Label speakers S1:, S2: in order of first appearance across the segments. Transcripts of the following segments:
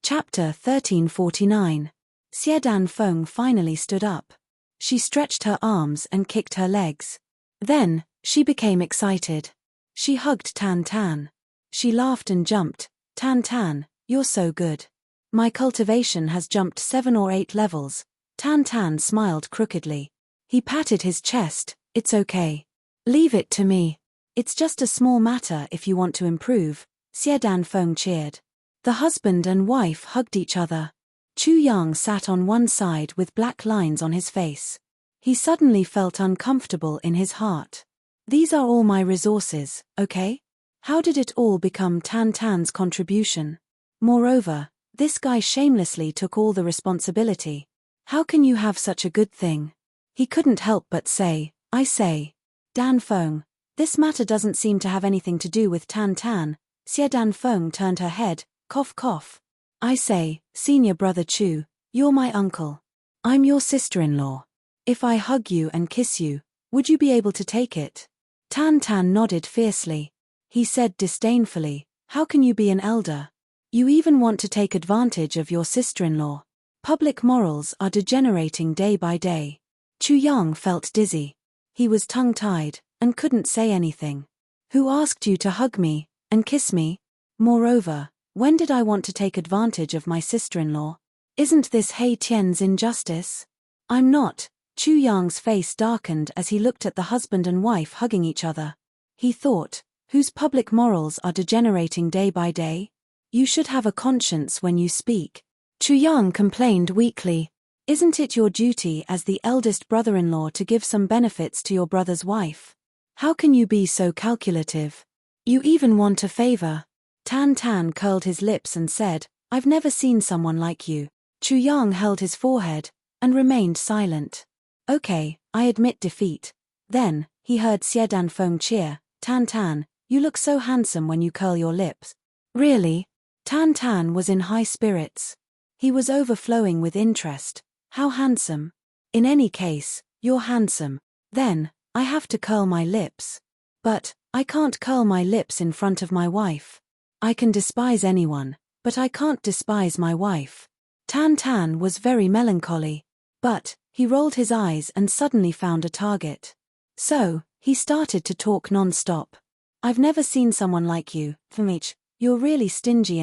S1: Chapter 1349. Xiedan Feng finally stood up. She stretched her arms and kicked her legs. Then, she became excited. She hugged Tan Tan. She laughed and jumped. Tan Tan, you're so good. My cultivation has jumped 7 or 8 levels. Tan Tan smiled crookedly. He patted his chest. It's okay. Leave it to me. It's just a small matter if you want to improve. Xiedan Feng cheered. The husband and wife hugged each other. Chu Yang sat on one side with black lines on his face. He suddenly felt uncomfortable in his heart. These are all my resources, okay? How did it all become Tan Tan's contribution? Moreover, this guy shamelessly took all the responsibility. How can you have such a good thing? He couldn't help but say, I say. Dan Feng, this matter doesn't seem to have anything to do with Tan Tan. Xiedan Feng turned her head, cough cough. I say, senior brother Chu, you're my uncle. I'm your sister-in-law. If I hug you and kiss you, would you be able to take it? Tan Tan nodded fiercely. He said disdainfully, how can you be an elder? You even want to take advantage of your sister-in-law. Public morals are degenerating day by day. Chu Yang felt dizzy. He was tongue-tied, and couldn't say anything. Who asked you to hug me, and kiss me? Moreover, when did I want to take advantage of my sister-in-law? Isn't this He Tian's injustice? I'm not. Chu Yang's face darkened as he looked at the husband and wife hugging each other. He thought, whose public morals are degenerating day by day? You should have a conscience when you speak. Chu Yang complained weakly. Isn't it your duty as the eldest brother-in-law to give some benefits to your brother's wife? How can you be so calculative? You even want a favor. Tan Tan curled his lips and said, I've never seen someone like you. Chu Yang held his forehead, and remained silent. Okay, I admit defeat. Then, he heard Xiedan Feng cheer, Tan Tan, you look so handsome when you curl your lips. Really? Tan Tan was in high spirits. He was overflowing with interest. How handsome. In any case, you're handsome. Then, I have to curl my lips. But, I can't curl my lips in front of my wife. I can despise anyone, but I can't despise my wife. Tan Tan was very melancholy. But, he rolled his eyes and suddenly found a target. So, he started to talk non-stop. I've never seen someone like you, Fmich. You're really stingy,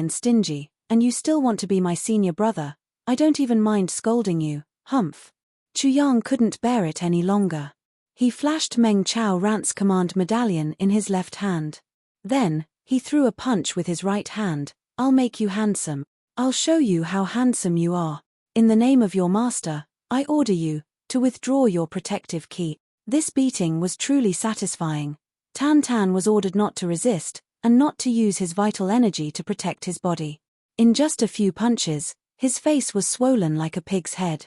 S1: and you still want to be my senior brother. I don't even mind scolding you, humph. Chu Yang couldn't bear it any longer. He flashed Meng Chao Rant's command medallion in his left hand. Then, he threw a punch with his right hand. I'll make you handsome. I'll show you how handsome you are. In the name of your master, I order you to withdraw your protective key. This beating was truly satisfying. Tan Tan was ordered not to resist, and not to use his vital energy to protect his body. In just a few punches, his face was swollen like a pig's head.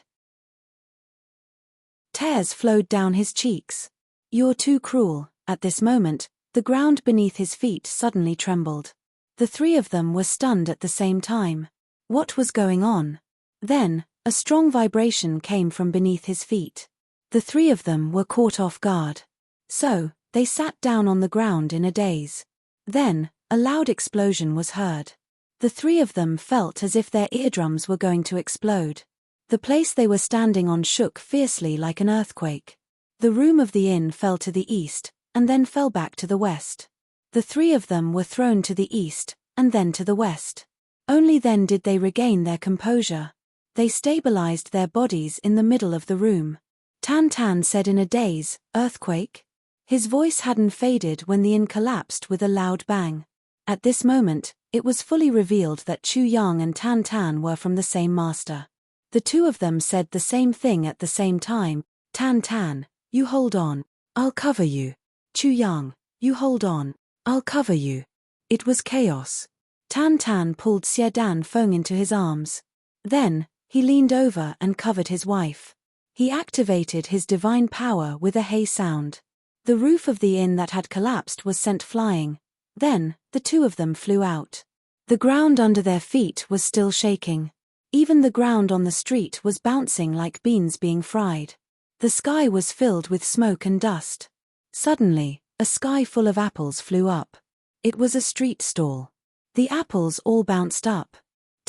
S1: Tears flowed down his cheeks. You're too cruel. At this moment, the ground beneath his feet suddenly trembled. The three of them were stunned at the same time. What was going on? Then, a strong vibration came from beneath his feet. The three of them were caught off guard. So, they sat down on the ground in a daze. Then, a loud explosion was heard. The three of them felt as if their eardrums were going to explode. The place they were standing on shook fiercely like an earthquake. The room of the inn fell to the east, and then fell back to the west. The three of them were thrown to the east, and then to the west. Only then did they regain their composure. They stabilized their bodies in the middle of the room. Tan Tan said in a daze, earthquake? His voice hadn't faded when the inn collapsed with a loud bang. At this moment, it was fully revealed that Chu Yang and Tan Tan were from the same master. The two of them said the same thing at the same time. Tan Tan, you hold on. I'll cover you. Chu Yang, you hold on. I'll cover you. It was chaos. Tan Tan pulled Xiedan Feng into his arms. Then, he leaned over and covered his wife. He activated his divine power with a hey sound. The roof of the inn that had collapsed was sent flying. Then, the two of them flew out. The ground under their feet was still shaking. Even the ground on the street was bouncing like beans being fried. The sky was filled with smoke and dust. Suddenly, a sky full of apples flew up. It was a street stall. The apples all bounced up.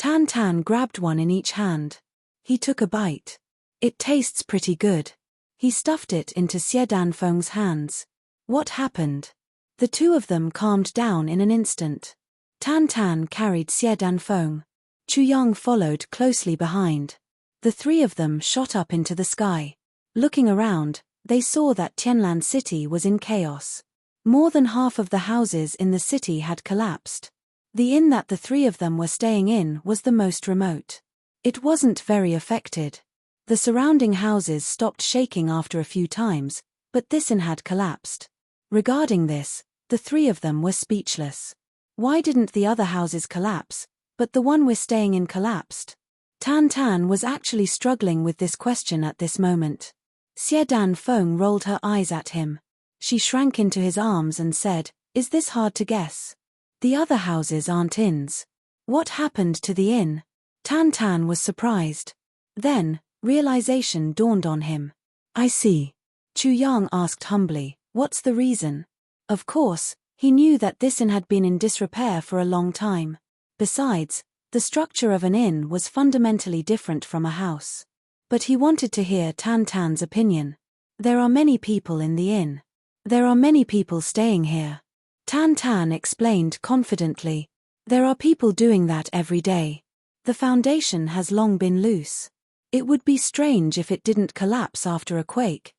S1: Tan Tan grabbed one in each hand. He took a bite. It tastes pretty good. He stuffed it into Xie Danfeng's hands. What happened? The two of them calmed down in an instant. Tan Tan carried Xie Danfeng. Chu Yang followed closely behind. The three of them shot up into the sky. Looking around, they saw that Tianlan City was in chaos. More than half of the houses in the city had collapsed. The inn that the three of them were staying in was the most remote. It wasn't very affected. The surrounding houses stopped shaking after a few times, but this inn had collapsed. Regarding this, the three of them were speechless. Why didn't the other houses collapse, but the one we're staying in collapsed? Tan Tan was actually struggling with this question at this moment. Xie Danfeng rolled her eyes at him. She shrank into his arms and said, "Is this hard to guess? The other houses aren't inns. What happened to the inn?" Tan Tan was surprised. Then, realization dawned on him. "I see." Chu Yang asked humbly, "What's the reason?" Of course, he knew that this inn had been in disrepair for a long time. Besides, the structure of an inn was fundamentally different from a house. But he wanted to hear Tan Tan's opinion. "There are many people in the inn. There are many people staying here." Tan Tan explained confidently. "There are people doing that every day. The foundation has long been loose. It would be strange if it didn't collapse after a quake."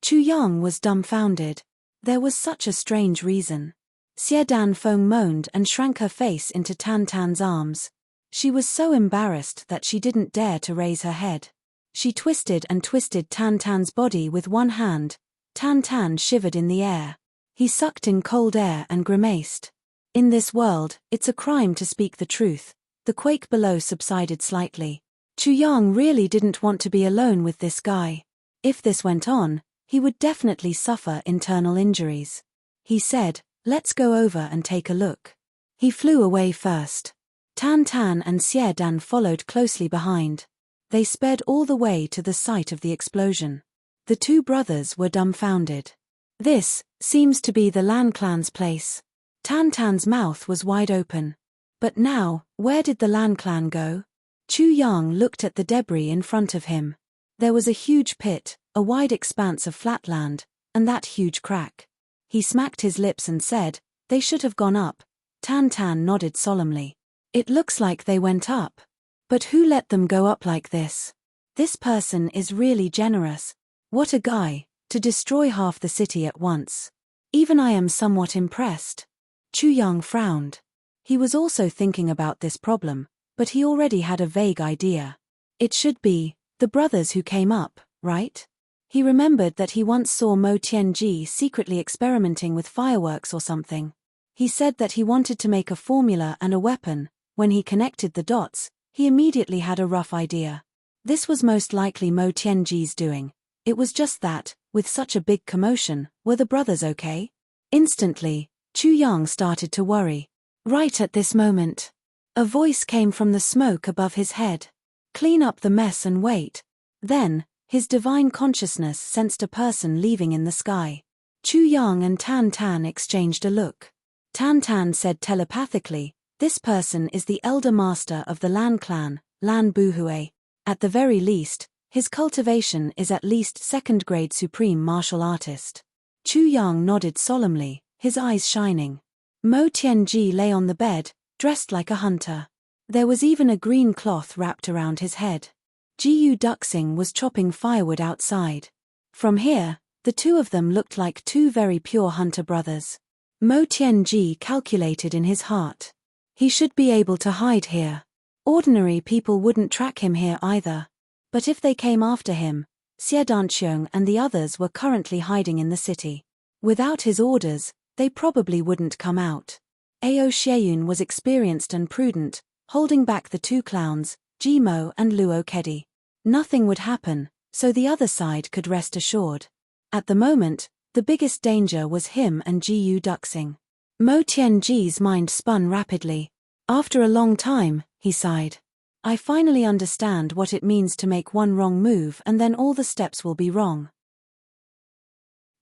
S1: Chu Yang was dumbfounded. There was such a strange reason. Xie Danfeng moaned and shrank her face into Tan Tan's arms. She was so embarrassed that she didn't dare to raise her head. She twisted and twisted Tan Tan's body with one hand. Tan Tan shivered in the air. He sucked in cold air and grimaced. "In this world, it's a crime to speak the truth." The quake below subsided slightly. Chu Yang really didn't want to be alone with this guy. If this went on, he would definitely suffer internal injuries. He said, "Let's go over and take a look." He flew away first. Tan Tan and Xie Dan followed closely behind. They sped all the way to the site of the explosion. The two brothers were dumbfounded. "This seems to be the Lan clan's place." Tan Tan's mouth was wide open. But now, where did the Lan clan go? Chu Yang looked at the debris in front of him. There was a huge pit, a wide expanse of flat land, and that huge crack. He smacked his lips and said, "They should have gone up." Tan Tan nodded solemnly. "It looks like they went up. But who let them go up like this? This person is really generous. What a guy, to destroy half the city at once. Even I am somewhat impressed." Chu Yang frowned. He was also thinking about this problem, but he already had a vague idea. It should be the brothers who came up, right? He remembered that he once saw Mo Tianji secretly experimenting with fireworks or something. He said that he wanted to make a formula and a weapon. When he connected the dots, he immediately had a rough idea. This was most likely Mo Tianji's doing. It was just that, with such a big commotion, were the brothers okay? Instantly, Chu Yang started to worry. Right at this moment, a voice came from the smoke above his head. "Clean up the mess and wait." Then, his divine consciousness sensed a person leaving in the sky. Chu Yang and Tan Tan exchanged a look. Tan Tan said telepathically, "This person is the elder master of the Lan clan, Lan Buhui. At the very least, his cultivation is at least second-grade supreme martial artist." Chu Yang nodded solemnly, his eyes shining. Mo Tianji lay on the bed, dressed like a hunter. There was even a green cloth wrapped around his head. Jiyu Duxing was chopping firewood outside. From here, the two of them looked like two very pure hunter brothers. Mo Tianji calculated in his heart. He should be able to hide here. Ordinary people wouldn't track him here either. But if they came after him, Xie Danqiong and the others were currently hiding in the city. Without his orders, they probably wouldn't come out. Ao Xieyun was experienced and prudent, holding back the two clowns, Jimo and Luo Kedi. Nothing would happen, so the other side could rest assured. At the moment, the biggest danger was him and Jiyu Duxing. Mo Tianji's mind spun rapidly. After a long time, he sighed. "I finally understand what it means to make one wrong move and then all the steps will be wrong.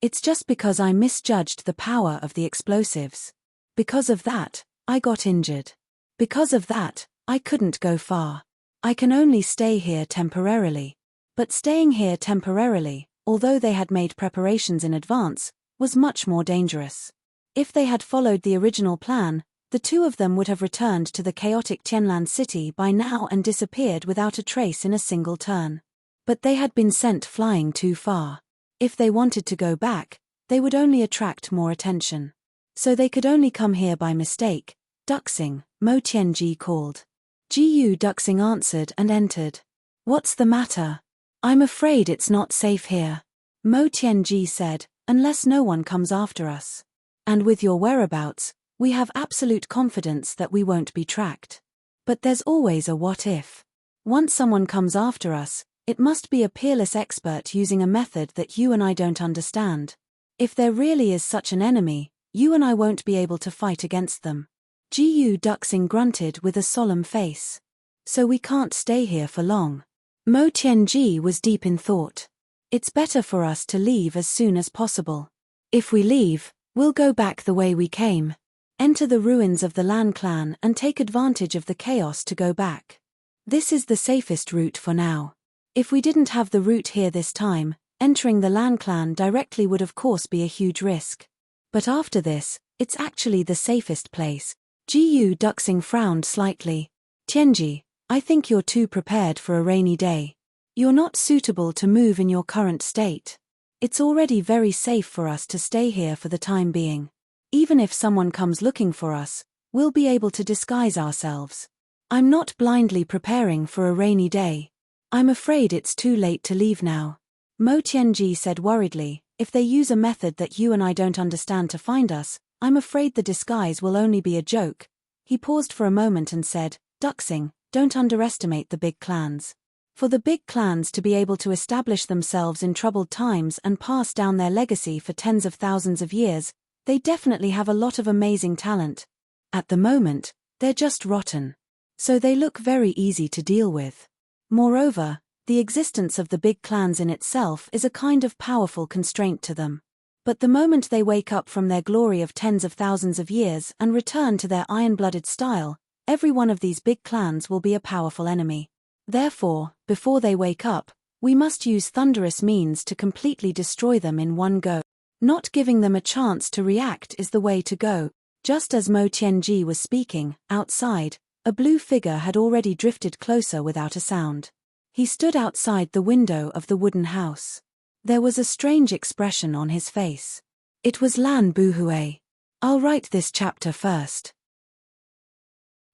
S1: It's just because I misjudged the power of the explosives. Because of that, I got injured. Because of that, I couldn't go far. I can only stay here temporarily. But staying here temporarily, although they had made preparations in advance, was much more dangerous. If they had followed the original plan, the two of them would have returned to the chaotic Tianlan city by now and disappeared without a trace in a single turn. But they had been sent flying too far. If they wanted to go back, they would only attract more attention. So they could only come here by mistake. Duxing, Mo Tianji called. Jiyu Duxing answered and entered. What's the matter? I'm afraid it's not safe here. Mo Tianji said, unless no one comes after us. And with your whereabouts, we have absolute confidence that we won't be tracked. But there's always a what if. Once someone comes after us, it must be a peerless expert using a method that you and I don't understand. If there really is such an enemy, you and I won't be able to fight against them. Jiyu Duxing grunted with a solemn face. So we can't stay here for long. Mo Tianji was deep in thought. It's better for us to leave as soon as possible. If we leave, we'll go back the way we came. Enter the ruins of the Lan clan and take advantage of the chaos to go back. This is the safest route for now. If we didn't have the route here this time, entering the Lan clan directly would of course be a huge risk. But after this, it's actually the safest place. Jiyu Duxing frowned slightly. Tianji, I think you're too prepared for a rainy day. You're not suitable to move in your current state. It's already very safe for us to stay here for the time being. Even if someone comes looking for us, we'll be able to disguise ourselves. I'm not blindly preparing for a rainy day. I'm afraid it's too late to leave now. Mo Tianji said worriedly, if they use a method that you and I don't understand to find us, I'm afraid the disguise will only be a joke. He paused for a moment and said, Duxing, don't underestimate the big clans. For the big clans to be able to establish themselves in troubled times and pass down their legacy for tens of thousands of years, they definitely have a lot of amazing talent. At the moment, they're just rotten. So they look very easy to deal with. Moreover, the existence of the big clans in itself is a kind of powerful constraint to them. But the moment they wake up from their glory of tens of thousands of years and return to their iron-blooded style, every one of these big clans will be a powerful enemy. Therefore, before they wake up, we must use thunderous means to completely destroy them in one go. Not giving them a chance to react is the way to go. Just as Mo Tianji was speaking, outside, a blue figure had already drifted closer without a sound. He stood outside the window of the wooden house. There was a strange expression on his face. It was Lan Buhui. I'll write this chapter first.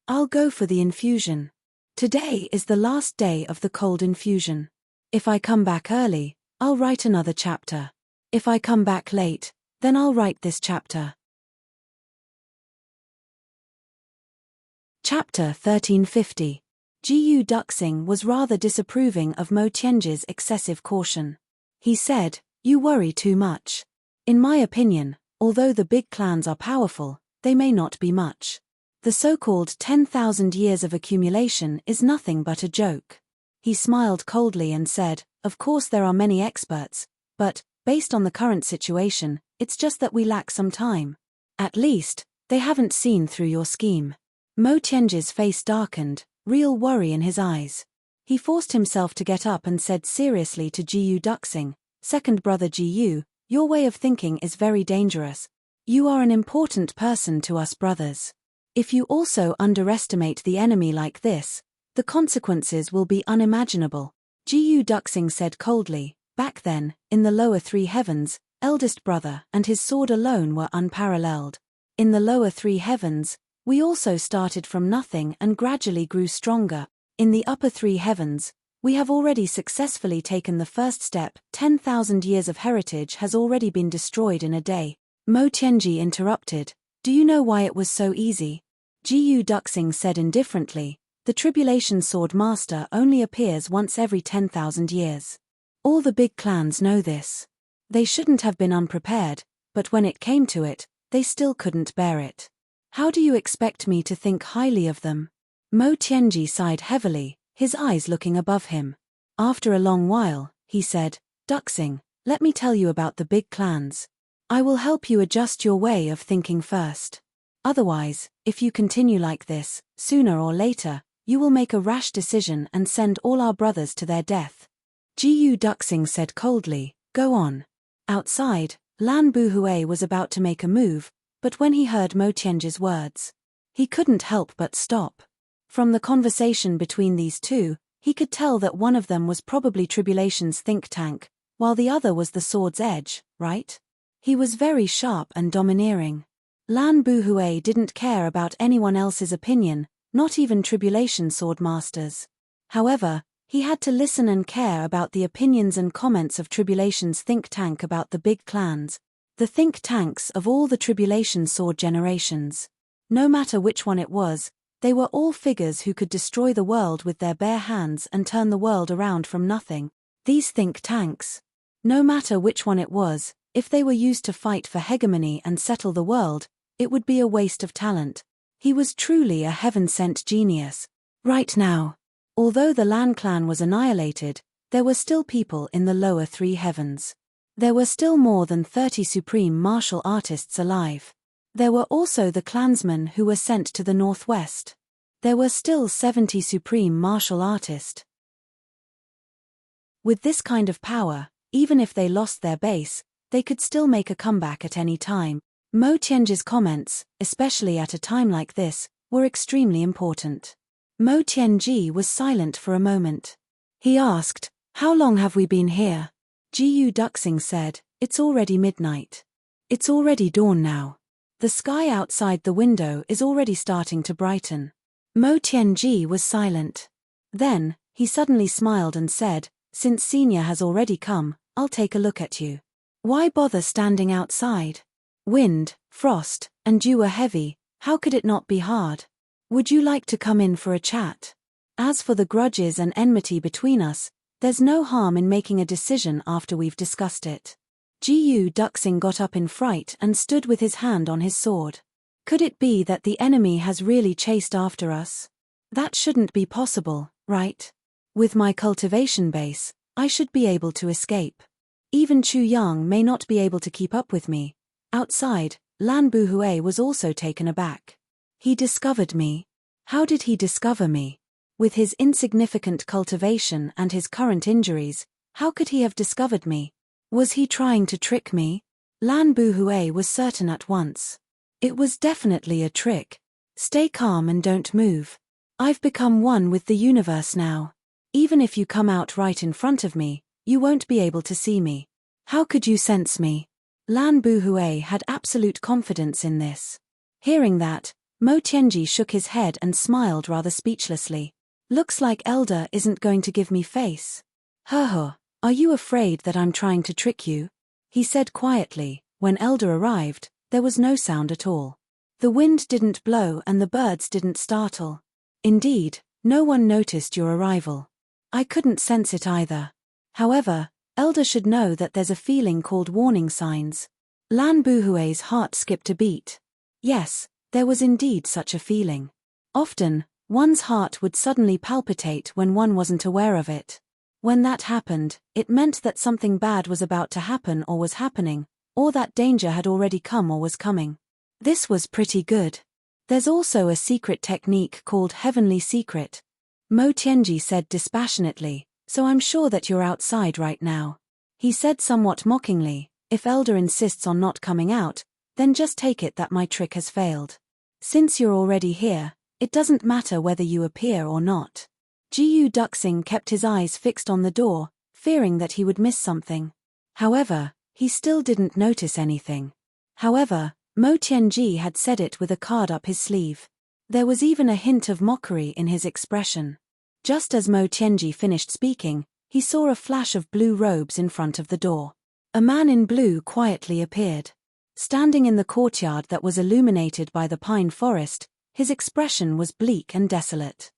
S1: I'll go for the infusion. Today is the last day of the cold infusion. If I come back early, I'll write another chapter. If I come back late, then I'll write this chapter. Chapter 1350. Jiyu Duxing was rather disapproving of Mo Tianji's excessive caution. He said, you worry too much. In my opinion, although the big clans are powerful, they may not be much. The so-called 10,000 years of accumulation is nothing but a joke. He smiled coldly and said, of course there are many experts, but, based on the current situation, it's just that we lack some time. At least, they haven't seen through your scheme. Mo Tianji's face darkened, real worry in his eyes. He forced himself to get up and said seriously to Jiyu Duxing, second brother Jiyu, your way of thinking is very dangerous. You are an important person to us brothers. If you also underestimate the enemy like this, the consequences will be unimaginable. Jiyu Duxing said coldly, back then, in the lower three heavens, eldest brother and his sword alone were unparalleled. In the lower three heavens, we also started from nothing and gradually grew stronger. In the upper three heavens, we have already successfully taken the first step. 10,000 years of heritage has already been destroyed in a day. Mo Tianji interrupted, do you know why it was so easy? Jiyu Duxing said indifferently, the Tribulation Sword Master only appears once every 10,000 years. All the big clans know this. They shouldn't have been unprepared, but when it came to it, they still couldn't bear it. How do you expect me to think highly of them? Mo Tianji sighed heavily, his eyes looking above him. After a long while, he said, Duxing, let me tell you about the big clans. I will help you adjust your way of thinking first. Otherwise, If you continue like this, sooner or later, you will make a rash decision and send all our brothers to their death. Gu Duxing said coldly, go on. Outside, Lan Buhui was about to make a move, but when he heard Mo Tianji's words, he couldn't help but stop. From the conversation between these two, he could tell that one of them was probably Tribulation's think tank, while the other was the Sword's Edge, right? He was very sharp and domineering. Lan Buhui didn't care about anyone else's opinion, not even Tribulation Swordmasters. However, he had to listen and care about the opinions and comments of Tribulation's think tank about the big clans, the think tanks of all the Tribulation Sword generations. No matter which one it was, they were all figures who could destroy the world with their bare hands and turn the world around from nothing. These think tanks. No matter which one it was, if they were used to fight for hegemony and settle the world, it would be a waste of talent. He was truly a heaven-sent genius. Right now, although the Lan clan was annihilated, there were still people in the lower three heavens. There were still more than 30 supreme martial artists alive. There were also the clansmen who were sent to the northwest. There were still 70 supreme martial artists. With this kind of power, even if they lost their base, they could still make a comeback at any time. Mo Tianji's comments, especially at a time like this, were extremely important. Mo Tianji was silent for a moment. He asked, how long have we been here? Gu Duxing said, it's already midnight. It's already dawn now. The sky outside the window is already starting to brighten. Mo Tianji was silent. Then, he suddenly smiled and said, since Senior has already come, I'll take a look at you. Why bother standing outside? Wind, frost, and dew were heavy, how could it not be hard? Would you like to come in for a chat? As for the grudges and enmity between us, there's no harm in making a decision after we've discussed it. Gu Duxing got up in fright and stood with his hand on his sword. Could it be that the enemy has really chased after us? That shouldn't be possible, right? With my cultivation base, I should be able to escape. Even Chu Yang may not be able to keep up with me. Outside, Lan Buhui was also taken aback. He discovered me. How did he discover me? With his insignificant cultivation and his current injuries, how could he have discovered me? Was he trying to trick me? Lan Buhui was certain at once. It was definitely a trick. Stay calm and don't move. I've become one with the universe now. Even if you come out right in front of me, you won't be able to see me. How could you sense me? Lan Buhui had absolute confidence in this. Hearing that, Mo Tianji shook his head and smiled rather speechlessly. Looks like Elder isn't going to give me face. Huh. Are you afraid that I'm trying to trick you? He said quietly. When Elder arrived, there was no sound at all. The wind didn't blow and the birds didn't startle. Indeed, no one noticed your arrival. I couldn't sense it either. However, Elder should know that there's a feeling called warning signs. Lan Buhui's heart skipped a beat. Yes, there was indeed such a feeling. Often, one's heart would suddenly palpitate when one wasn't aware of it. When that happened, it meant that something bad was about to happen or was happening, or that danger had already come or was coming. This was pretty good. There's also a secret technique called Heavenly Secret. Mo Tianji said dispassionately, so I'm sure that you're outside right now. He said somewhat mockingly, if Elder insists on not coming out, then just take it that my trick has failed. Since you're already here, it doesn't matter whether you appear or not. Gu Duxing kept his eyes fixed on the door, fearing that he would miss something. However, he still didn't notice anything. However, Mo Tianji had said it with a card up his sleeve. There was even a hint of mockery in his expression. Just as Mo Tianji finished speaking, he saw a flash of blue robes in front of the door. A man in blue quietly appeared. Standing in the courtyard that was illuminated by the pine forest, his expression was bleak and desolate.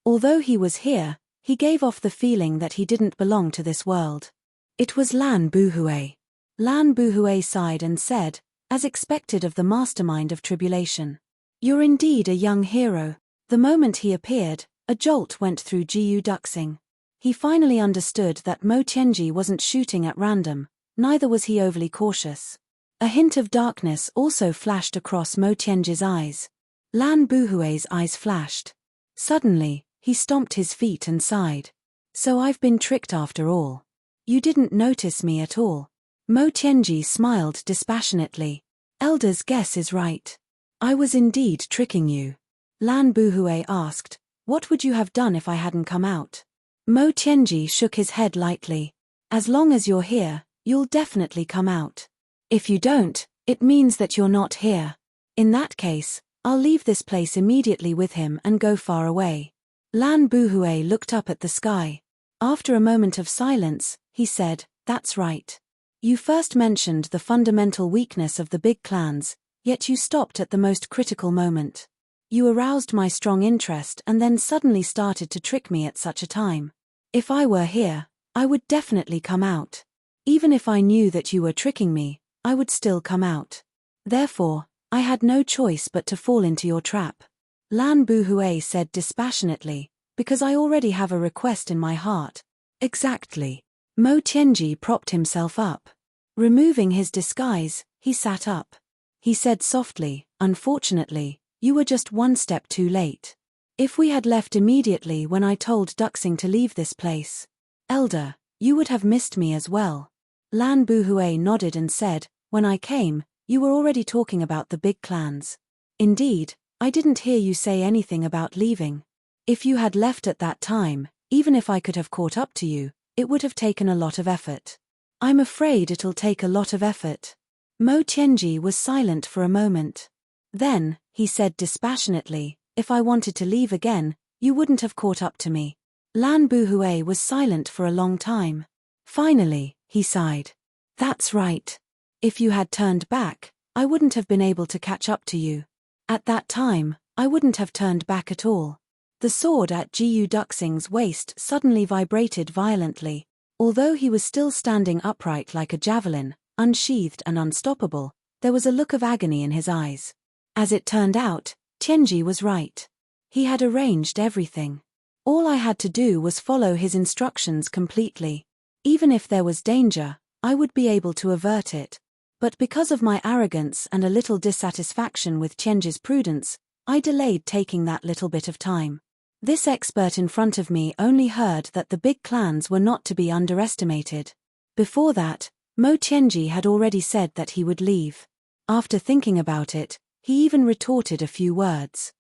S1: Although he was here, he gave off the feeling that he didn't belong to this world. It was Lan Buhui. Lan Buhui sighed and said, as expected of the mastermind of tribulation, "You're indeed a young hero." The moment he appeared, a jolt went through Gu Duxing. He finally understood that Mo Tianji wasn't shooting at random, neither was he overly cautious. A hint of darkness also flashed across Mo Tianji's eyes. Lan Buhui's eyes flashed. Suddenly, he stomped his feet and sighed. So I've been tricked after all. You didn't notice me at all. Mo Tianji smiled dispassionately. Elder's guess is right. I was indeed tricking you. Lan Buhui asked, what would you have done if I hadn't come out? Mo Tianji shook his head lightly. As long as you're here, you'll definitely come out. If you don't, it means that you're not here. In that case, I'll leave this place immediately with him and go far away. Lan Buhui looked up at the sky. After a moment of silence, he said, that's right. You first mentioned the fundamental weakness of the big clans, yet you stopped at the most critical moment. You aroused my strong interest and then suddenly started to trick me at such a time. If I were here, I would definitely come out. Even if I knew that you were tricking me, I would still come out. Therefore, I had no choice but to fall into your trap. Lan Buhui said dispassionately, because I already have a request in my heart. Exactly. Mo Tianji propped himself up. Removing his disguise, he sat up. He said softly, unfortunately, you were just one step too late. If we had left immediately when I told Duxing to leave this place, Elder, you would have missed me as well. Lan Buhui nodded and said, when I came, you were already talking about the big clans. Indeed, I didn't hear you say anything about leaving. If you had left at that time, even if I could have caught up to you, it would have taken a lot of effort. I'm afraid it'll take a lot of effort. Mo Tianji was silent for a moment. Then, he said dispassionately, if I wanted to leave again, you wouldn't have caught up to me. Lan Buhui was silent for a long time. Finally, he sighed. That's right. If you had turned back, I wouldn't have been able to catch up to you. At that time, I wouldn't have turned back at all. The sword at Gu Duxing's waist suddenly vibrated violently. Although he was still standing upright like a javelin, unsheathed and unstoppable, there was a look of agony in his eyes. As it turned out, Tianji was right. He had arranged everything. All I had to do was follow his instructions completely. Even if there was danger, I would be able to avert it. But because of my arrogance and a little dissatisfaction with Tianji's prudence, I delayed taking that little bit of time. This expert in front of me only heard that the big clans were not to be underestimated. Before that, Mo Tianji had already said that he would leave. After thinking about it, he even retorted a few words.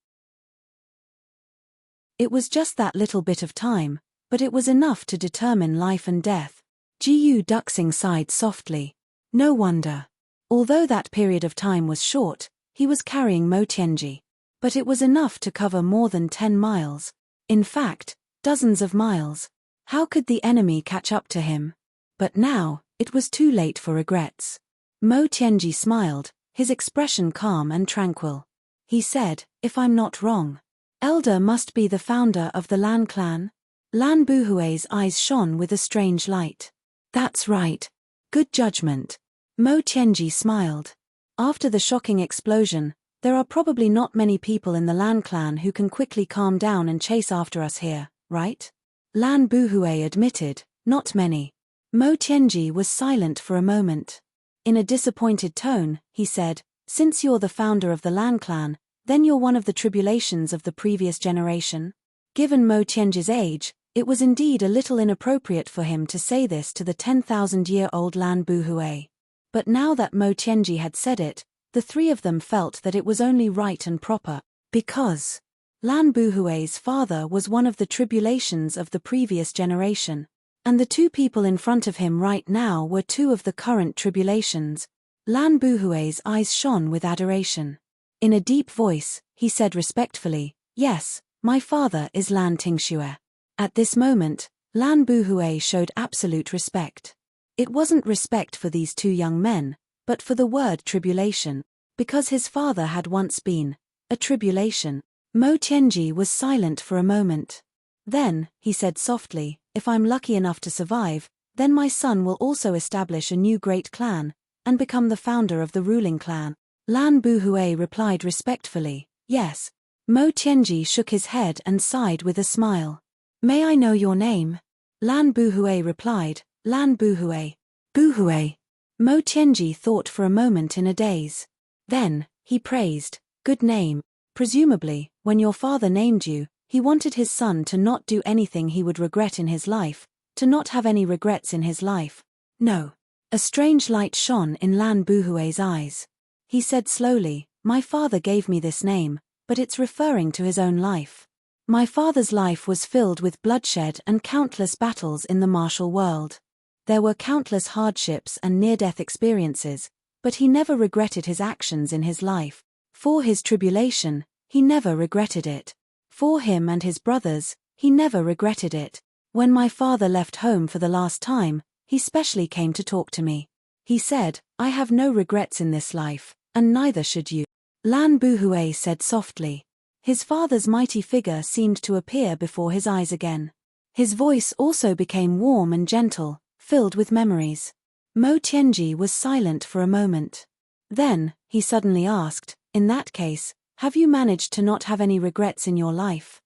S1: It was just that little bit of time, but it was enough to determine life and death. Gu Duxing sighed softly. No wonder. Although that period of time was short, he was carrying Mo Tianji. But it was enough to cover more than 10 miles. In fact, dozens of miles. How could the enemy catch up to him? But now, it was too late for regrets. Mo Tianji smiled, his expression calm and tranquil. He said, if I'm not wrong, Elder must be the founder of the Lan clan? Lan Buhui's eyes shone with a strange light. That's right. Good judgment. Mo Tianji smiled. After the shocking explosion, there are probably not many people in the Lan clan who can quickly calm down and chase after us here, right? Lan Buhui admitted, not many. Mo Tianji was silent for a moment. In a disappointed tone, he said, since you're the founder of the Lan clan, then you're one of the tribulations of the previous generation? Given Mo Tianji's age, it was indeed a little inappropriate for him to say this to the 10,000-year-old Lan Buhui. But now that Mo Tianji had said it, the three of them felt that it was only right and proper, because Lan Buhui's father was one of the tribulations of the previous generation, and the two people in front of him right now were two of the current tribulations. Lan Buhui's eyes shone with adoration. In a deep voice, he said respectfully, yes, my father is Lan Tingxue. At this moment, Lan Buhui showed absolute respect. It wasn't respect for these two young men, but for the word tribulation, because his father had once been a tribulation. Mo Tianji was silent for a moment. Then, he said softly, if I'm lucky enough to survive, then my son will also establish a new great clan, and become the founder of the ruling clan. Lan Buhui replied respectfully, yes. Mo Tianji shook his head and sighed with a smile. May I know your name? Lan Buhui replied, Lan Buhui. Buhui. Mo Tianji thought for a moment in a daze. Then, he praised, "Good name. Presumably, when your father named you, he wanted his son to not do anything he would regret in his life, to not have any regrets in his life." No. A strange light shone in Lan Buhui's eyes. He said slowly, "My father gave me this name, but it's referring to his own life. My father's life was filled with bloodshed and countless battles in the martial world. There were countless hardships and near-death experiences, but he never regretted his actions in his life. For his tribulation, he never regretted it. For him and his brothers, he never regretted it. When my father left home for the last time, he specially came to talk to me. He said, 'I have no regrets in this life, and neither should you.'" Lan Buhui said softly. His father's mighty figure seemed to appear before his eyes again. His voice also became warm and gentle, filled with memories. Mo Tianji was silent for a moment. Then, he suddenly asked, "In that case, have you managed to not have any regrets in your life?"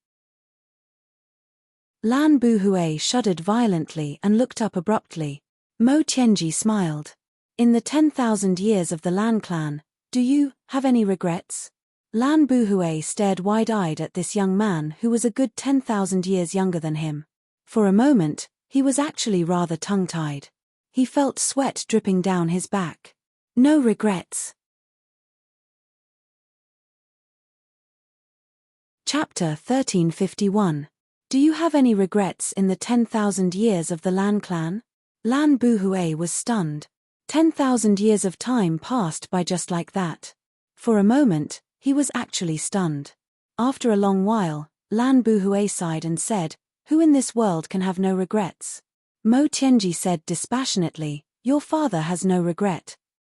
S1: Lan Buhui shuddered violently and looked up abruptly. Mo Tianji smiled. "In the 10,000 years of the Lan clan, do you have any regrets?" Lan Buhui stared wide-eyed at this young man who was a good 10,000 years younger than him. For a moment, he was actually rather tongue-tied. He felt sweat dripping down his back. No regrets. Chapter 1351. Do you have any regrets in the 10,000 years of the Lan clan? Lan Buhui was stunned. 10,000 years of time passed by just like that. For a moment, he was actually stunned. After a long while, Lan Buhui sighed and said, "Who in this world can have no regrets?" Mo Tianji said dispassionately, "Your father has no regret."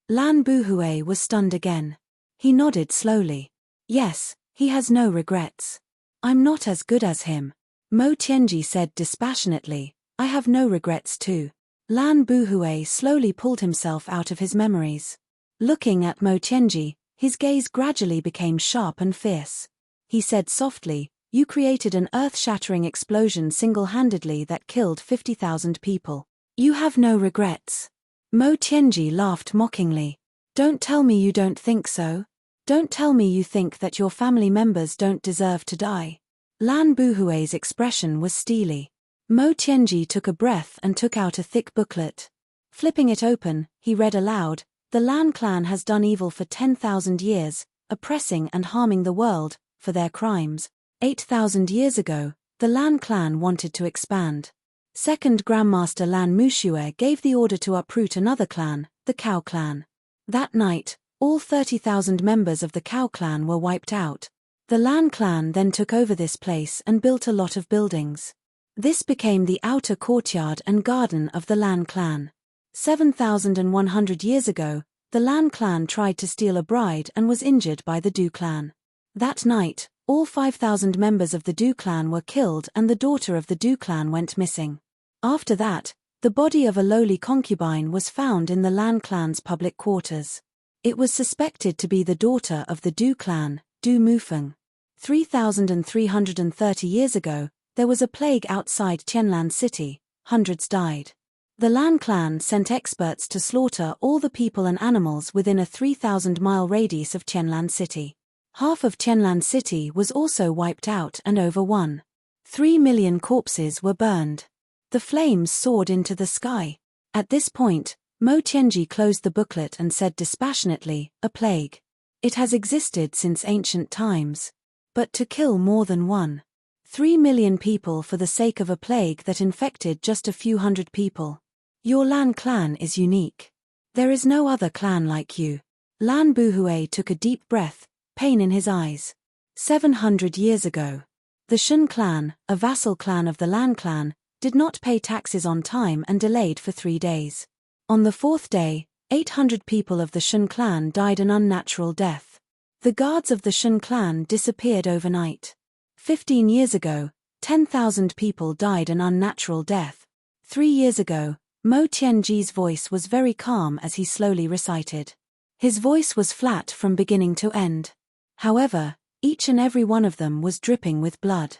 S1: Lan Buhui was stunned again. He nodded slowly. "Yes, he has no regrets. I'm not as good as him." Mo Tianji said dispassionately, "I have no regrets too." Lan Buhui slowly pulled himself out of his memories. Looking at Mo Tianji, his gaze gradually became sharp and fierce. He said softly, "You created an earth-shattering explosion single-handedly that killed 50,000 people. You have no regrets." Mo Tianji laughed mockingly. "Don't tell me you don't think so. Don't tell me you think that your family members don't deserve to die." Lan Buhui's expression was steely. Mo Tianji took a breath and took out a thick booklet. Flipping it open, he read aloud, "The Lan clan has done evil for 10,000 years, oppressing and harming the world, for their crimes. 8,000 years ago, the Lan clan wanted to expand. Second Grandmaster Lan Mushue gave the order to uproot another clan, the Cow clan. That night, all 30,000 members of the Cow clan were wiped out. The Lan clan then took over this place and built a lot of buildings. This became the outer courtyard and garden of the Lan clan. 7,100 years ago, the Lan clan tried to steal a bride and was injured by the Du clan. That night, all 5,000 members of the Du clan were killed and the daughter of the Du clan went missing. After that, the body of a lowly concubine was found in the Lan clan's public quarters. It was suspected to be the daughter of the Du clan, Du Mufeng. 3,330 years ago, there was a plague outside Tianlan City, hundreds died. The Lan clan sent experts to slaughter all the people and animals within a 3,000-mile radius of Tianlan City. Half of Tianlan City was also wiped out and over 1.3 million corpses were burned. The flames soared into the sky. At this point, Mo Tianji closed the booklet and said dispassionately, "A plague. It has existed since ancient times. But to kill more than 1.3 million people for the sake of a plague that infected just a few hundred people. Your Lan clan is unique. There is no other clan like you." Lan Buhui took a deep breath, pain in his eyes. 700 years ago, the Shun clan, a vassal clan of the Lan clan, did not pay taxes on time and delayed for 3 days. On the 4th day, 800 people of the Shun clan died an unnatural death. The guards of the Shun clan disappeared overnight. 15 years ago, 10,000 people died an unnatural death. 3 years ago, Mo Tianji's voice was very calm as he slowly recited. His voice was flat from beginning to end. However, each and every one of them was dripping with blood.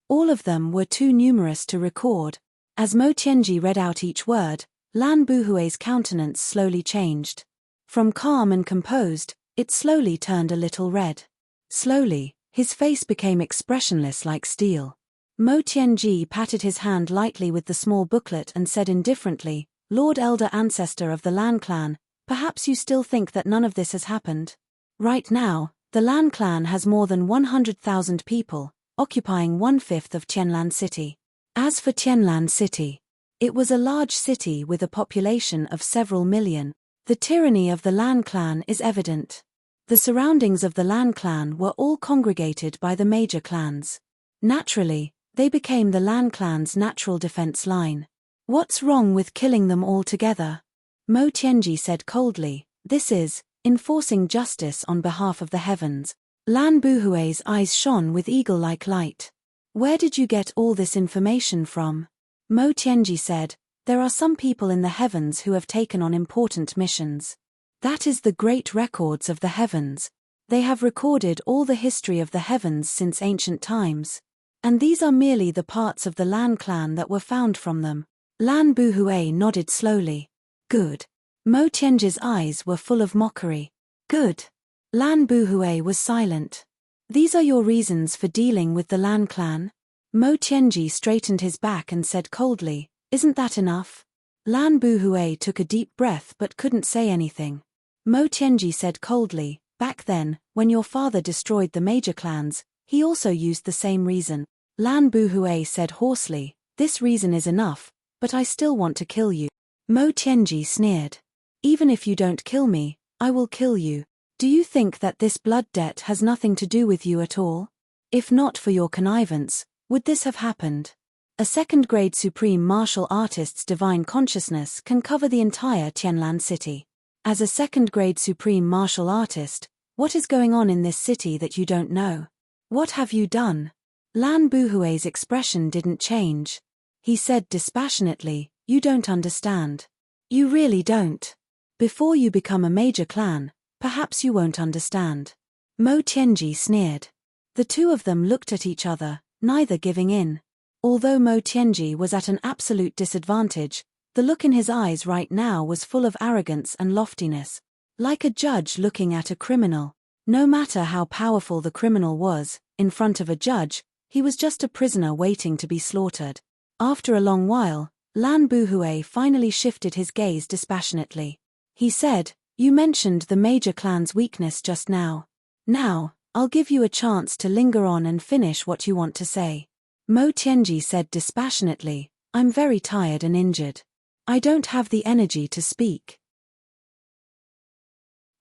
S1: All of them were too numerous to record. As Mo Tianji read out each word, Lan Buhui's countenance slowly changed. From calm and composed, it slowly turned a little red. Slowly, his face became expressionless like steel. Mo Tianji patted his hand lightly with the small booklet and said indifferently, "Lord Elder Ancestor of the Lan clan, perhaps you still think that none of this has happened. Right now, the Lan clan has more than 100,000 people, occupying 1/5 of Tianlan City. As for Tianlan City, it was a large city with a population of several million. The tyranny of the Lan clan is evident. The surroundings of the Lan clan were all congregated by the major clans. Naturally, they became the Lan clan's natural defense line. What's wrong with killing them all together?" Mo Tianji said coldly, "This is enforcing justice on behalf of the heavens." Lan Buhui's eyes shone with eagle-like light. "Where did you get all this information from?" Mo Tianji said, "There are some people in the heavens who have taken on important missions. That is the great records of the heavens. They have recorded all the history of the heavens since ancient times. And these are merely the parts of the Lan clan that were found from them." Lan Buhui nodded slowly. "Good." Mo Tianji's eyes were full of mockery. "Good." Lan Buhui was silent. "These are your reasons for dealing with the Lan clan?" Mo Tianji straightened his back and said coldly, "Isn't that enough?" Lan Buhui took a deep breath but couldn't say anything. Mo Tianji said coldly, "Back then, when your father destroyed the major clans, he also used the same reason." Lan Buhui said hoarsely, "This reason is enough, but I still want to kill you." Mo Tianji sneered. "Even if you don't kill me, I will kill you. Do you think that this blood debt has nothing to do with you at all? If not for your connivance, would this have happened? A second-grade supreme martial artist's divine consciousness can cover the entire Tianlan city. As a second-grade supreme martial artist, what is going on in this city that you don't know? What have you done?" Lan Buhui's expression didn't change. He said dispassionately, "You don't understand. You really don't. Before you become a major clan, perhaps you won't understand." Mo Tianji sneered. The two of them looked at each other, neither giving in. Although Mo Tianji was at an absolute disadvantage, the look in his eyes right now was full of arrogance and loftiness. Like a judge looking at a criminal. No matter how powerful the criminal was, in front of a judge, he was just a prisoner waiting to be slaughtered. After a long while, Lan Buhui finally shifted his gaze dispassionately. He said, "You mentioned the major clan's weakness just now. Now, I'll give you a chance to linger on and finish what you want to say." Mo Tianji said dispassionately, "I'm very tired and injured. I don't have the energy to speak."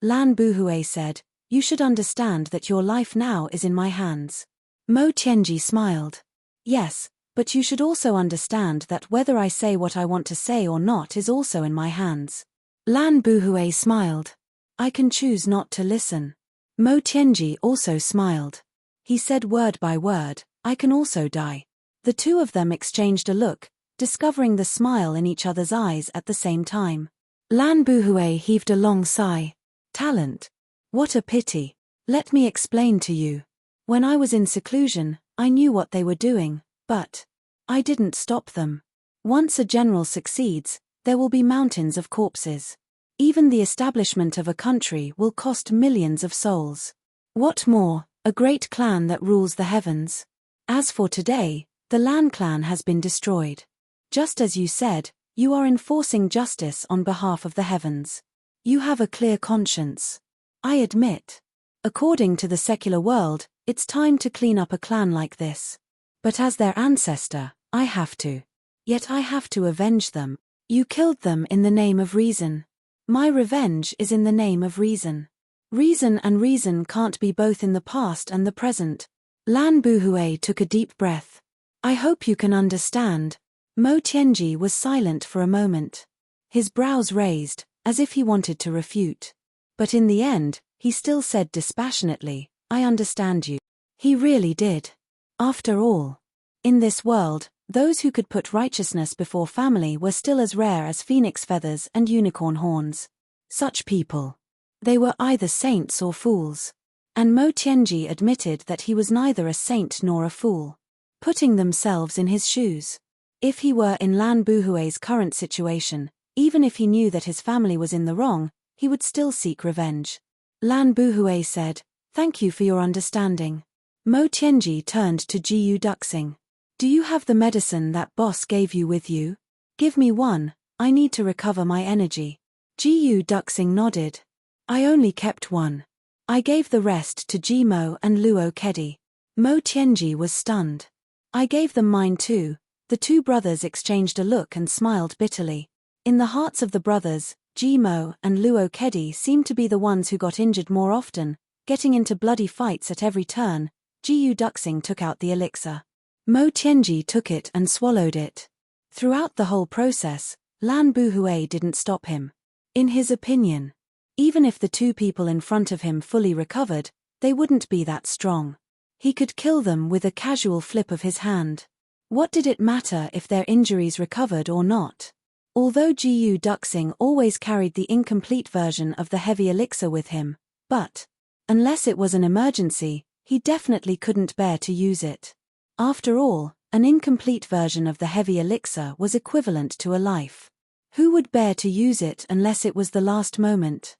S1: Lan Buhui said, "You should understand that your life now is in my hands." Mo Tianji smiled. "Yes, but you should also understand that whether I say what I want to say or not is also in my hands." Lan Buhui smiled. "I can choose not to listen." Mo Tianji also smiled. He said word by word, "I can also die." The two of them exchanged a look, discovering the smile in each other's eyes at the same time. Lan Buhui heaved a long sigh. "Talent. What a pity. Let me explain to you. When I was in seclusion, I knew what they were doing, but I didn't stop them. Once a general succeeds, there will be mountains of corpses. Even the establishment of a country will cost millions of souls. What more, a great clan that rules the heavens. As for today, the Lan clan has been destroyed. Just as you said, you are enforcing justice on behalf of the heavens. You have a clear conscience. I admit. According to the secular world, it's time to clean up a clan like this. But as their ancestor, I have to. Yet I have to avenge them. You killed them in the name of reason. My revenge is in the name of reason. Reason and reason can't be both in the past and the present." Lan Buhui took a deep breath. "I hope you can understand." Mo Tianji was silent for a moment. His brows raised, as if he wanted to refute. But in the end, he still said dispassionately, "I understand you." He really did. After all, in this world, those who could put righteousness before family were still as rare as phoenix feathers and unicorn horns. Such people. They were either saints or fools. And Mo Tianji admitted that he was neither a saint nor a fool. Putting themselves in his shoes. If he were in Lan Buhui's current situation, Even if he knew that his family was in the wrong, he would still seek revenge. Lan Buhui said, "Thank you for your understanding." Mo Tianji turned to Jiyu Duxing. "Do you have the medicine that boss gave you with you? Give me one, I need to recover my energy." Jiyu Duxing nodded. "I only kept one. I gave the rest to Jimo and Luo Kedi." Mo Tianji was stunned. "I gave them mine too." The two brothers exchanged a look and smiled bitterly. In the hearts of the brothers, Jimo and Luo Kedi seemed to be the ones who got injured more often, getting into bloody fights at every turn. Jiyu Duxing took out the elixir. Mo Tianji took it and swallowed it. Throughout the whole process, Lan Buhui didn't stop him. In his opinion, even if the two people in front of him fully recovered, they wouldn't be that strong. He could kill them with a casual flip of his hand. What did it matter if their injuries recovered or not? Although Jiyu Duxing always carried the incomplete version of the heavy elixir with him, but, unless it was an emergency, he definitely couldn't bear to use it. After all, an incomplete version of the heavy elixir was equivalent to a life. Who would bear to use it unless it was the last moment?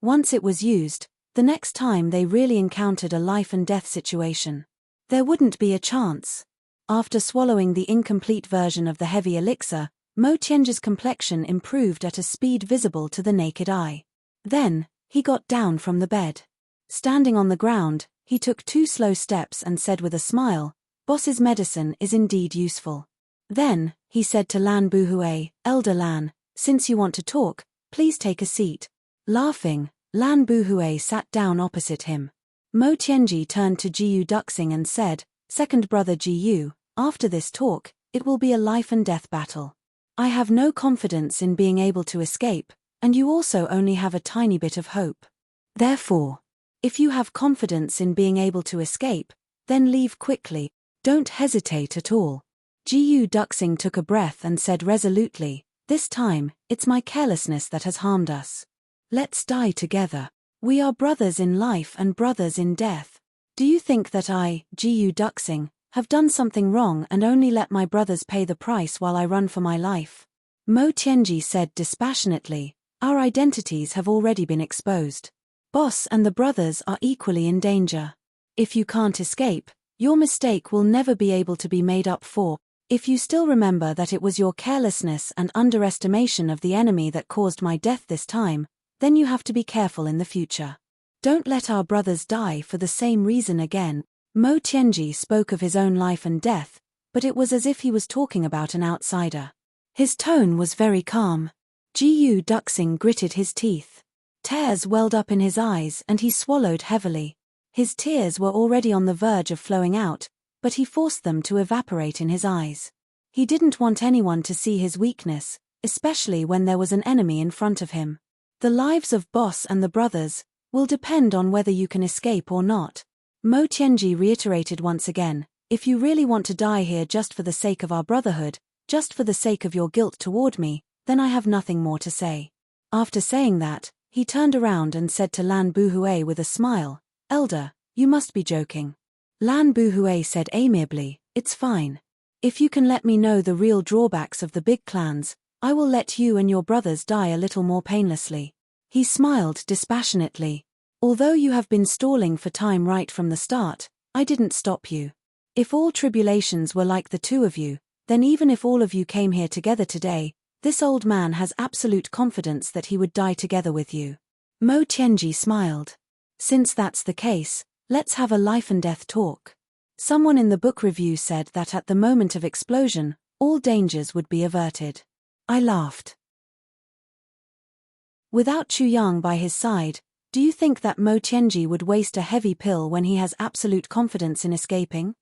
S1: Once it was used, the next time they really encountered a life and death situation, there wouldn't be a chance. After swallowing the incomplete version of the heavy elixir, Mo Tianji's complexion improved at a speed visible to the naked eye. Then, he got down from the bed. Standing on the ground, he took 2 slow steps and said with a smile, "Boss's medicine is indeed useful." Then, he said to Lan Buhui, "Elder Lan, since you want to talk, please take a seat." Laughing, Lan Buhui sat down opposite him. Mo Tianji turned to Jiyu Duxing and said, "Second brother Jiyu, after this talk, it will be a life and death battle. I have no confidence in being able to escape, and you also only have a tiny bit of hope. Therefore, if you have confidence in being able to escape, then leave quickly, don't hesitate at all." Jiyu Duxing took a breath and said resolutely, "This time, it's my carelessness that has harmed us. Let's die together. We are brothers in life and brothers in death. Do you think that I, Jiyu Duxing, have done something wrong and only let my brothers pay the price while I run for my life?" Mo Tianji said dispassionately, "Our identities have already been exposed. Boss and the brothers are equally in danger. If you can't escape, your mistake will never be able to be made up for. If you still remember that it was your carelessness and underestimation of the enemy that caused my death this time, then you have to be careful in the future. Don't let our brothers die for the same reason again." Mo Tianji spoke of his own life and death, but it was as if he was talking about an outsider. His tone was very calm. Jiyu Duxing gritted his teeth. Tears welled up in his eyes and he swallowed heavily. His tears were already on the verge of flowing out, but he forced them to evaporate in his eyes. He didn't want anyone to see his weakness, especially when there was an enemy in front of him. The lives of Boss and the brothers will depend on whether you can escape or not. Mo Tianji reiterated once again, "If you really want to die here just for the sake of our brotherhood, just for the sake of your guilt toward me, then I have nothing more to say." After saying that, he turned around and said to Lan Buhui with a smile, "Elder, you must be joking." Lan Buhui said amiably, "It's fine. If you can let me know the real drawbacks of the big clans, I will let you and your brothers die a little more painlessly." He smiled dispassionately. "Although you have been stalling for time right from the start, I didn't stop you. If all tribulations were like the two of you, then even if all of you came here together today, this old man has absolute confidence that he would die together with you." Mo Tianji smiled. "Since that's the case, let's have a life and death talk." Someone in the book review said that at the moment of explosion, all dangers would be averted. I laughed. Without Chu Yang by his side, do you think that Mo Tianji would waste a heavy pill when he has absolute confidence in escaping?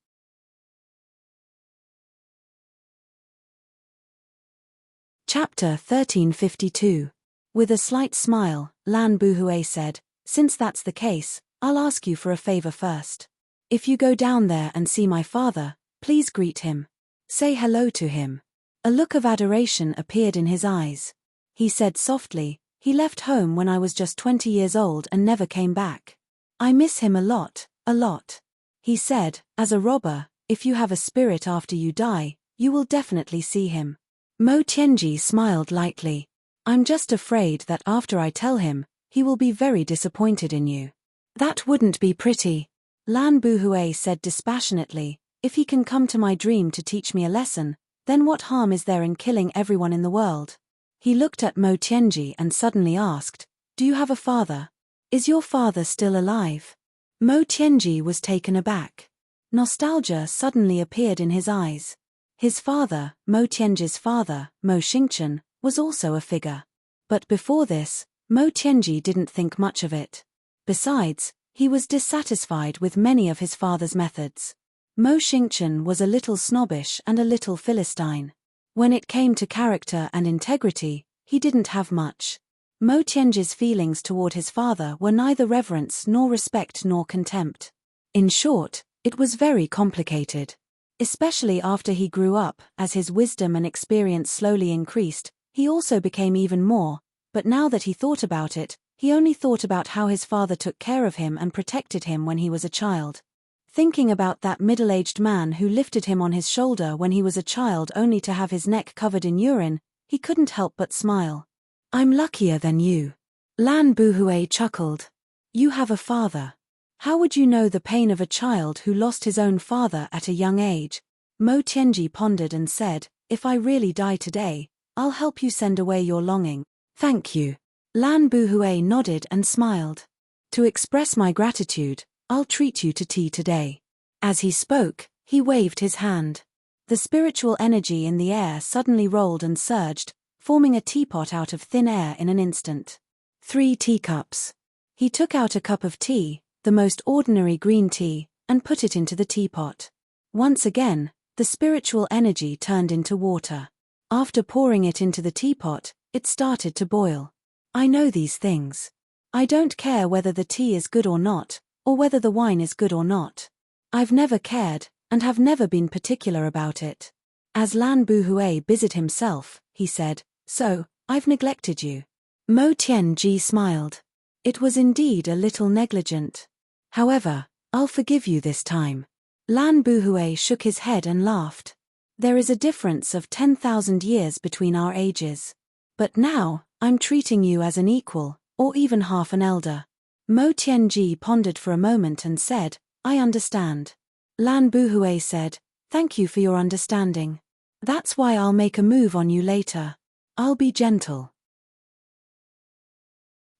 S1: Chapter 1352. With a slight smile, Lan Buhui said, "Since that's the case, I'll ask you for a favor first. If you go down there and see my father, please greet him. Say hello to him." A look of adoration appeared in his eyes. He said softly, "He left home when I was just 20 years old and never came back. I miss him a lot, a lot." He said, "As a robber, if you have a spirit after you die, you will definitely see him. Mo Tianji smiled lightly. I'm just afraid that after I tell him, he will be very disappointed in you. That wouldn't be pretty. Lan Buhui said dispassionately, if he can come to my dream to teach me a lesson, then what harm is there in killing everyone in the world? He looked at Mo Tianji and suddenly asked, do you have a father? Is your father still alive? Mo Tianji was taken aback. Nostalgia suddenly appeared in his eyes. His father, Mo Tianji's father, Mo Xingchen, was also a figure. But before this, Mo Tianji didn't think much of it. Besides, he was dissatisfied with many of his father's methods. Mo Xingchen was a little snobbish and a little Philistine. When it came to character and integrity, he didn't have much. Mo Tianji's feelings toward his father were neither reverence nor respect nor contempt. In short, it was very complicated. Especially after he grew up, as his wisdom and experience slowly increased, he also became even more, but now that he thought about it, he only thought about how his father took care of him and protected him when he was a child. Thinking about that middle-aged man who lifted him on his shoulder when he was a child only to have his neck covered in urine, he couldn't help but smile. I'm luckier than you. Lan Buhui chuckled. You have a father. How would you know the pain of a child who lost his own father at a young age? Mo Tianji pondered and said, if I really die today, I'll help you send away your longing. Thank you. Lan Buhui nodded and smiled. To express my gratitude, I'll treat you to tea today. As he spoke, he waved his hand. The spiritual energy in the air suddenly rolled and surged, forming a teapot out of thin air in an instant. 3 teacups. He took out a cup of tea, the most ordinary green tea, and put it into the teapot. Once again, the spiritual energy turned into water. After pouring it into the teapot, it started to boil. I know these things. I don't care whether the tea is good or not, or whether the wine is good or not. I've never cared, and have never been particular about it. As Lan Buhui busied himself, he said, so, I've neglected you. Mo Tianji smiled. It was indeed a little negligent. However, I'll forgive you this time. Lan Buhui shook his head and laughed. There is a difference of 10,000 years between our ages. But now, I'm treating you as an equal, or even half an elder. Mo Tianji pondered for a moment and said, I understand. Lan Buhui said, thank you for your understanding. That's why I'll make a move on you later. I'll be gentle.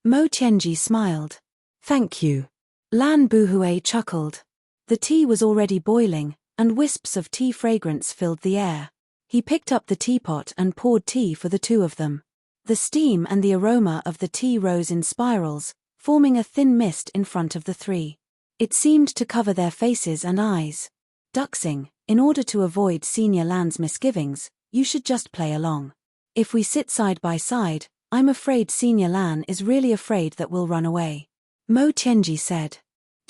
S1: Mo Tianji smiled. Thank you. Lan Buhui chuckled. The tea was already boiling, and wisps of tea fragrance filled the air. He picked up the teapot and poured tea for the two of them. The steam and the aroma of the tea rose in spirals, forming a thin mist in front of the three. It seemed to cover their faces and eyes. Duxing, in order to avoid Senior Lan's misgivings, you should just play along. If we sit side by side, I'm afraid Senior Lan is really afraid that we'll run away. Mo Tianji said.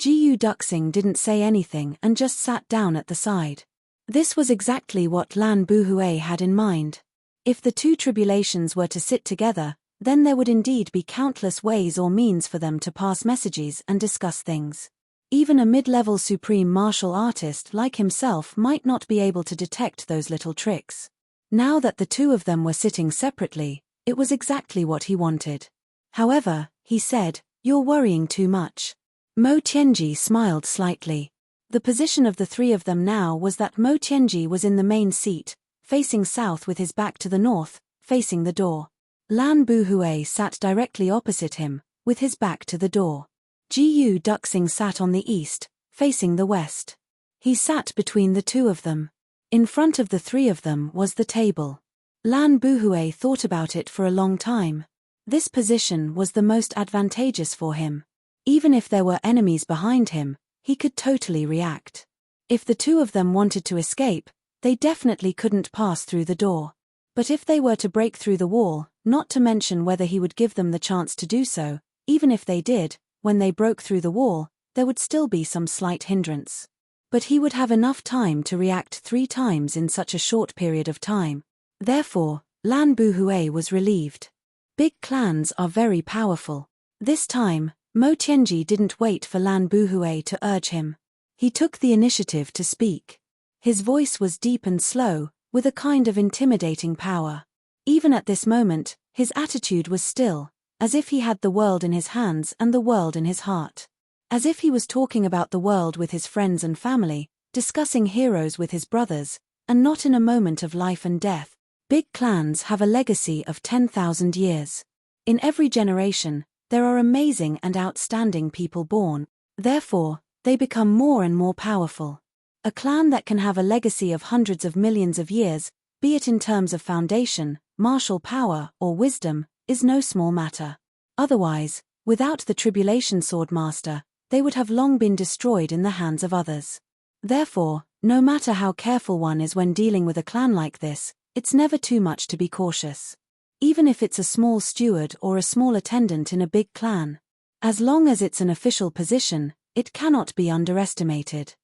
S1: Gu Duxing didn't say anything and just sat down at the side. This was exactly what Lan Buhui had in mind. If the two tribulations were to sit together, then there would indeed be countless ways or means for them to pass messages and discuss things. Even a mid-level supreme martial artist like himself might not be able to detect those little tricks. Now that the two of them were sitting separately, it was exactly what he wanted. However, he said, you're worrying too much. Mo Tianji smiled slightly. The position of the three of them now was that Mo Tianji was in the main seat, facing south with his back to the north, facing the door. Lan Buhui sat directly opposite him, with his back to the door. Gu Duxing sat on the east, facing the west. He sat between the two of them. In front of the three of them was the table. Lan Buhui thought about it for a long time. This position was the most advantageous for him. Even if there were enemies behind him, he could totally react. If the two of them wanted to escape, they definitely couldn't pass through the door. But if they were to break through the wall, not to mention whether he would give them the chance to do so, even if they did, when they broke through the wall, there would still be some slight hindrance. But he would have enough time to react 3 times in such a short period of time. Therefore, Lan Buhui was relieved. Big clans are very powerful. This time, Mo Tianji didn't wait for Lan Buhui to urge him. He took the initiative to speak. His voice was deep and slow, with a kind of intimidating power. Even at this moment, his attitude was still, as if he had the world in his hands and the world in his heart. As if he was talking about the world with his friends and family, discussing heroes with his brothers, and not in a moment of life and death. Big clans have a legacy of 10,000 years. In every generation, there are amazing and outstanding people born. Therefore, they become more and more powerful. A clan that can have a legacy of hundreds of millions of years, be it in terms of foundation, martial power, or wisdom, is no small matter. Otherwise, without the Tribulation Swordmaster, they would have long been destroyed in the hands of others. Therefore, no matter how careful one is when dealing with a clan like this, it's never too much to be cautious. Even if it's a small steward or a small attendant in a big clan. As long as it's an official position, it cannot be underestimated.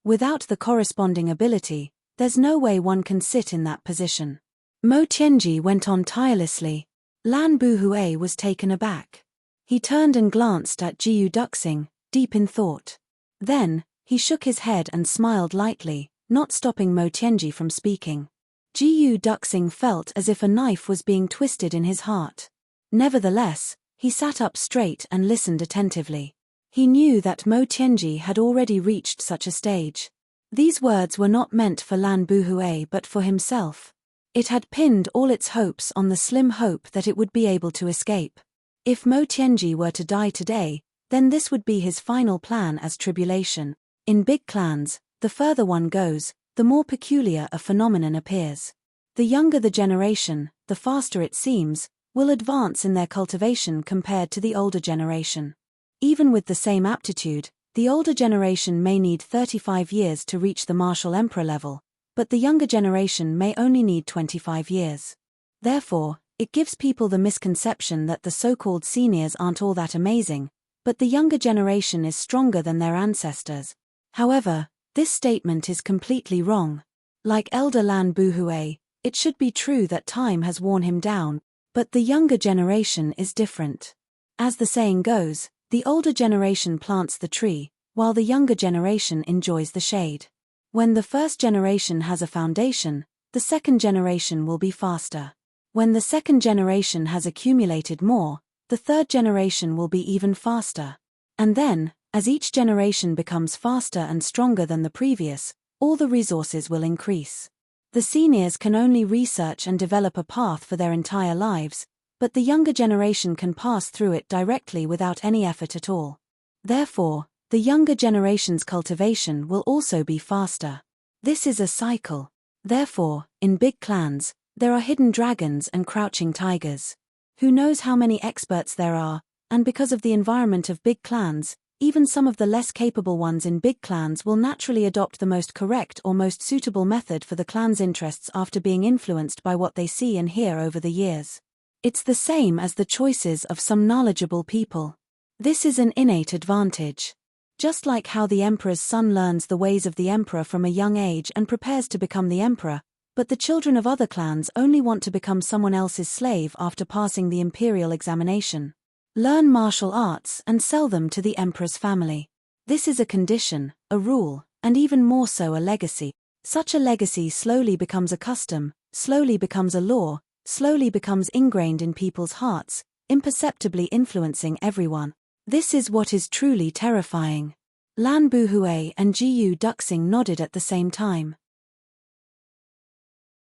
S1: Without the corresponding ability, there's no way one can sit in that position. Mo Tianji went on tirelessly. Lan Buhui was taken aback. He turned and glanced at Jiyu Duxing, deep in thought. Then, he shook his head and smiled lightly, not stopping Mo Tianji from speaking. Jiyu Duxing felt as if a knife was being twisted in his heart. Nevertheless, he sat up straight and listened attentively. He knew that Mo Tianji had already reached such a stage. These words were not meant for Lan Buhui but for himself. It had pinned all its hopes on the slim hope that it would be able to escape. If Mo Tianji were to die today, then this would be his final plan as tribulation. In big clans, the further one goes, the more peculiar a phenomenon appears. The younger the generation, the faster it seems, will advance in their cultivation compared to the older generation. Even with the same aptitude, the older generation may need 35 years to reach the martial emperor level, but the younger generation may only need 25 years. Therefore, it gives people the misconception that the so-called seniors aren't all that amazing, but the younger generation is stronger than their ancestors. However, this statement is completely wrong. Like elder Lan Buhui, it should be true that time has worn him down, but the younger generation is different. As the saying goes, the older generation plants the tree, while the younger generation enjoys the shade. When the first generation has a foundation, the second generation will be faster. When the second generation has accumulated more, the third generation will be even faster. And then, as each generation becomes faster and stronger than the previous, all the resources will increase. The seniors can only research and develop a path for their entire lives, but the younger generation can pass through it directly without any effort at all. Therefore, the younger generation's cultivation will also be faster. This is a cycle. Therefore, in big clans, there are hidden dragons and crouching tigers. Who knows how many experts there are, and because of the environment of big clans, even some of the less capable ones in big clans will naturally adopt the most correct or most suitable method for the clan's interests after being influenced by what they see and hear over the years. It's the same as the choices of some knowledgeable people. This is an innate advantage. Just like how the emperor's son learns the ways of the emperor from a young age and prepares to become the emperor, but the children of other clans only want to become someone else's slave after passing the imperial examination. Learn martial arts and sell them to the emperor's family. This is a condition, a rule, and even more so a legacy. Such a legacy slowly becomes a custom, slowly becomes a law, slowly becomes ingrained in people's hearts, imperceptibly influencing everyone. This is what is truly terrifying. Lan Buhui and Jiyu Duxing nodded at the same time.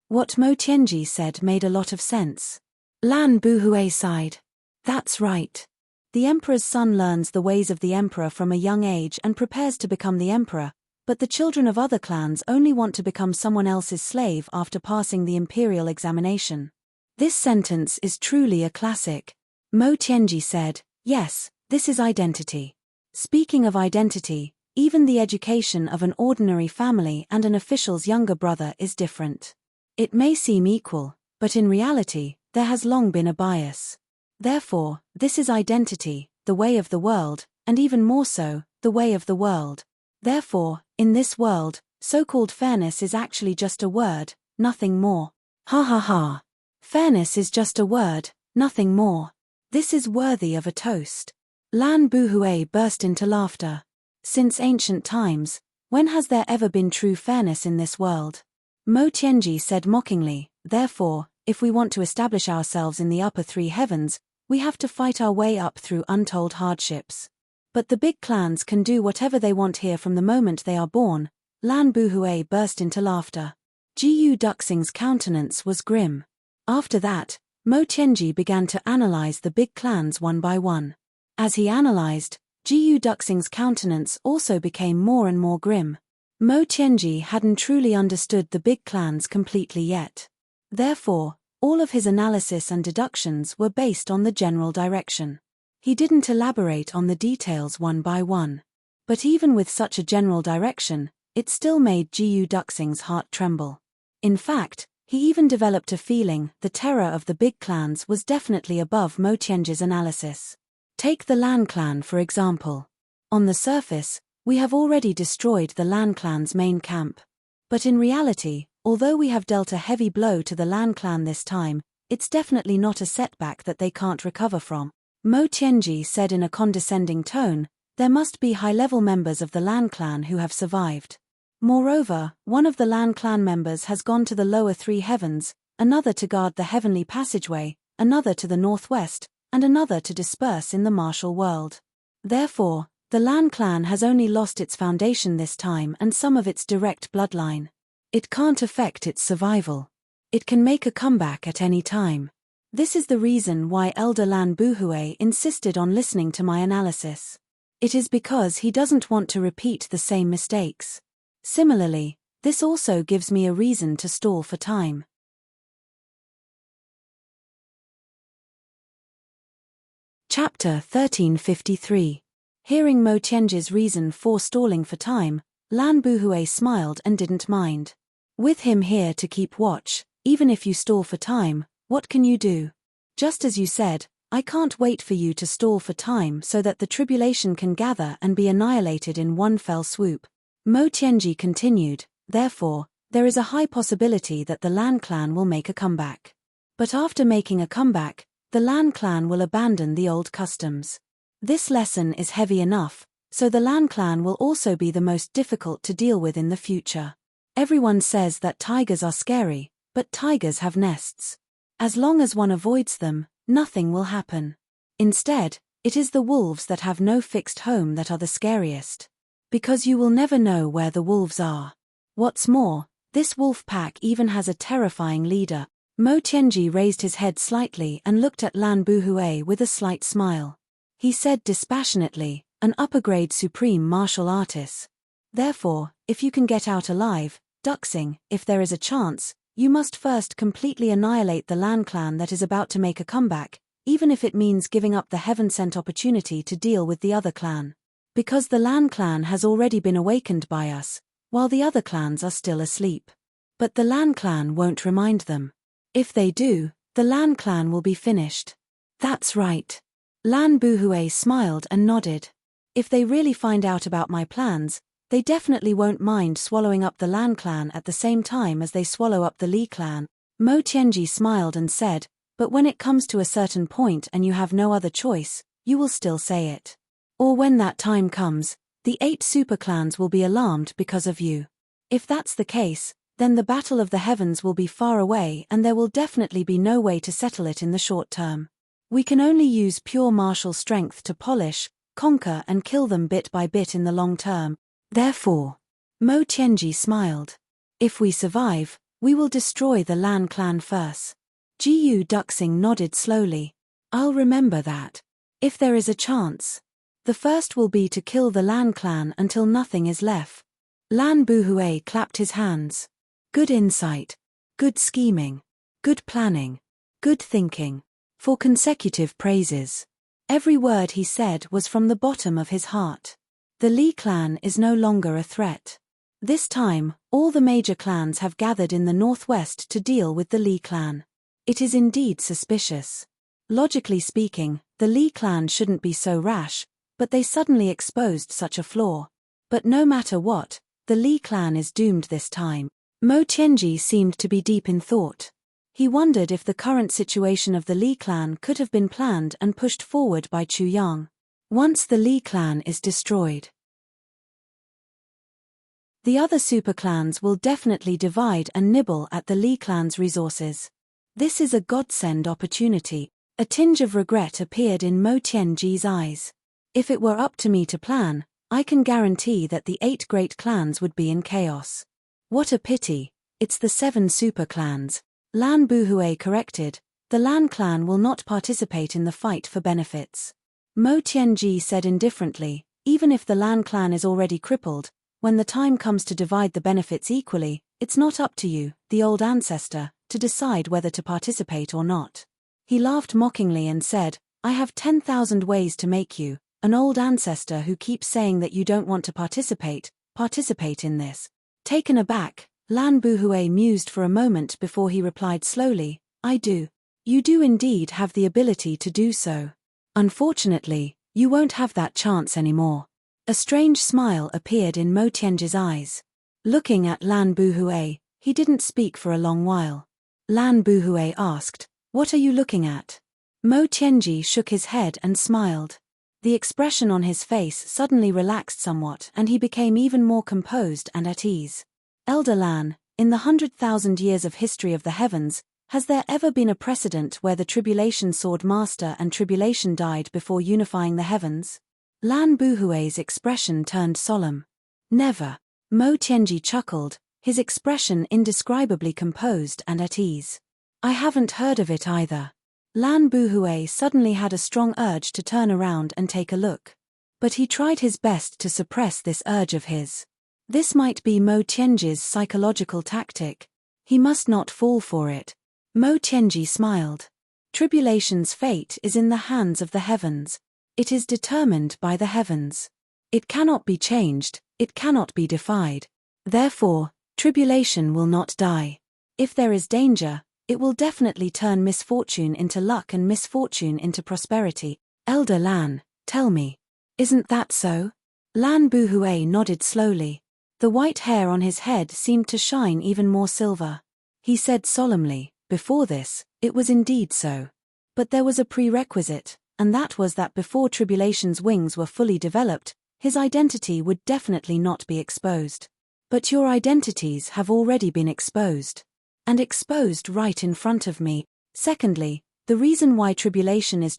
S1: What Mo Tianji said made a lot of sense. Lan Buhui sighed. That's right. The emperor's son learns the ways of the emperor from a young age and prepares to become the emperor, but the children of other clans only want to become someone else's slave after passing the imperial examination. This sentence is truly a classic. Mo Tianji said, yes, this is identity. Speaking of identity, even the education of an ordinary family and an official's younger brother is different. It may seem equal, but in reality, there has long been a bias. Therefore, this is identity, the way of the world, and even more so, the way of the world. Therefore, in this world, so-called fairness is actually just a word, nothing more. Ha ha ha. Fairness is just a word, nothing more. This is worthy of a toast. Lan Buhui burst into laughter. Since ancient times, When has there ever been true fairness in this world? Mo Tianji said mockingly, therefore, if we want to establish ourselves in the upper three heavens, we have to fight our way up through untold hardships. But the big clans can do whatever they want here from the moment they are born. Lan Buhui burst into laughter. Jiyu Duxing's countenance was grim. After that, Mo Tianji began to analyze the big clans one by one. As he analyzed, Jiyu Duxing's countenance also became more and more grim. Mo Tianji hadn't truly understood the big clans completely yet. Therefore, all of his analysis and deductions were based on the general direction. He didn't elaborate on the details one by one. But even with such a general direction, it still made Jiyu Duxing's heart tremble. In fact, he even developed a feeling the terror of the big clans was definitely above Mo Tianji's analysis. Take the Lan clan for example. On the surface, we have already destroyed the Lan clan's main camp. But in reality, although we have dealt a heavy blow to the Lan clan this time, it's definitely not a setback that they can't recover from. Mo Tianji said in a condescending tone, there must be high-level members of the Lan clan who have survived. Moreover, one of the Lan clan members has gone to the lower three heavens, another to guard the heavenly passageway, another to the northwest, and another to disperse in the martial world. Therefore, the Lan clan has only lost its foundation this time and some of its direct bloodline. It can't affect its survival. It can make a comeback at any time. This is the reason why Elder Lan Buhui insisted on listening to my analysis. It is because he doesn't want to repeat the same mistakes. Similarly, this also gives me a reason to stall for time. Chapter 1353. Hearing Mo Tianji's reason for stalling for time, Lan Buhui smiled and didn't mind. With him here to keep watch, even if you stall for time, what can you do? Just as you said, I can't wait for you to stall for time so that the tribulation can gather and be annihilated in one fell swoop. Mo Tianji continued, therefore, there is a high possibility that the Lan clan will make a comeback. But after making a comeback, the Lan clan will abandon the old customs. This lesson is heavy enough, so the Lan clan will also be the most difficult to deal with in the future. Everyone says that tigers are scary, but tigers have nests. As long as one avoids them, nothing will happen. Instead, it is the wolves that have no fixed home that are the scariest. Because you will never know where the wolves are. What's more, this wolf pack even has a terrifying leader. Mo Tianji raised his head slightly and looked at Lan Buhui with a slight smile. He said dispassionately, an upper-grade supreme martial artist. Therefore, if you can get out alive, Duxing, if there is a chance, you must first completely annihilate the Lan clan that is about to make a comeback, even if it means giving up the heaven-sent opportunity to deal with the other clan. Because the Lan clan has already been awakened by us, while the other clans are still asleep. But the Lan clan won't remind them. If they do, the Lan clan will be finished. That's right. Lan Buhui smiled and nodded. If they really find out about my plans, they definitely won't mind swallowing up the Lan clan at the same time as they swallow up the Li clan. Mo Tianji smiled and said, but when it comes to a certain point and you have no other choice, you will still say it. Or when that time comes, the 8 superclans will be alarmed because of you. If that's the case, then the battle of the heavens will be far away and there will definitely be no way to settle it in the short term. We can only use pure martial strength to polish, conquer and kill them bit by bit in the long term. Therefore, Mo Tianji smiled. If we survive, we will destroy the Lan clan first. Jiyu Duxing nodded slowly. I'll remember that. If there is a chance. The first will be to kill the Lan clan until nothing is left. Lan Buhui clapped his hands. Good insight. Good scheming. Good planning. Good thinking. 4 consecutive praises. Every word he said was from the bottom of his heart. The Li clan is no longer a threat. This time, all the major clans have gathered in the northwest to deal with the Li clan. It is indeed suspicious. Logically speaking, the Li clan shouldn't be so rash, but they suddenly exposed such a flaw. But no matter what, the Li clan is doomed this time. Mo Tianji seemed to be deep in thought. He wondered if the current situation of the Li clan could have been planned and pushed forward by Chu Yang. Once the Li clan is destroyed, The other super clans will definitely divide and nibble at the Li clan's resources. This is a godsend opportunity. A tinge of regret appeared in Mo Tianji's eyes. If it were up to me to plan, I can guarantee that the 8 great clans would be in chaos. What a pity, it's the 7 super clans. Lan Buhui corrected, the Lan clan will not participate in the fight for benefits. Mo Tianji said indifferently, even if the Lan clan is already crippled, when the time comes to divide the benefits equally, it's not up to you, the old ancestor, to decide whether to participate or not. He laughed mockingly and said, I have 10,000 ways to make you, an old ancestor who keeps saying that you don't want to participate in this. Taken aback, Lan Buhui mused for a moment before he replied slowly, I do. You do indeed have the ability to do so. Unfortunately, you won't have that chance anymore. A strange smile appeared in Mo Tianji's eyes. Looking at Lan Buhui, he didn't speak for a long while. Lan Buhui asked, What are you looking at? Mo Tianji shook his head and smiled. The expression on his face suddenly relaxed somewhat and he became even more composed and at ease. Elder Lan, in the 100,000 years of history of the heavens, has there ever been a precedent where the Tribulation Sword Master and Tribulation died before unifying the heavens? Lan Buhui's expression turned solemn. Never. Mo Tianji chuckled, his expression indescribably composed and at ease. I haven't heard of it either. Lan Buhui suddenly had a strong urge to turn around and take a look. But he tried his best to suppress this urge of his. This might be Mo Tianji's psychological tactic. He must not fall for it. Mo Tianji smiled. Tribulation's fate is in the hands of the heavens. It is determined by the heavens. It cannot be changed, it cannot be defied. Therefore, tribulation will not die. If there is danger, it will definitely turn misfortune into luck and misfortune into prosperity. Elder Lan, tell me. Isn't that so? Lan Buhui nodded slowly. The white hair on his head seemed to shine even more silver. He said solemnly, before this, it was indeed so. But there was a prerequisite, and that was that before Tribulation's wings were fully developed, his identity would definitely not be exposed. But your identities have already been exposed. And exposed right in front of me. Secondly, the reason why tribulation is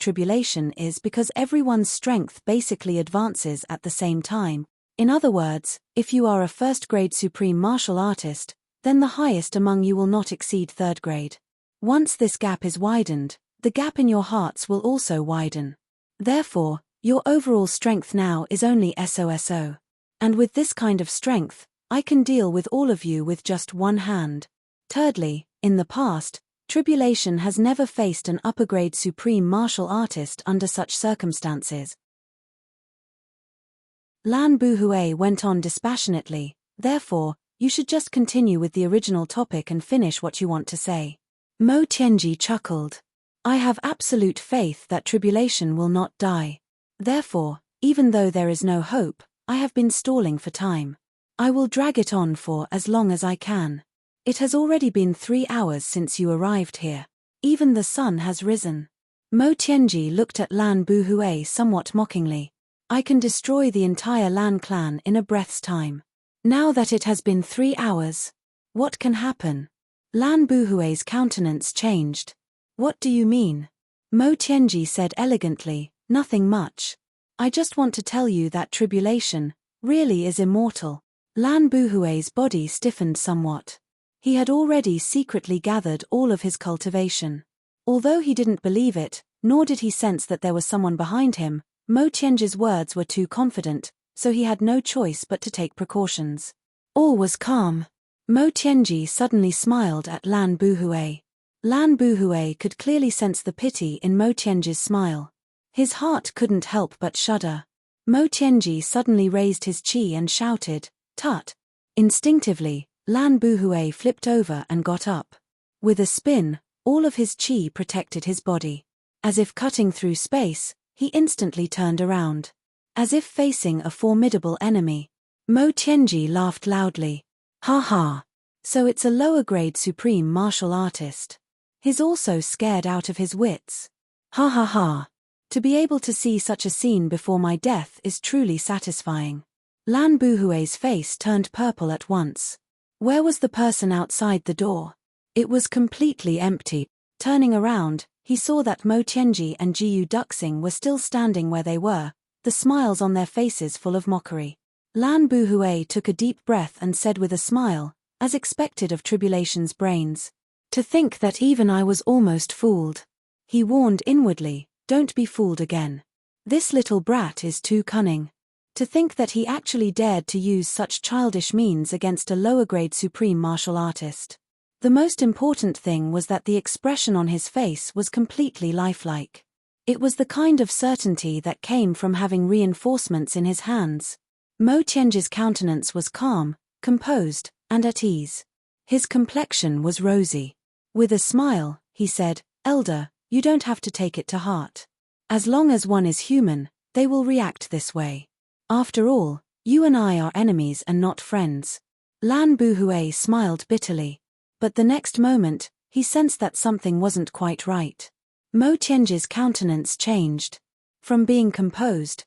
S1: because everyone's strength basically advances at the same time. In other words, if you are a first-grade supreme martial artist, then the highest among you will not exceed third grade. Once this gap is widened, the gap in your hearts will also widen. Therefore, your overall strength now is only SOSO. And with this kind of strength, I can deal with all of you with just one hand. Thirdly, in the past, Tribulation has never faced an upper-grade supreme martial artist under such circumstances. Lan Buhui went on dispassionately, therefore, you should just continue with the original topic and finish what you want to say. Mo Tianji chuckled. I have absolute faith that Tribulation will not die. Therefore, even though there is no hope, I have been stalling for time. I will drag it on for as long as I can. It has already been 3 hours since you arrived here. Even the sun has risen. Mo Tianji looked at Lan Buhui somewhat mockingly. I can destroy the entire Lan clan in a breath's time. Now that it has been 3 hours, what can happen? Lan Buhui's countenance changed. What do you mean? Mo Tianji said elegantly, nothing much. I just want to tell you that Tribulation really is immortal. Lan Buhui's body stiffened somewhat. He had already secretly gathered all of his cultivation. Although he didn't believe it, nor did he sense that there was someone behind him, Mo Tianji's words were too confident, so he had no choice but to take precautions. All was calm. Mo Tianji suddenly smiled at Lan Buhui. Lan Buhui could clearly sense the pity in Mo Tianji's smile. His heart couldn't help but shudder. Mo Tianji suddenly raised his chi and shouted, Tut! Instinctively, Lan Buhui flipped over and got up. With a spin, all of his chi protected his body. As if cutting through space, he instantly turned around. As if facing a formidable enemy. Mo Tianji laughed loudly. Ha ha! So it's a lower-grade supreme martial artist. He's also scared out of his wits. Ha ha ha! To be able to see such a scene before my death is truly satisfying. Lan Buhui's face turned purple at once. Where was the person outside the door? It was completely empty. Turning around, he saw that Mo Tianji and Jiyu Duxing were still standing where they were, the smiles on their faces full of mockery. Lan Buhui took a deep breath and said with a smile, as expected of Tribulation's brains, "To think that even I was almost fooled." He warned inwardly, "Don't be fooled again. This little brat is too cunning." To think that he actually dared to use such childish means against a lower-grade supreme martial artist. The most important thing was that the expression on his face was completely lifelike. It was the kind of certainty that came from having reinforcements in his hands. Mo Tianji's countenance was calm, composed, and at ease. His complexion was rosy. With a smile, he said, "Elder, you don't have to take it to heart. As long as one is human, they will react this way. After all, you and I are enemies and not friends." Lan Buhui smiled bitterly. But the next moment, he sensed that something wasn't quite right. Mo Tianji's countenance changed. From being composed,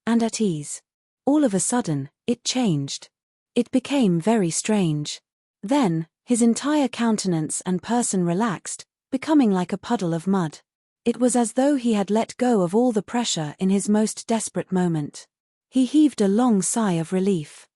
S1: and at ease. All of a sudden, it changed. It became very strange. Then, his entire countenance and person relaxed, becoming like a puddle of mud. It was as though he had let go of all the pressure in his most desperate moment. He heaved a long sigh of relief.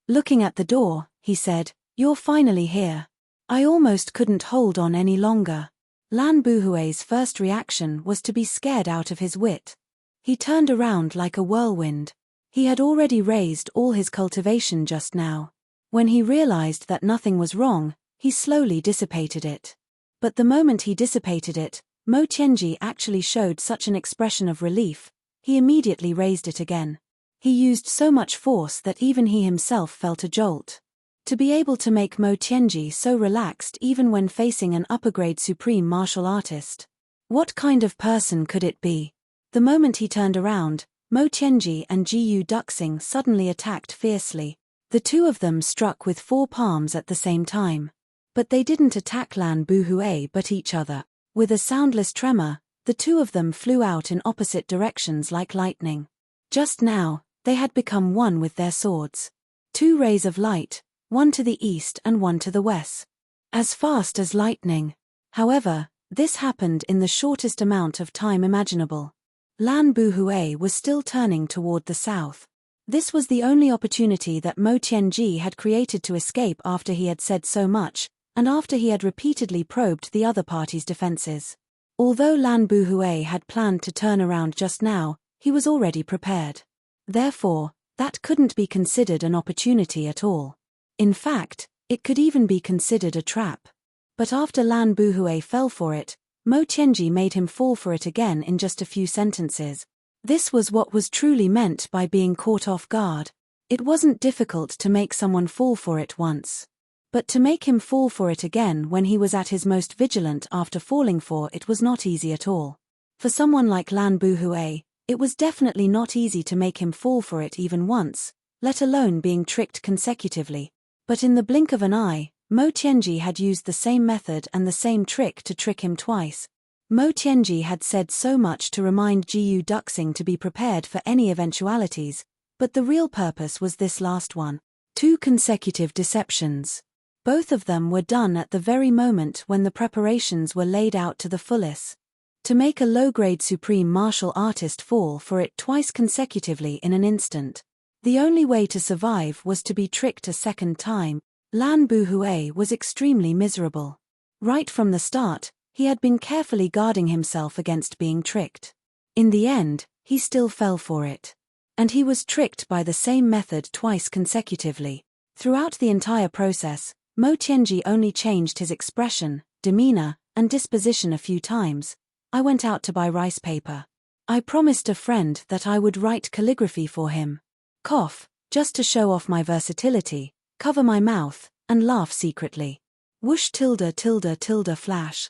S1: Looking at the door, he said, "You're finally here. I almost couldn't hold on any longer." Lan Buhui's first reaction was to be scared out of his wit. He turned around like a whirlwind. He had already raised all his cultivation just now. When he realized that nothing was wrong, he slowly dissipated it. But the moment he dissipated it, Mo Tianji actually showed such an expression of relief, he immediately raised it again. He used so much force that even he himself felt a jolt. To be able to make Mo Tianji so relaxed even when facing an upper-grade supreme martial artist. What kind of person could it be? The moment he turned around, Mo Tianji and Jiyu Duxing suddenly attacked fiercely. The two of them struck with 4 palms at the same time. But they didn't attack Lan Buhui but each other. With a soundless tremor, the two of them flew out in opposite directions like lightning. Just now, they had become one with their swords. 2 rays of light, one to the east and one to the west. As fast as lightning. However, this happened in the shortest amount of time imaginable. Lan Buhui was still turning toward the south. This was the only opportunity that Mo Tianji had created to escape after he had said so much, and after he had repeatedly probed the other party's defenses. Although Lan Buhui had planned to turn around just now, he was already prepared. Therefore, that couldn't be considered an opportunity at all. In fact, it could even be considered a trap. But after Lan Buhui fell for it, Mo Tianji made him fall for it again in just a few sentences. This was what was truly meant by being caught off guard. It wasn't difficult to make someone fall for it once. But to make him fall for it again when he was at his most vigilant after falling for it was not easy at all. For someone like Lan Buhui, it was definitely not easy to make him fall for it even once, let alone being tricked consecutively. But in the blink of an eye, Mo Tianji had used the same method and the same trick to trick him twice. Mo Tianji had said so much to remind Jiyu Duxing to be prepared for any eventualities, but the real purpose was this last one. 2 consecutive deceptions. Both of them were done at the very moment when the preparations were laid out to the fullest. To make a low-grade supreme martial artist fall for it twice consecutively in an instant. The only way to survive was to be tricked a second time. Lan Buhui was extremely miserable. Right from the start, he had been carefully guarding himself against being tricked. In the end, he still fell for it. And he was tricked by the same method twice consecutively. Throughout the entire process, Mo Tianji only changed his expression, demeanor, and disposition a few times. "I went out to buy rice paper. I promised a friend that I would write calligraphy for him. Cough, just to show off my versatility, cover my mouth, and laugh secretly. Whoosh tilde tilde tilde flash."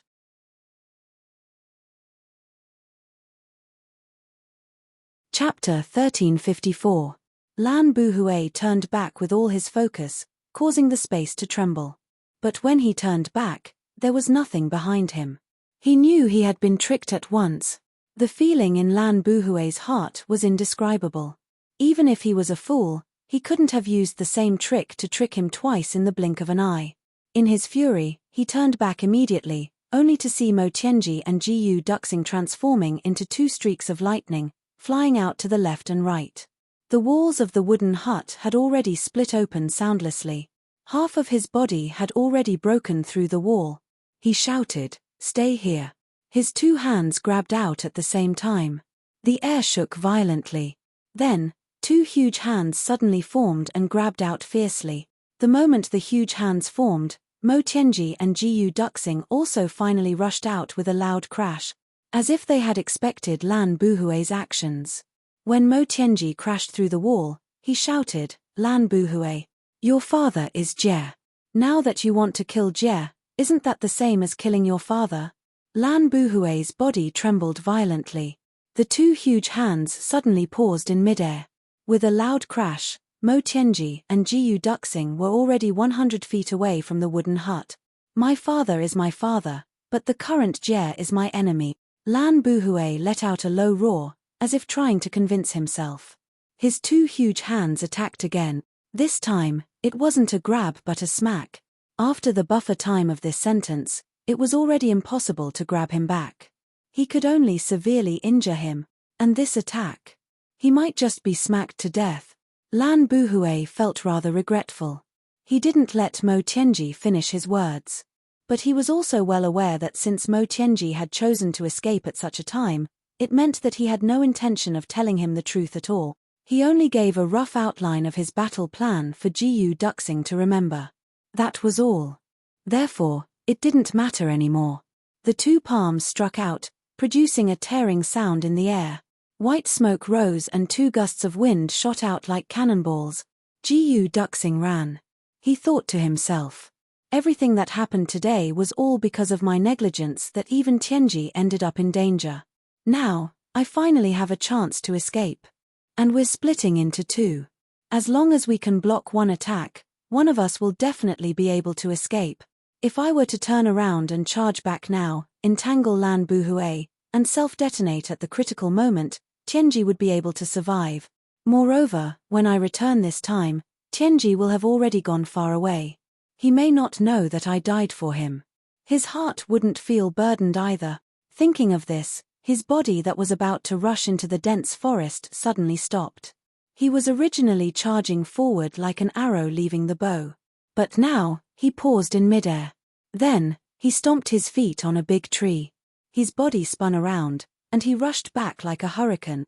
S1: Chapter 1354. Lan Buhui turned back with all his focus, causing the space to tremble. But when he turned back, there was nothing behind him. He knew he had been tricked at once. The feeling in Lan Buhui's heart was indescribable. Even if he was a fool, he couldn't have used the same trick to trick him twice in the blink of an eye. In his fury, he turned back immediately, only to see Mo Tianji and Jiyu Duxing transforming into two streaks of lightning, flying out to the left and right. The walls of the wooden hut had already split open soundlessly. Half of his body had already broken through the wall. He shouted, "Stay here." His two hands grabbed out at the same time. The air shook violently. Then, two huge hands suddenly formed and grabbed out fiercely. The moment the huge hands formed, Mo Tianji and Jiyu Duxing also finally rushed out with a loud crash, as if they had expected Lan Buhui's actions. When Mo Tianji crashed through the wall, he shouted, "Lan Buhui, your father is Jie. Now that you want to kill Jie, isn't that the same as killing your father?" Lan Buhui's body trembled violently. The two huge hands suddenly paused in midair. With a loud crash, Mo Tianji and Jiyu Duxing were already 100 feet away from the wooden hut. "My father is my father, but the current Jie is my enemy." Lan Buhui let out a low roar, as if trying to convince himself. His two huge hands attacked again. This time, it wasn't a grab but a smack. After the buffer time of this sentence, it was already impossible to grab him back. He could only severely injure him, and this attack, he might just be smacked to death. Lan Buhui felt rather regretful. He didn't let Mo Tianji finish his words. But he was also well aware that since Mo Tianji had chosen to escape at such a time, it meant that he had no intention of telling him the truth at all. He only gave a rough outline of his battle plan for Jiyu Duxing to remember. That was all. Therefore, it didn't matter anymore. The two palms struck out, producing a tearing sound in the air. White smoke rose and two gusts of wind shot out like cannonballs. Jiyu Duxing ran. He thought to himself, "Everything that happened today was all because of my negligence that even Tianji ended up in danger. Now, I finally have a chance to escape. And we're splitting into two. As long as we can block one attack, one of us will definitely be able to escape. If I were to turn around and charge back now, entangle Lan Buhui, and self-detonate at the critical moment, Tianji would be able to survive. Moreover, when I return this time, Tianji will have already gone far away. He may not know that I died for him. His heart wouldn't feel burdened either." Thinking of this, his body that was about to rush into the dense forest suddenly stopped. He was originally charging forward like an arrow leaving the bow. But now, he paused in midair. Then, he stomped his feet on a big tree. His body spun around, and he rushed back like a hurricane.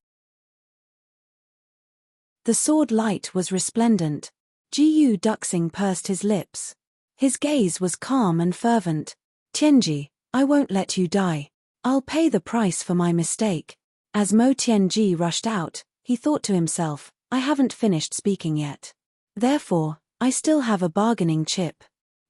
S1: The sword light was resplendent. Jiyu Duxing pursed his lips. His gaze was calm and fervent. "Tianji, I won't let you die. I'll pay the price for my mistake." As Mo Tianji rushed out, he thought to himself, "I haven't finished speaking yet. Therefore, I still have a bargaining chip.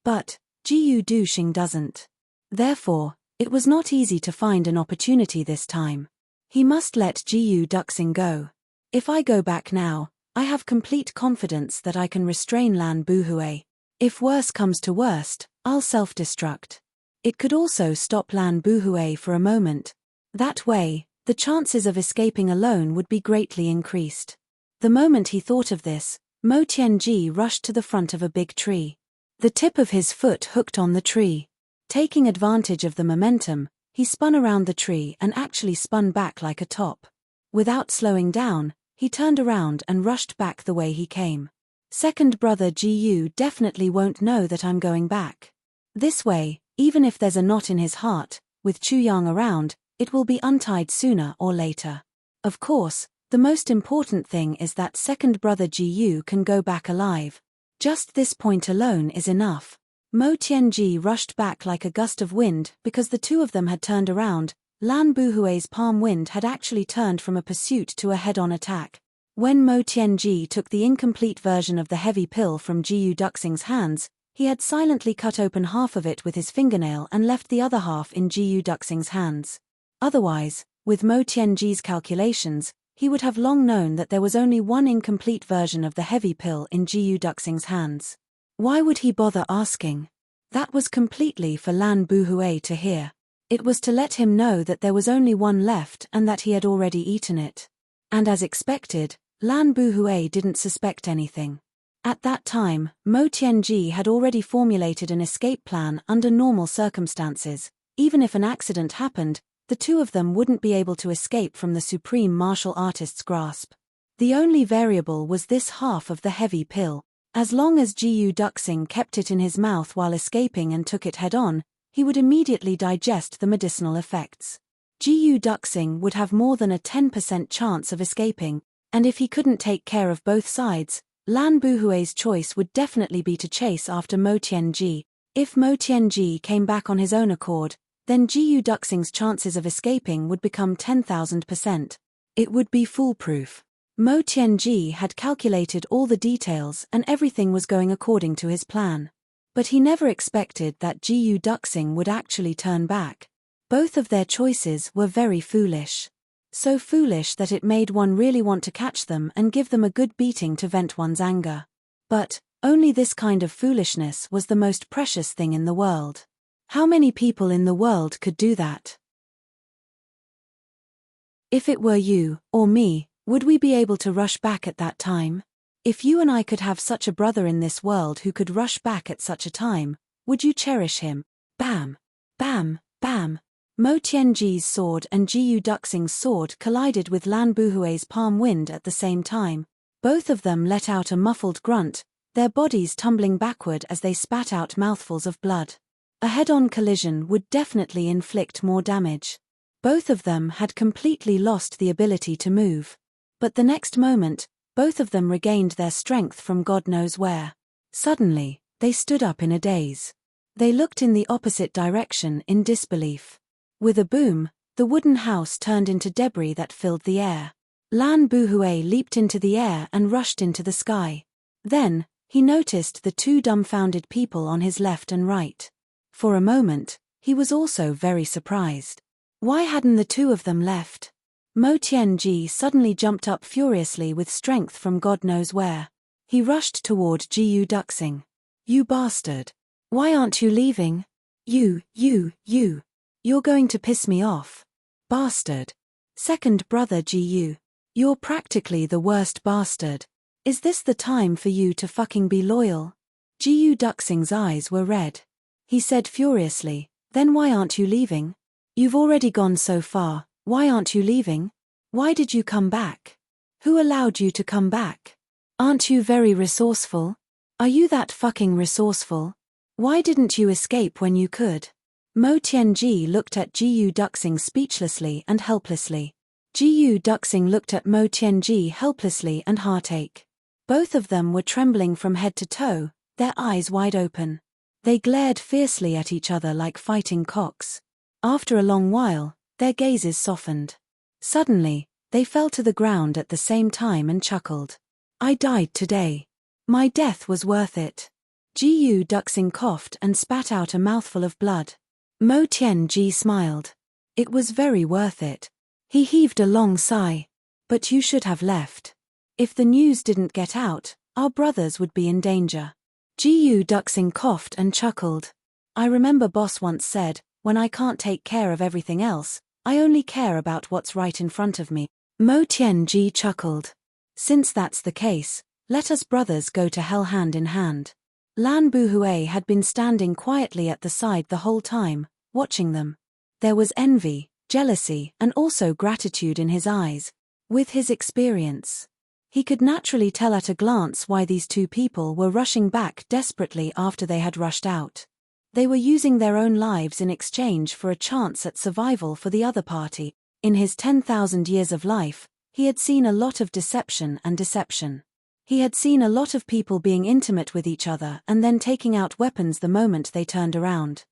S1: But Jiyu Duxing doesn't. Therefore, it was not easy to find an opportunity this time. He must let Jiyu Duxing go. If I go back now, I have complete confidence that I can restrain Lan Buhui. If worse comes to worst, I'll self-destruct. It could also stop Lan Buhui for a moment. That way, the chances of escaping alone would be greatly increased." The moment he thought of this, Mo Tianji rushed to the front of a big tree. The tip of his foot hooked on the tree. Taking advantage of the momentum, he spun around the tree and actually spun back like a top. Without slowing down, he turned around and rushed back the way he came. "Second brother Jiyu definitely won't know that I'm going back. This way, even if there's a knot in his heart, with Chu Yang around, it will be untied sooner or later. Of course, the most important thing is that second brother Jiyu can go back alive. Just this point alone is enough." Mo Tianji rushed back like a gust of wind because the two of them had turned around. Lan Buhui's palm wind had actually turned from a pursuit to a head-on attack. When Mo Tianji took the incomplete version of the heavy pill from Jiyu Duxing's hands, he had silently cut open half of it with his fingernail and left the other half in Jiyu Duxing's hands. Otherwise, with Mo Tianji's calculations, he would have long known that there was only one incomplete version of the heavy pill in Jiyu Duxing's hands. Why would he bother asking? That was completely for Lan Buhui to hear. It was to let him know that there was only one left and that he had already eaten it. And as expected, Lan Buhui didn't suspect anything. At that time, Mo Tianji had already formulated an escape plan under normal circumstances. Even if an accident happened, the two of them wouldn't be able to escape from the supreme martial artist's grasp. The only variable was this half of the heavy pill. As long as Jiyu Duxing kept it in his mouth while escaping and took it head-on, he would immediately digest the medicinal effects. Jiyu Duxing would have more than a 10% chance of escaping, and if he couldn't take care of both sides, Lan Buhui's choice would definitely be to chase after Mo Tianji. If Mo Tianji came back on his own accord, then Jiyu Duxing's chances of escaping would become 10,000%. It would be foolproof. Mo Tianji had calculated all the details and everything was going according to his plan. But he never expected that Jiyu Duxing would actually turn back. Both of their choices were very foolish. So foolish that it made one really want to catch them and give them a good beating to vent one's anger. But only this kind of foolishness was the most precious thing in the world. How many people in the world could do that? If it were you, or me, would we be able to rush back at that time? If you and I could have such a brother in this world who could rush back at such a time, would you cherish him? Bam! Bam! Bam! Mo Tianji's sword and Jiyu Duxing's sword collided with Lan Buhui's palm wind at the same time. Both of them let out a muffled grunt, their bodies tumbling backward as they spat out mouthfuls of blood. A head-on collision would definitely inflict more damage. Both of them had completely lost the ability to move. But the next moment, both of them regained their strength from God knows where. Suddenly, they stood up in a daze. They looked in the opposite direction in disbelief. With a boom, the wooden house turned into debris that filled the air. Lan Buhui leaped into the air and rushed into the sky. Then, he noticed the two dumbfounded people on his left and right. For a moment, he was also very surprised. Why hadn't the two of them left? Mo Tianji suddenly jumped up furiously with strength from God knows where. He rushed toward Jiyu Duxing. You bastard! Why aren't you leaving? You. You're going to piss me off. Bastard. Second brother Jiyu. You're practically the worst bastard. Is this the time for you to fucking be loyal? Jiyu Duxing's eyes were red. He said furiously, then why aren't you leaving? You've already gone so far, why aren't you leaving? Why did you come back? Who allowed you to come back? Aren't you very resourceful? Are you that fucking resourceful? Why didn't you escape when you could? Mo Tianji looked at Jiyu Duxing speechlessly and helplessly. Jiyu Duxing looked at Mo Tianji helplessly and heartache. Both of them were trembling from head to toe, their eyes wide open. They glared fiercely at each other like fighting cocks. After a long while, their gazes softened. Suddenly, they fell to the ground at the same time and chuckled. I died today. My death was worth it. Jiyu Duxing coughed and spat out a mouthful of blood. Mo Tianji smiled. It was very worth it. He heaved a long sigh. But you should have left. If the news didn't get out, our brothers would be in danger. Jiyu Duxing coughed and chuckled. I remember boss once said, when I can't take care of everything else, I only care about what's right in front of me. Mo Tianji chuckled. Since that's the case, let us brothers go to hell hand in hand. Lan Buhui had been standing quietly at the side the whole time, watching them. There was envy, jealousy, and also gratitude in his eyes. With his experience, he could naturally tell at a glance why these two people were rushing back desperately after they had rushed out. They were using their own lives in exchange for a chance at survival for the other party. In his 10,000 years of life, he had seen a lot of deception and deception. He had seen a lot of people being intimate with each other and then taking out weapons the moment they turned around.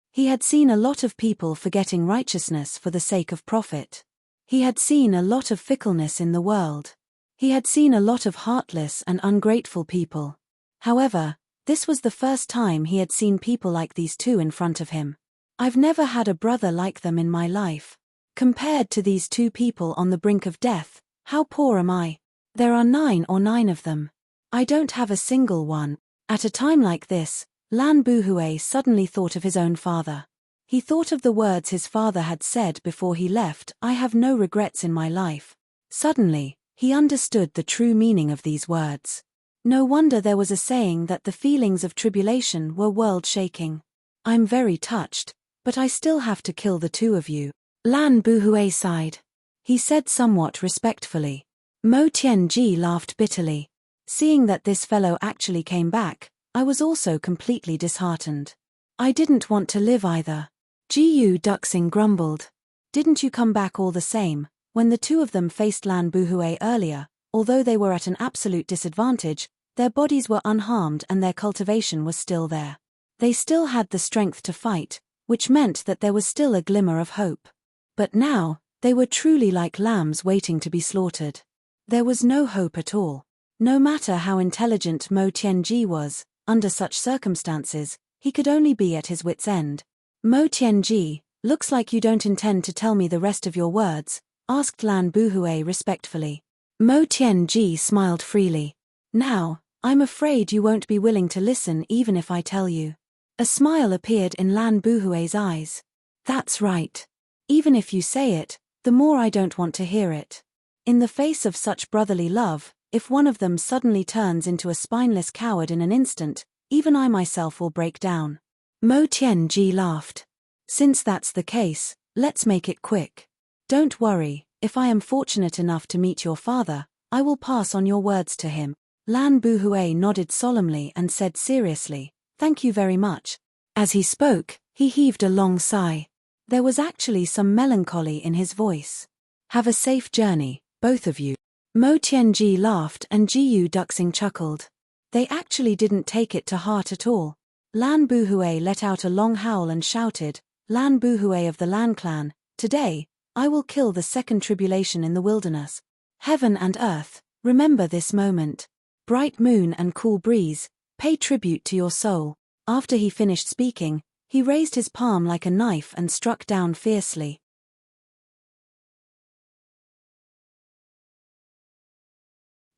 S1: He had seen a lot of people forgetting righteousness for the sake of profit. He had seen a lot of fickleness in the world. He had seen a lot of heartless and ungrateful people. However, this was the first time he had seen people like these two in front of him. I've never had a brother like them in my life. Compared to these two people on the brink of death, how poor am I? There are 9 of them. I don't have a single one. At a time like this, Lan Buhui suddenly thought of his own father. He thought of the words his father had said before he left, "I have no regrets in my life." Suddenly, he understood the true meaning of these words. No wonder there was a saying that the feelings of tribulation were world-shaking. "I'm very touched, but I still have to kill the two of you." Lan Buhui sighed. He said somewhat respectfully. Mo Tianji laughed bitterly. "Seeing that this fellow actually came back, I was also completely disheartened. I didn't want to live either." Jiyu Duxing grumbled. "Didn't you come back all the same?" When the two of them faced Lan Buhui earlier, although they were at an absolute disadvantage, their bodies were unharmed and their cultivation was still there. They still had the strength to fight, which meant that there was still a glimmer of hope. But now, they were truly like lambs waiting to be slaughtered. There was no hope at all. No matter how intelligent Mo Tianji was, under such circumstances, he could only be at his wits' end. "Mo Tianji, looks like you don't intend to tell me the rest of your words," asked Lan Buhui respectfully. Mo Tianji smiled freely. "Now, I'm afraid you won't be willing to listen even if I tell you." A smile appeared in Lan Buhui's eyes. "That's right. Even if you say it, the more I don't want to hear it." In the face of such brotherly love, if one of them suddenly turns into a spineless coward in an instant, even I myself will break down. Mo Tianji laughed. "Since that's the case, let's make it quick. Don't worry, if I am fortunate enough to meet your father, I will pass on your words to him." Lan Buhui nodded solemnly and said seriously, "Thank you very much." As he spoke, he heaved a long sigh. There was actually some melancholy in his voice. "Have a safe journey, both of you." Mo Tianji laughed and Jiyu Duxing chuckled. They actually didn't take it to heart at all. Lan Buhui let out a long howl and shouted, "Lan Buhui of the Lan clan, today, I will kill the second tribulation in the wilderness. Heaven and earth, remember this moment. Bright moon and cool breeze, pay tribute to your soul." After he finished speaking, he raised his palm like a knife and struck down fiercely.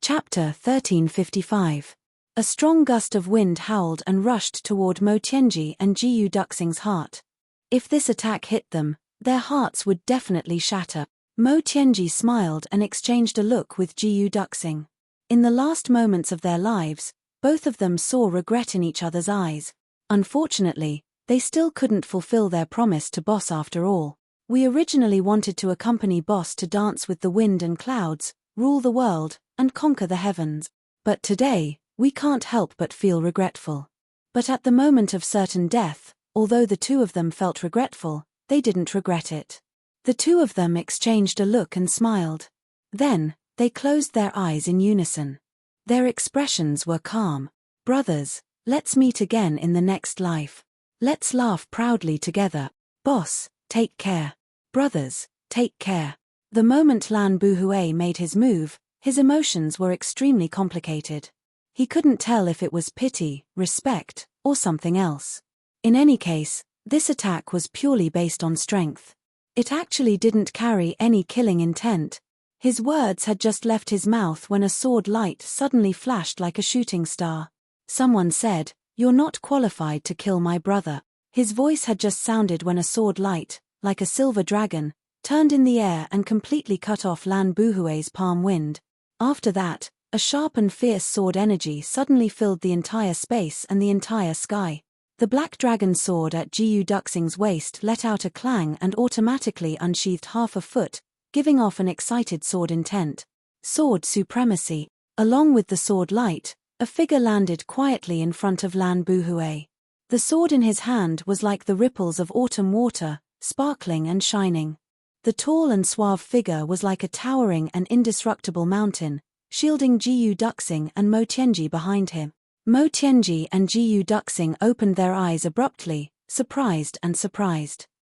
S1: Chapter 1355. A strong gust of wind howled and rushed toward Mo Tianji and Jiyu Duxing's heart. If this attack hit them, their hearts would definitely shatter. Mo Tianji smiled and exchanged a look with Jiyu Duxing. In the last moments of their lives, both of them saw regret in each other's eyes. Unfortunately, they still couldn't fulfill their promise to Boss after all. "We originally wanted to accompany Boss to dance with the wind and clouds, rule the world, and conquer the heavens. But today, we can't help but feel regretful." But at the moment of certain death, although the two of them felt regretful, they didn't regret it. The two of them exchanged a look and smiled. Then, they closed their eyes in unison. Their expressions were calm. "Brothers, let's meet again in the next life. Let's laugh proudly together. Boss, take care. Brothers, take care." The moment Lan Buhui made his move, his emotions were extremely complicated. He couldn't tell if it was pity, respect, or something else. In any case, this attack was purely based on strength. It actually didn't carry any killing intent. His words had just left his mouth when a sword light suddenly flashed like a shooting star. Someone said, "You're not qualified to kill my brother." His voice had just sounded when a sword light, like a silver dragon, turned in the air and completely cut off Lan Buhui's palm wind. After that, a sharp and fierce sword energy suddenly filled the entire space and the entire sky. The black dragon sword at Jiyu Duxing's waist let out a clang and automatically unsheathed half a foot, giving off an excited sword intent. Sword supremacy. Along with the sword light, a figure landed quietly in front of Lan Buhui. The sword in his hand was like the ripples of autumn water, sparkling and shining. The tall and suave figure was like a towering and indestructible mountain, shielding Jiyu Duxing and Mo Tianji behind him. Mo Tianji and Jiyu Duxing opened their eyes abruptly, surprised.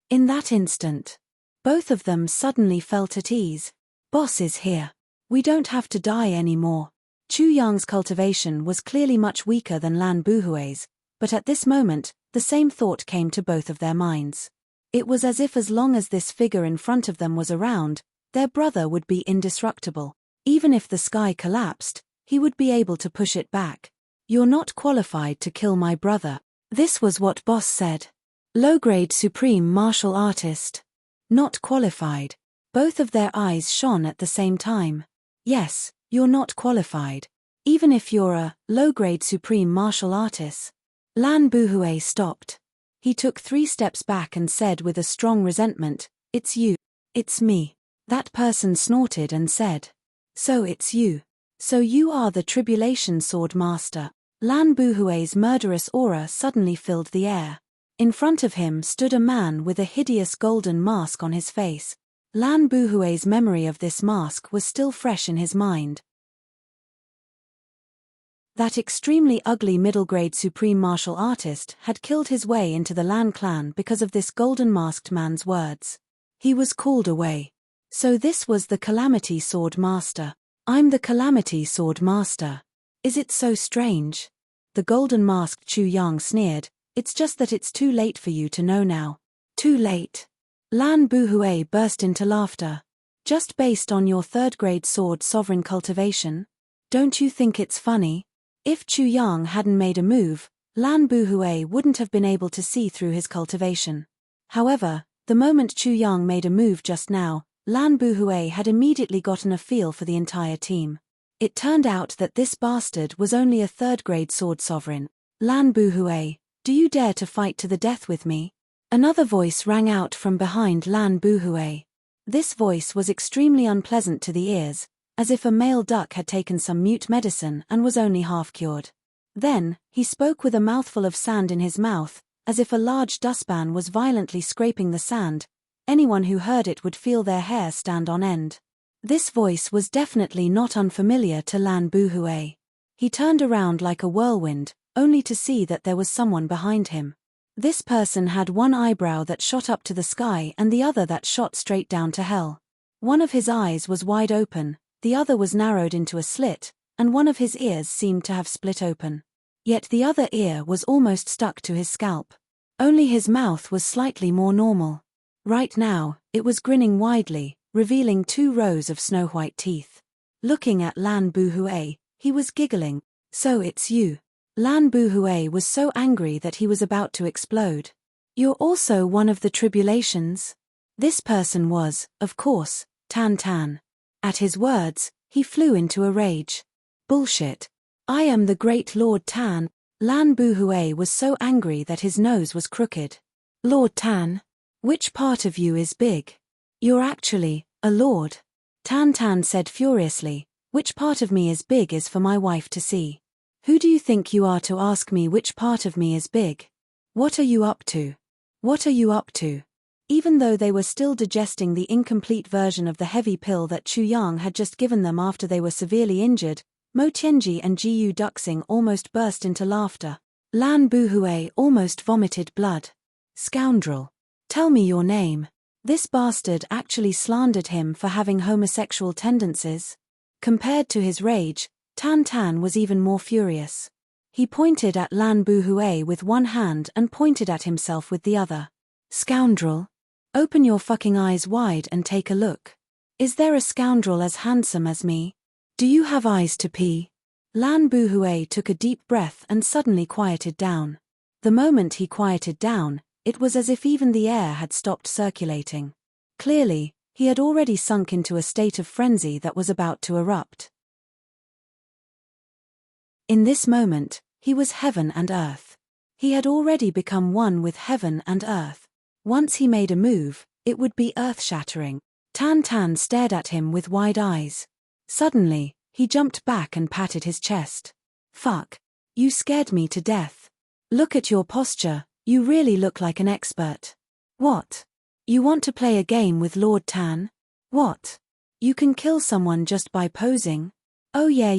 S1: In that instant, both of them suddenly felt at ease. "Boss is here. We don't have to die anymore." Chu Yang's cultivation was clearly much weaker than Lan Buhui's, but at this moment, the same thought came to both of their minds. It was as if as long as this figure in front of them was around, their brother would be indestructible. Even if the sky collapsed, he would be able to push it back. "You're not qualified to kill my brother." This was what Boss said. Low-grade supreme martial artist. Not qualified. Both of their eyes shone at the same time. Yes, you're not qualified. Even if you're a low-grade supreme martial artist. Lan Buhui stopped. He took 3 steps back and said with a strong resentment, "It's you. It's me." That person snorted and said, "So it's you. So you are the Tribulation Sword Master." Lan Buhui's murderous aura suddenly filled the air. In front of him stood a man with a hideous golden mask on his face. Lan Buhui's memory of this mask was still fresh in his mind. That extremely ugly middle-grade supreme martial artist had killed his way into the Lan clan because of this golden-masked man's words. He was called away. So this was the Calamity Sword Master. "I'm the Calamity Sword Master. Is it so strange?" The golden-masked Chu Yang sneered. "It's just that it's too late for you to know now." "Too late?" Lan Buhui burst into laughter. "Just based on your 3rd-grade sword sovereign cultivation? Don't you think it's funny? If Chu Yang hadn't made a move, Lan Buhui wouldn't have been able to see through his cultivation. However, the moment Chu Yang made a move just now, Lan Buhui had immediately gotten a feel for the entire team. It turned out that this bastard was only a 3rd-grade sword sovereign. "Lan Buhui, do you dare to fight to the death with me?" Another voice rang out from behind Lan Buhui. This voice was extremely unpleasant to the ears, as if a male duck had taken some mute medicine and was only half cured. Then, he spoke with a mouthful of sand in his mouth, as if a large dustpan was violently scraping the sand. Anyone who heard it would feel their hair stand on end. This voice was definitely not unfamiliar to Lan Buhui. He turned around like a whirlwind, only to see that there was someone behind him. This person had one eyebrow that shot up to the sky and the other that shot straight down to hell. One of his eyes was wide open, the other was narrowed into a slit, and one of his ears seemed to have split open. Yet the other ear was almost stuck to his scalp. Only his mouth was slightly more normal. Right now, it was grinning widely, revealing 2 rows of snow-white teeth. Looking at Lan Buhui, he was giggling. "So it's you." Lan Buhui was so angry that he was about to explode. "You're also one of the tribulations?" This person was, of course, Tan Tan. At his words, he flew into a rage. "Bullshit. I am the great Lord Tan." Lan Buhui was so angry that his nose was crooked. "Lord Tan? Which part of you is big? You're actually a lord." Tan Tan said furiously, "Which part of me is big is for my wife to see. Who do you think you are to ask me which part of me is big? What are you up to? What are you up to?" Even though they were still digesting the incomplete version of the heavy pill that Chu Yang had just given them after they were severely injured, Mo Tianji and Jiu Duxing almost burst into laughter. Lan Buhui almost vomited blood. "Scoundrel. Tell me your name." This bastard actually slandered him for having homosexual tendencies. Compared to his rage, Tan Tan was even more furious. He pointed at Lan Buhui with one hand and pointed at himself with the other. "Scoundrel. Open your fucking eyes wide and take a look. Is there a scoundrel as handsome as me? Do you have eyes to pee?" Lan Buhui took a deep breath and suddenly quieted down. The moment he quieted down, it was as if even the air had stopped circulating. Clearly, he had already sunk into a state of frenzy that was about to erupt. In this moment, he was heaven and earth. He had already become one with heaven and earth. Once he made a move, it would be earth-shattering. Tan Tan stared at him with wide eyes. Suddenly, he jumped back and patted his chest. "Fuck. You scared me to death. Look at your posture, you really look like an expert. What? You want to play a game with Lord Tan? What? You can kill someone just by posing? Oh yeah,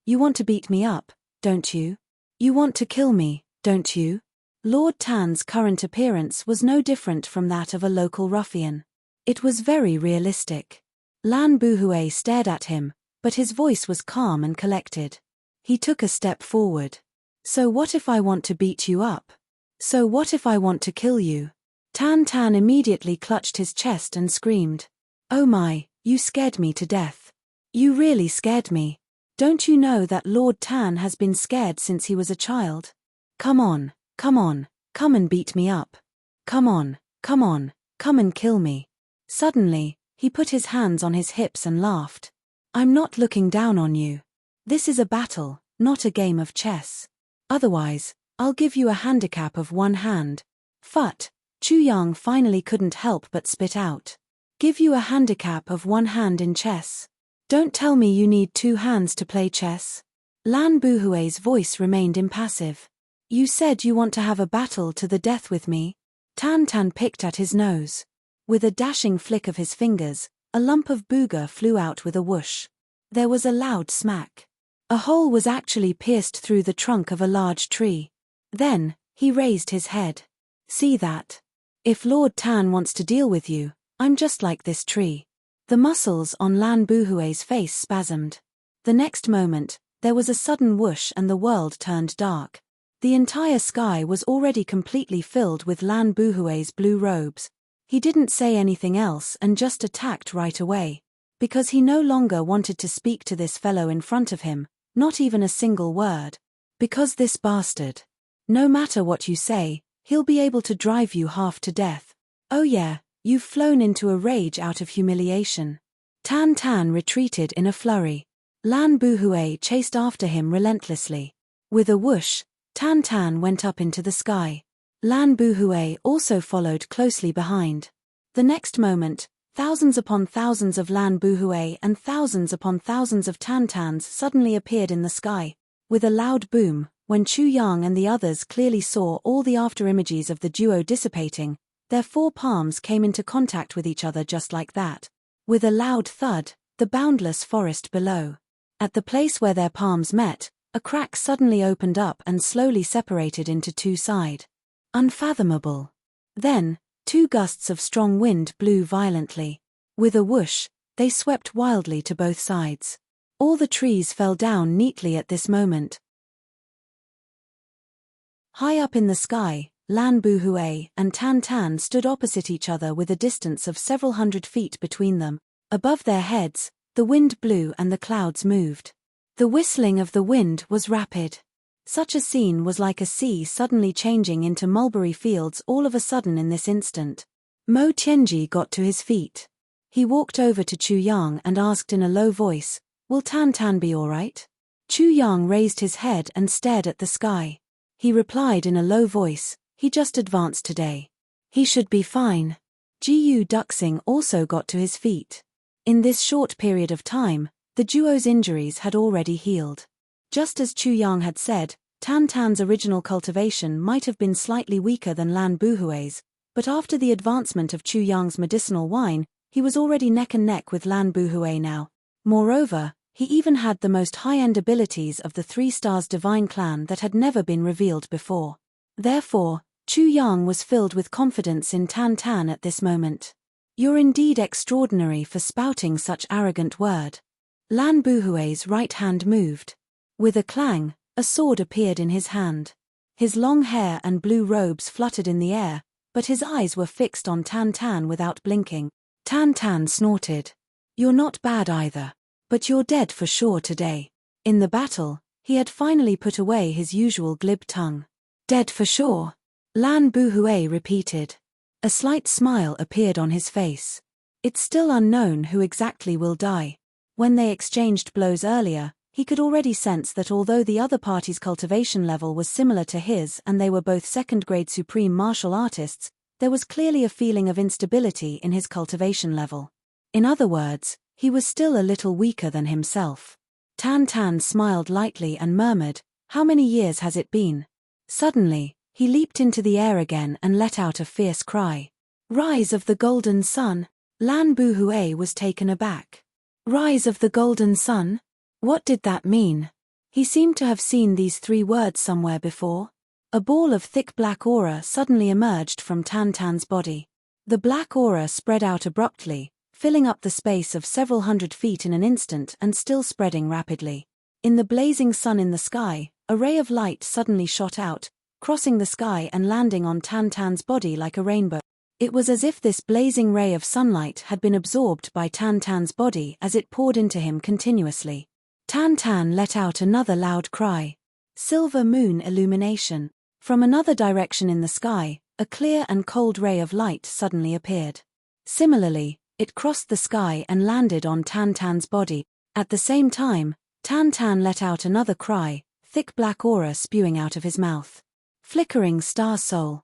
S1: you want to beat me up, don't you? You want to kill me, don't you?" Lord Tan's current appearance was no different from that of a local ruffian. It was very realistic. Lan Buhui stared at him, but his voice was calm and collected. He took a step forward. "So what if I want to beat you up? So what if I want to kill you?" Tan Tan immediately clutched his chest and screamed. "Oh my, you scared me to death. You really scared me. Don't you know that Lord Tan has been scared since he was a child? Come on, Come on, come and beat me up. Come on, come and kill me. Suddenly, he put his hands on his hips and laughed. I'm not looking down on you. This is a battle, not a game of chess. Otherwise, I'll give you a handicap of 1 hand. Phut, Chu Yang finally couldn't help but spit out. Give you a handicap of 1 hand in chess. Don't tell me you need 2 hands to play chess. Lan Buhui's voice remained impassive. You said you want to have a battle to the death with me? Tan Tan picked at his nose. With a dashing flick of his fingers, a lump of booger flew out with a whoosh. There was a loud smack. A hole was actually pierced through the trunk of a large tree. Then, he raised his head. See that? If Lord Tan wants to deal with you, I'm just like this tree. The muscles on Lan Buhui's face spasmed. The next moment, there was a sudden whoosh and the world turned dark. The entire sky was already completely filled with Lan Buhui's blue robes. He didn't say anything else and just attacked right away. Because he no longer wanted to speak to this fellow in front of him, not even a single word. Because this bastard. No matter what you say, he'll be able to drive you half to death. Oh yeah, you've flown into a rage out of humiliation. Tan Tan retreated in a flurry. Lan Buhui chased after him relentlessly. With a whoosh, Tan Tan went up into the sky. Lan Buhui also followed closely behind. The next moment, thousands upon thousands of Lan Buhui and thousands upon thousands of Tan Tans suddenly appeared in the sky. With a loud boom, when Chu Yang and the others clearly saw all the afterimages of the duo dissipating, their 4 palms came into contact with each other just like that. With a loud thud, the boundless forest below. At the place where their palms met, a crack suddenly opened up and slowly separated into 2 sides. Unfathomable. Then, 2 gusts of strong wind blew violently. With a whoosh, they swept wildly to both sides. All the trees fell down neatly at this moment. High up in the sky, Lan Buhui and Tan Tan stood opposite each other with a distance of several hundred feet between them. Above their heads, the wind blew and the clouds moved. The whistling of the wind was rapid. Such a scene was like a sea suddenly changing into mulberry fields all of a sudden in this instant. Mo Tianji got to his feet. He walked over to Chu Yang and asked in a low voice, "Will Tan Tan be all right?" Chu Yang raised his head and stared at the sky. He replied in a low voice, "He just advanced today. He should be fine." Jiyu Duxing also got to his feet. In this short period of time, the duo's injuries had already healed. Just as Chu Yang had said, Tan Tan's original cultivation might have been slightly weaker than Lan Buhui's, but after the advancement of Chu Yang's medicinal wine, he was already neck and neck with Lan Buhui now. Moreover, he even had the most high-end abilities of the 3 stars divine clan that had never been revealed before. Therefore, Chu Yang was filled with confidence in Tan Tan at this moment. "You're indeed extraordinary for spouting such arrogant word." Lan Buhui's right hand moved. With a clang, a sword appeared in his hand. His long hair and blue robes fluttered in the air, but his eyes were fixed on Tan Tan without blinking. Tan Tan snorted. "You're not bad either. But you're dead for sure today." In the battle, he had finally put away his usual glib tongue. "Dead for sure," Lan Buhui repeated. A slight smile appeared on his face. It's still unknown who exactly will die. When they exchanged blows earlier, he could already sense that although the other party's cultivation level was similar to his and they were both second-grade supreme martial artists, there was clearly a feeling of instability in his cultivation level. In other words, he was still a little weaker than himself. Tan Tan smiled lightly and murmured, "How many years has it been?" Suddenly, he leaped into the air again and let out a fierce cry. "Rise of the Golden Sun!" Lan Buhui was taken aback. "Rise of the Golden Sun?" What did that mean? He seemed to have seen these 3 words somewhere before. A ball of thick black aura suddenly emerged from Tan Tan's body. The black aura spread out abruptly, filling up the space of several hundred feet in an instant and still spreading rapidly. In the blazing sun in the sky, a ray of light suddenly shot out, crossing the sky and landing on Tan Tan's body like a rainbow. It was as if this blazing ray of sunlight had been absorbed by Tan Tan's body as it poured into him continuously. Tan Tan let out another loud cry. Silver moon illumination. From another direction in the sky, a clear and cold ray of light suddenly appeared. Similarly, it crossed the sky and landed on Tantan's body. At the same time, Tantan let out another cry, thick black aura spewing out of his mouth. Flickering star soul.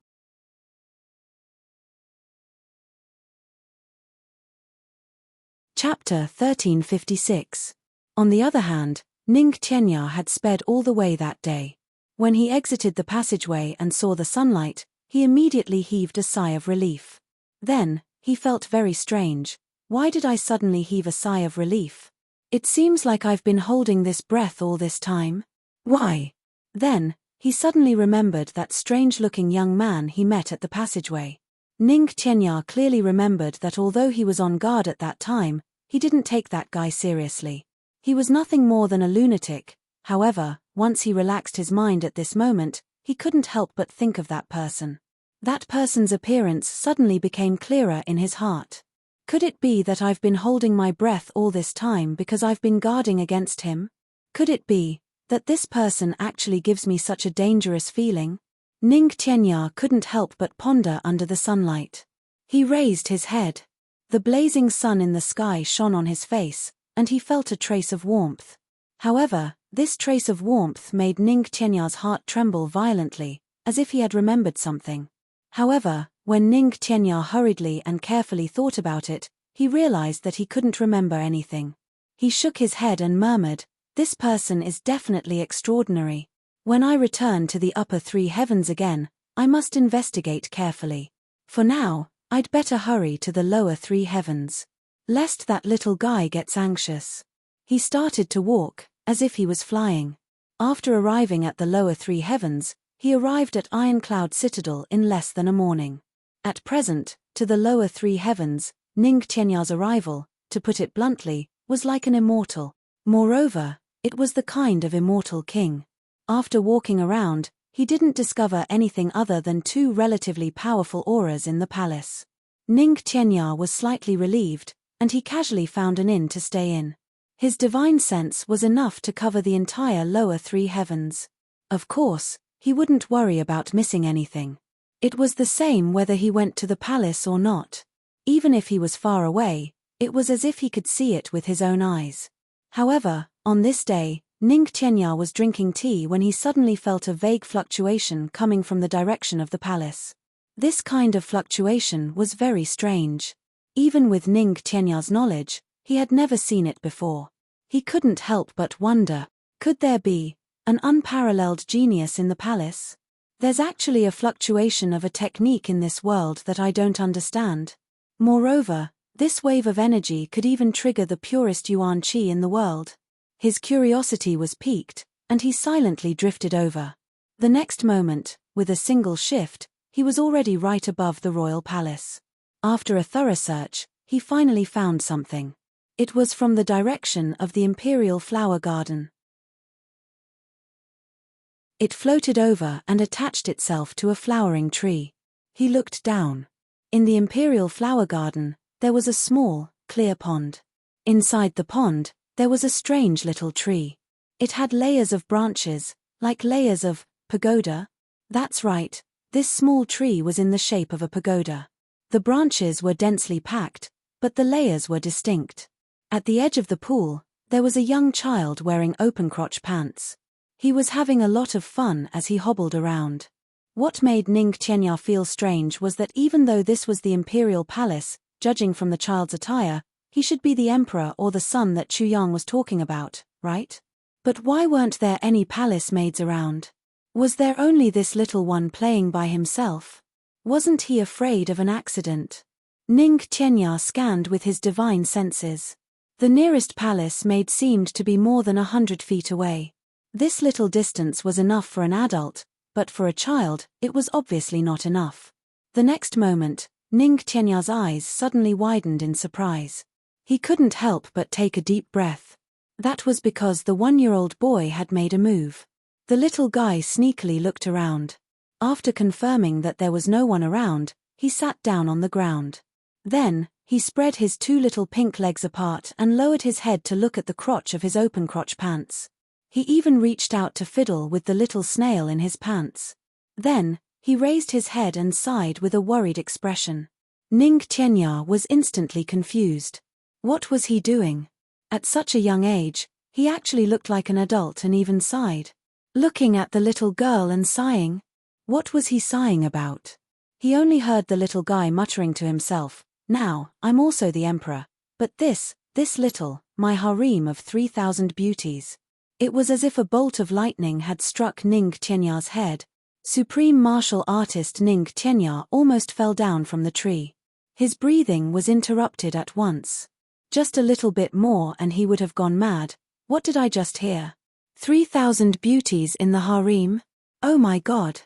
S1: Chapter 1356. On the other hand, Ning Tianya had sped all the way that day. When he exited the passageway and saw the sunlight, he immediately heaved a sigh of relief. Then, he felt very strange. Why did I suddenly heave a sigh of relief? It seems like I've been holding this breath all this time. Why? Then, he suddenly remembered that strange-looking young man he met at the passageway. Ning Tianya clearly remembered that although he was on guard at that time, he didn't take that guy seriously. He was nothing more than a lunatic. However, once he relaxed his mind at this moment, he couldn't help but think of that person. That person's appearance suddenly became clearer in his heart. Could it be that I've been holding my breath all this time because I've been guarding against him? Could it be that this person actually gives me such a dangerous feeling? Ning Tianya couldn't help but ponder under the sunlight. He raised his head. The blazing sun in the sky shone on his face, and he felt a trace of warmth. However, this trace of warmth made Ning Tianya's heart tremble violently, as if he had remembered something. However, when Ning Tianya hurriedly and carefully thought about it, he realized that he couldn't remember anything. He shook his head and murmured, "This person is definitely extraordinary. When I return to the upper three heavens again, I must investigate carefully. For now, I'd better hurry to the lower three heavens. Lest that little guy gets anxious." He started to walk, as if he was flying. After arriving at the lower three heavens, he arrived at Ironcloud Citadel in less than a morning. At present, to the lower three heavens, Ning Tianya's arrival, to put it bluntly, was like an immortal. Moreover, it was the kind of immortal king. After walking around, he didn't discover anything other than two relatively powerful auras in the palace. Ning Tianya was slightly relieved, and he casually found an inn to stay in. His divine sense was enough to cover the entire lower three heavens. Of course, he wouldn't worry about missing anything. It was the same whether he went to the palace or not. Even if he was far away, it was as if he could see it with his own eyes. However, on this day, Ning Tianya was drinking tea when he suddenly felt a vague fluctuation coming from the direction of the palace. This kind of fluctuation was very strange. Even with Ning Tianya's knowledge, he had never seen it before. He couldn't help but wonder, could there be an unparalleled genius in the palace? There's actually a fluctuation of a technique in this world that I don't understand. Moreover, this wave of energy could even trigger the purest yuan qi in the world. His curiosity was piqued, and he silently drifted over. The next moment, with a single shift, he was already right above the royal palace. After a thorough search, he finally found something. It was from the direction of the imperial flower garden. It floated over and attached itself to a flowering tree. He looked down. In the imperial flower garden, there was a small, clear pond. Inside the pond, there was a strange little tree. It had layers of branches, like layers of pagoda. That's right, this small tree was in the shape of a pagoda. The branches were densely packed, but the layers were distinct. At the edge of the pool, there was a young child wearing open-crotch pants. He was having a lot of fun as he hobbled around. What made Ning Tianya feel strange was that even though this was the imperial palace, judging from the child's attire, he should be the emperor or the son that Chu Yang was talking about, right? But why weren't there any palace maids around? Was there only this little one playing by himself? Wasn't he afraid of an accident? Ning Tianya scanned with his divine senses. The nearest palace maid seemed to be more than 100 feet away. This little distance was enough for an adult, but for a child, it was obviously not enough. The next moment, Ning Tianya's eyes suddenly widened in surprise. He couldn't help but take a deep breath. That was because the 1-year-old boy had made a move. The little guy sneakily looked around. After confirming that there was no one around, he sat down on the ground. Then, he spread his two little pink legs apart and lowered his head to look at the crotch of his open-crotch pants. He even reached out to fiddle with the little snail in his pants. Then, he raised his head and sighed with a worried expression. Ning Qianya was instantly confused. What was he doing? At such a young age, he actually looked like an adult and even sighed. Looking at the little girl and sighing? What was he sighing about? He only heard the little guy muttering to himself, "Now, I'm also the emperor. But this little, my harem of 3,000 beauties." It was as if a bolt of lightning had struck Ning Qianya's head. Supreme martial artist Ning Qianya almost fell down from the tree. His breathing was interrupted at once. Just a little bit more and he would have gone mad. What did I just hear? 3,000 beauties in the harem? Oh my God.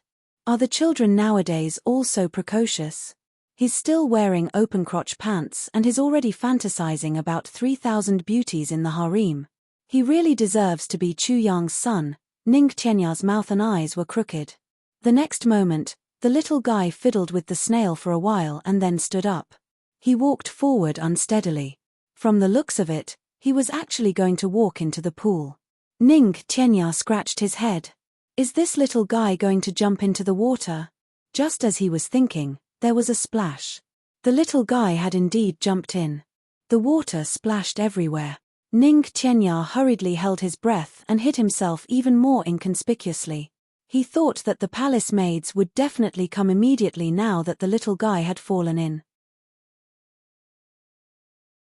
S1: Are the children nowadays all so precocious? He's still wearing open-crotch pants and is already fantasizing about 3,000 beauties in the harem. He really deserves to be Chu Yang's son. Ning Qianya's mouth and eyes were crooked. The next moment, the little guy fiddled with the snail for a while and then stood up. He walked forward unsteadily. From the looks of it, he was actually going to walk into the pool. Ning Qianya scratched his head. Is this little guy going to jump into the water? Just as he was thinking, there was a splash. The little guy had indeed jumped in. The water splashed everywhere. Ning Qianya hurriedly held his breath and hid himself even more inconspicuously. He thought that the palace maids would definitely come immediately now that the little guy had fallen in.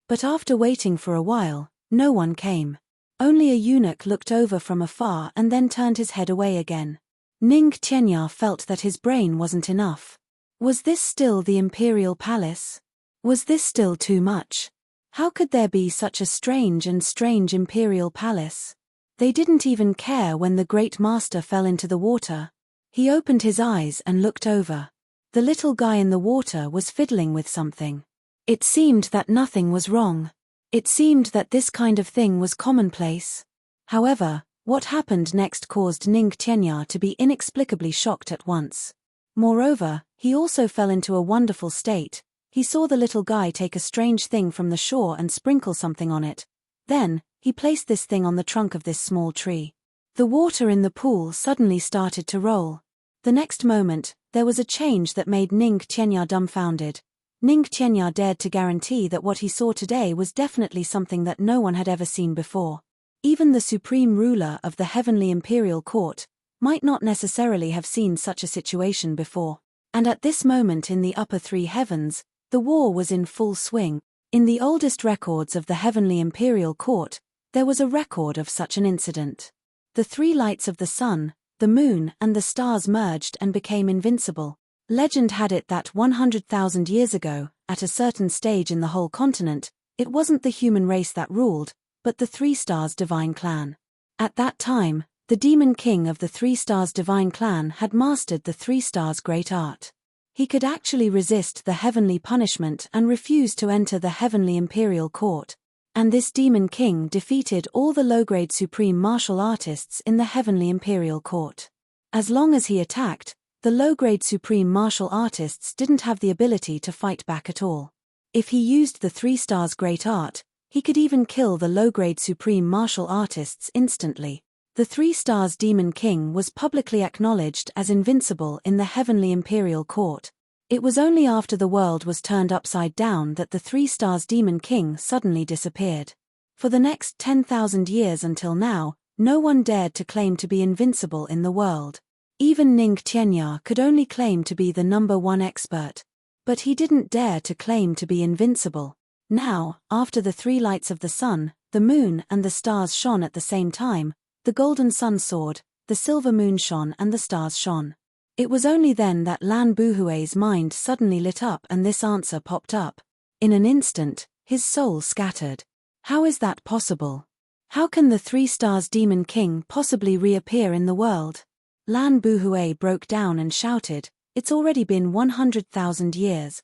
S1: But after waiting for a while, no one came. Only a eunuch looked over from afar and then turned his head away again. Ning Qianya felt that his brain wasn't enough. Was this still the imperial palace? Was this still too much? How could there be such a strange imperial palace? They didn't even care when the great master fell into the water. He opened his eyes and looked over. The little guy in the water was fiddling with something. It seemed that nothing was wrong. It seemed that this kind of thing was commonplace. However, what happened next caused Ning Qianya to be inexplicably shocked at once. Moreover, he also fell into a wonderful state. He saw the little guy take a strange thing from the shore and sprinkle something on it. Then, he placed this thing on the trunk of this small tree. The water in the pool suddenly started to roll. The next moment, there was a change that made Ning Qianya dumbfounded. Ning Qianya dared to guarantee that what he saw today was definitely something that no one had ever seen before. Even the supreme ruler of the heavenly imperial court might not necessarily have seen such a situation before. And at this moment in the upper three heavens, the war was in full swing. In the oldest records of the heavenly imperial court, there was a record of such an incident. The three lights of the sun, the moon and the stars merged and became invincible. Legend had it that 100,000 years ago, at a certain stage in the whole continent, it wasn't the human race that ruled, but the Three Stars divine clan. At that time, the demon king of the Three Stars divine clan had mastered the Three Stars great art. He could actually resist the heavenly punishment and refuse to enter the heavenly imperial court. And this demon king defeated all the low-grade supreme martial artists in the heavenly imperial court. As long as he attacked, the low-grade supreme martial artists didn't have the ability to fight back at all. If he used the Three Stars great art, he could even kill the low-grade supreme martial artists instantly. The Three Stars demon king was publicly acknowledged as invincible in the heavenly imperial court. It was only after the world was turned upside down that the Three Stars demon king suddenly disappeared. For the next 10,000 years until now, no one dared to claim to be invincible in the world. Even Ning Qianya could only claim to be the number one expert. But he didn't dare to claim to be invincible. Now, after the three lights of the sun, the moon and the stars shone at the same time, the golden sun soared, the silver moon shone and the stars shone. It was only then that Lan Buhui's mind suddenly lit up and this answer popped up. In an instant, his soul scattered. How is that possible? How can the Three Stars demon king possibly reappear in the world? Lan Buhui broke down and shouted, "It's already been 100,000 years.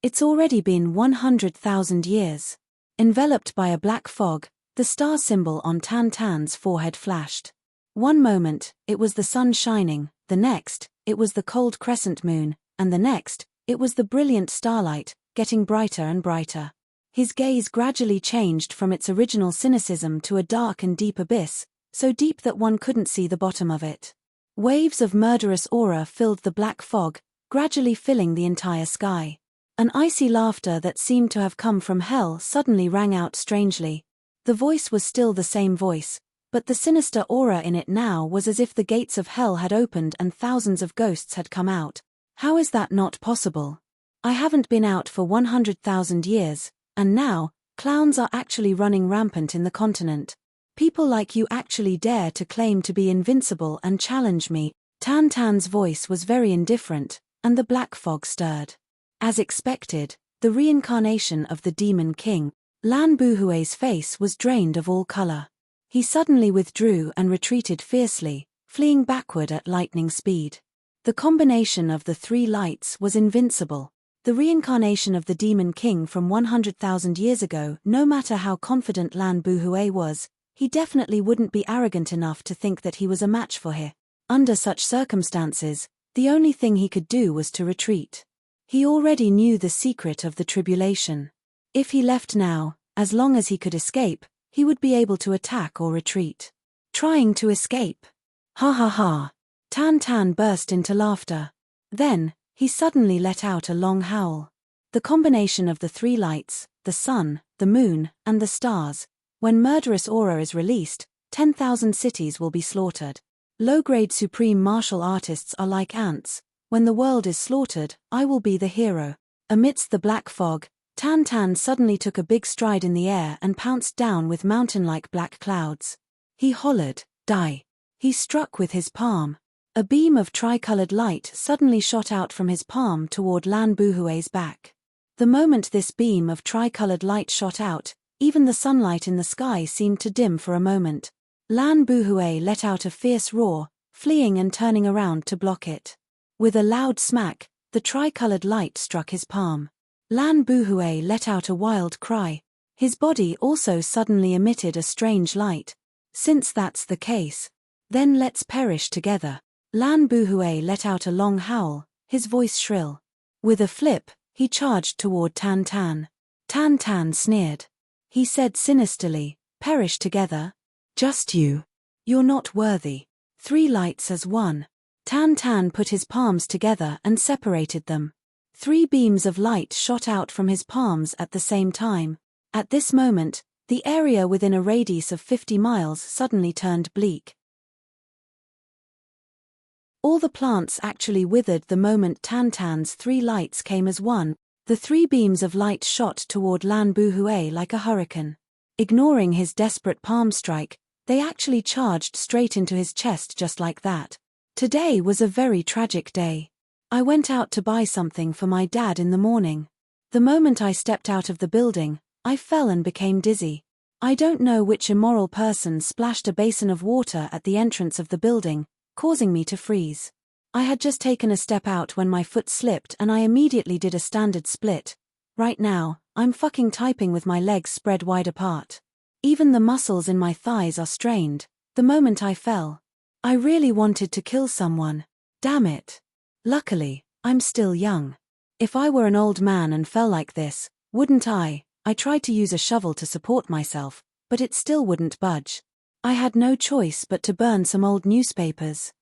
S1: It's already been 100,000 years." Enveloped by a black fog, the star symbol on Tan Tan's forehead flashed. One moment, it was the sun shining, the next, it was the cold crescent moon, and the next, it was the brilliant starlight, getting brighter and brighter. His gaze gradually changed from its original cynicism to a dark and deep abyss, so deep that one couldn't see the bottom of it. Waves of murderous aura filled the black fog, gradually filling the entire sky. An icy laughter that seemed to have come from hell suddenly rang out strangely. The voice was still the same voice, but the sinister aura in it now was as if the gates of hell had opened and thousands of ghosts had come out. How is that not possible? I haven't been out for 100,000 years, and now, clowns are actually running rampant in the continent. People like you actually dare to claim to be invincible and challenge me. Tan Tan's voice was very indifferent, and the black fog stirred. As expected, the reincarnation of the Demon King, Lan Buhui's face was drained of all color. He suddenly withdrew and retreated fiercely, fleeing backward at lightning speed. The combination of the three lights was invincible. The reincarnation of the Demon King from 100,000 years ago. No matter how confident Lan Buhui was, he definitely wouldn't be arrogant enough to think that he was a match for her. Under such circumstances, the only thing he could do was to retreat. He already knew the secret of the tribulation. If he left now, as long as he could escape, he would be able to attack or retreat. Trying to escape. Ha ha ha. Tan Tan burst into laughter. Then, he suddenly let out a long howl. The combination of the three lights, the sun, the moon, and the stars. When murderous aura is released, 10,000 cities will be slaughtered. Low-grade supreme martial artists are like ants. When the world is slaughtered, I will be the hero. Amidst the black fog, Tan Tan suddenly took a big stride in the air and pounced down with mountain-like black clouds. He hollered, "Die!" He struck with his palm. A beam of tricolored light suddenly shot out from his palm toward Lan Buhui's back. The moment this beam of tricolored light shot out, even the sunlight in the sky seemed to dim for a moment. Lan Buhui let out a fierce roar, fleeing and turning around to block it. With a loud smack, the tricolored light struck his palm. Lan Buhui let out a wild cry. His body also suddenly emitted a strange light. Since that's the case, then let's perish together. Lan Buhui let out a long howl, his voice shrill. With a flip, he charged toward Tan Tan. Tan Tan sneered. He said sinisterly, "Perish together? Just you. You're not worthy. Three lights as one." Tan Tan put his palms together and separated them. Three beams of light shot out from his palms at the same time. At this moment, the area within a radius of 50 miles suddenly turned bleak. All the plants actually withered the moment Tan Tan's three lights came as one. The three beams of light shot toward Lan Buhui like a hurricane. Ignoring his desperate palm strike, they actually charged straight into his chest just like that. Today was a very tragic day. I went out to buy something for my dad in the morning. The moment I stepped out of the building, I fell and became dizzy. I don't know which immoral person splashed a basin of water at the entrance of the building, causing me to freeze. I had just taken a step out when my foot slipped and I immediately did a standard split. Right now, I'm fucking typing with my legs spread wide apart. Even the muscles in my thighs are strained. The moment I fell, I really wanted to kill someone. Damn it. Luckily, I'm still young. If I were an old man and fell like this, wouldn't I? I tried to use a shovel to support myself, but it still wouldn't budge. I had no choice but to burn some old newspapers.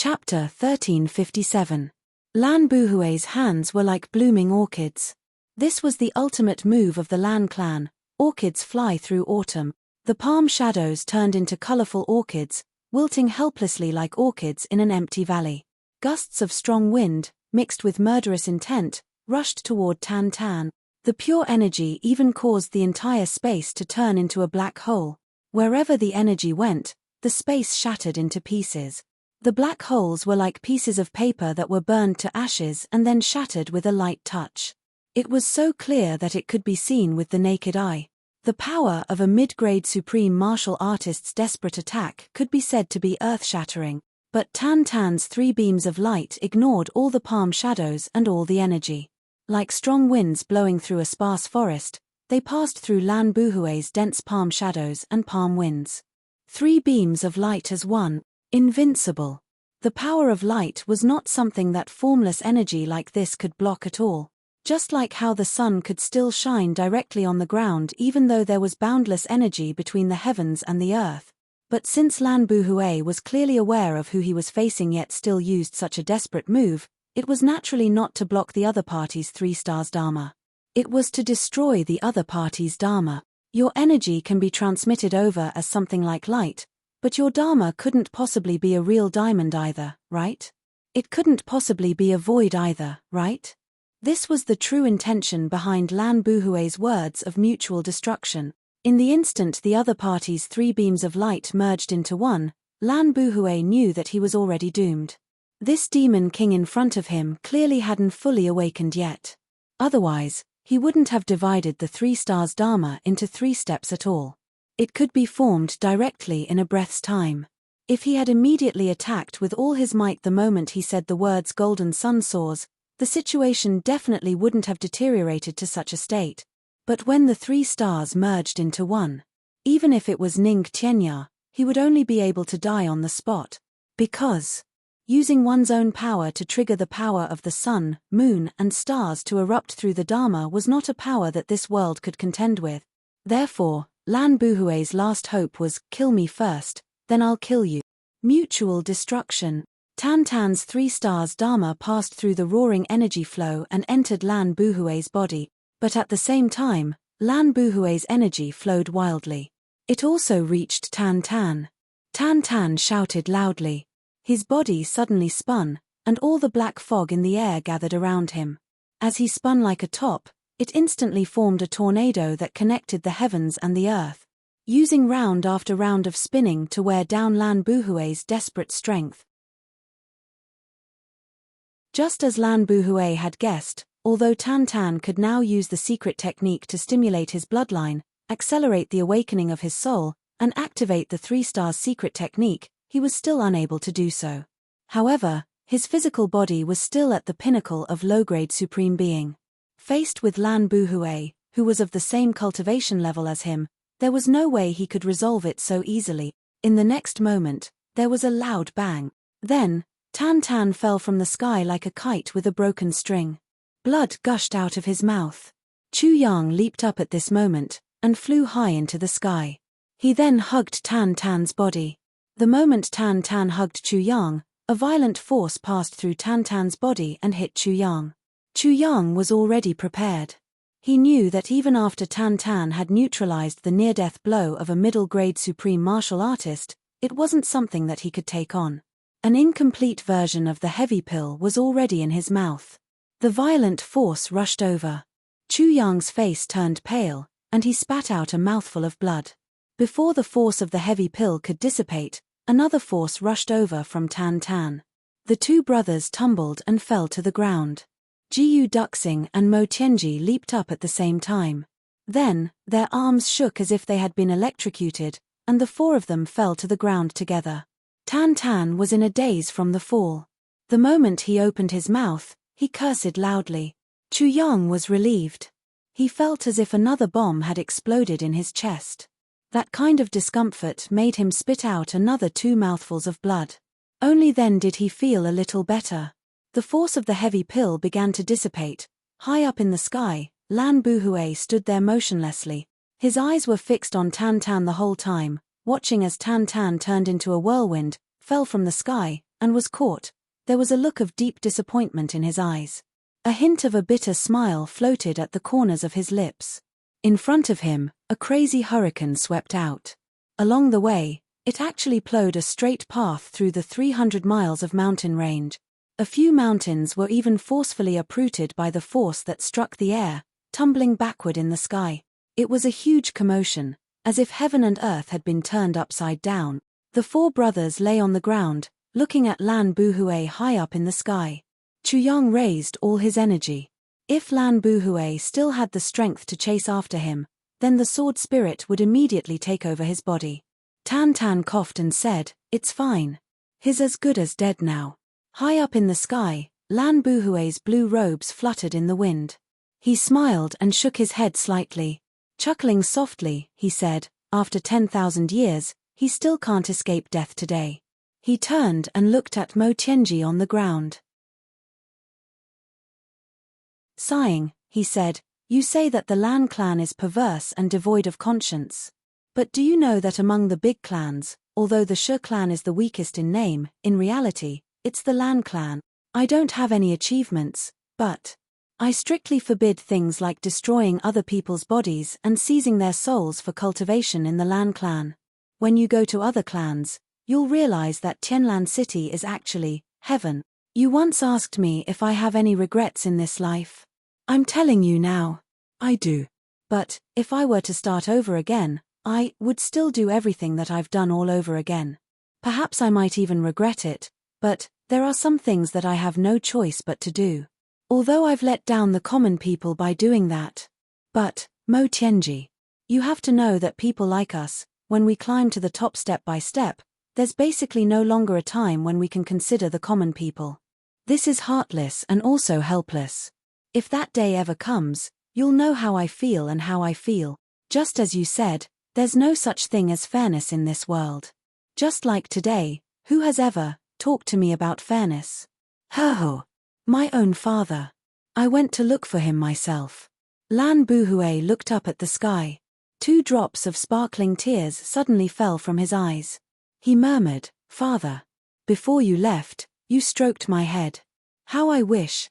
S1: Chapter 1357. Lan Buhui's hands were like blooming orchids. This was the ultimate move of the Lan clan. Orchids fly through autumn. The palm shadows turned into colorful orchids, wilting helplessly like orchids in an empty valley. Gusts of strong wind, mixed with murderous intent, rushed toward Tan Tan. The pure energy even caused the entire space to turn into a black hole. Wherever the energy went, the space shattered into pieces. The black holes were like pieces of paper that were burned to ashes and then shattered with a light touch. It was so clear that it could be seen with the naked eye. The power of a mid-grade supreme martial artist's desperate attack could be said to be earth-shattering, but Tan Tan's three beams of light ignored all the palm shadows and all the energy. Like strong winds blowing through a sparse forest, they passed through Lan Buhui's dense palm shadows and palm winds. Three beams of light as one, invincible. The power of light was not something that formless energy like this could block at all. Just like how the sun could still shine directly on the ground even though there was boundless energy between the heavens and the earth. But since Lan Buhui was clearly aware of who he was facing yet still used such a desperate move, it was naturally not to block the other party's 3 stars Dharma. It was to destroy the other party's Dharma. Your energy can be transmitted over as something like light, but your Dharma couldn't possibly be a real diamond either, right? It couldn't possibly be a void either, right? This was the true intention behind Lan Buhui's words of mutual destruction. In the instant the other party's 3 beams of light merged into one, Lan Buhui knew that he was already doomed. This demon king in front of him clearly hadn't fully awakened yet. Otherwise, he wouldn't have divided the 3 stars Dharma into 3 steps at all. It could be formed directly in a breath's time. If he had immediately attacked with all his might the moment he said the words golden sun soars, the situation definitely wouldn't have deteriorated to such a state. But when the 3 stars merged into one, even if it was Ning Tianya, he would only be able to die on the spot. Because using one's own power to trigger the power of the sun, moon, and stars to erupt through the Dharma was not a power that this world could contend with. Therefore, Lan Buhui's last hope was, kill me first, then I'll kill you. Mutual destruction. Tantan's 3 stars Dharma passed through the roaring energy flow and entered Lan Buhui's body, but at the same time, Lan Buhui's energy flowed wildly. It also reached Tantan. Tantan shouted loudly. His body suddenly spun, and all the black fog in the air gathered around him. As he spun like a top, it instantly formed a tornado that connected the heavens and the earth, using round after round of spinning to wear down Lan Buhui's desperate strength. Just as Lan Buhui had guessed, although Tantan could now use the secret technique to stimulate his bloodline, accelerate the awakening of his soul, and activate the 3 stars secret technique, he was still unable to do so. However, his physical body was still at the pinnacle of low-grade supreme being. Faced with Lan Buhui, who was of the same cultivation level as him, there was no way he could resolve it so easily. In the next moment, there was a loud bang. Then, Tantan fell from the sky like a kite with a broken string. Blood gushed out of his mouth. Chu Yang leaped up at this moment, and flew high into the sky. He then hugged Tantan's body. The moment Tantan hugged Chu Yang, a violent force passed through Tantan's body and hit Chu Yang. Chu Yang was already prepared. He knew that even after Tantan had neutralized the near-death blow of a middle-grade supreme martial artist, it wasn't something that he could take on. An incomplete version of the heavy pill was already in his mouth. The violent force rushed over. Chu Yang's face turned pale, and he spat out a mouthful of blood. Before the force of the heavy pill could dissipate, another force rushed over from Tantan. The 2 brothers tumbled and fell to the ground. Jiyu Duxing and Mo Tianji leaped up at the same time. Then, their arms shook as if they had been electrocuted, and the 4 of them fell to the ground together. Tantan was in a daze from the fall. The moment he opened his mouth, he cursed loudly. Chu Yang was relieved. He felt as if another bomb had exploded in his chest. That kind of discomfort made him spit out another 2 mouthfuls of blood. Only then did he feel a little better. The force of the heavy pill began to dissipate. High up in the sky, Lan Buhui stood there motionlessly. His eyes were fixed on Tantan the whole time, watching as Tantan turned into a whirlwind, fell from the sky, and was caught. There was a look of deep disappointment in his eyes. A hint of a bitter smile floated at the corners of his lips. In front of him, a crazy hurricane swept out. Along the way, it actually plowed a straight path through the 300 miles of mountain range. A few mountains were even forcefully uprooted by the force that struck the air, tumbling backward in the sky. It was a huge commotion, as if heaven and earth had been turned upside down. The 4 brothers lay on the ground, looking at Lan Buhui high up in the sky. Chu Yang raised all his energy. If Lan Buhui still had the strength to chase after him, then the sword spirit would immediately take over his body. Tantan coughed and said, "It's fine. He's as good as dead now." High up in the sky, Lan Buhui's blue robes fluttered in the wind. He smiled and shook his head slightly. Chuckling softly, he said, "After 10,000 years, he still can't escape death today." He turned and looked at Mo Tianji on the ground. Sighing, he said, "You say that the Lan clan is perverse and devoid of conscience. But do you know that among the big clans, although the Shu clan is the weakest in name, in reality, it's the Lan clan. I don't have any achievements, but I strictly forbid things like destroying other people's bodies and seizing their souls for cultivation in the Lan clan. When you go to other clans, you'll realize that Tianlan City is actually heaven. You once asked me if I have any regrets in this life. I'm telling you now, I do. But if I were to start over again, I would still do everything that I've done all over again. Perhaps I might even regret it, but there are some things that I have no choice but to do. Although I've let down the common people by doing that. But, Mo Tianji, you have to know that people like us, when we climb to the top step by step, there's basically no longer a time when we can consider the common people. This is heartless and also helpless. If that day ever comes, you'll know how I feel and how I feel. Just as you said, there's no such thing as fairness in this world. Just like today, who has ever talked to me about fairness? Ho! My own father. I went to look for him myself. Lan Buhui looked up at the sky. 2 drops of sparkling tears suddenly fell from his eyes. He murmured, "Father. Before you left, you stroked my head. How I wish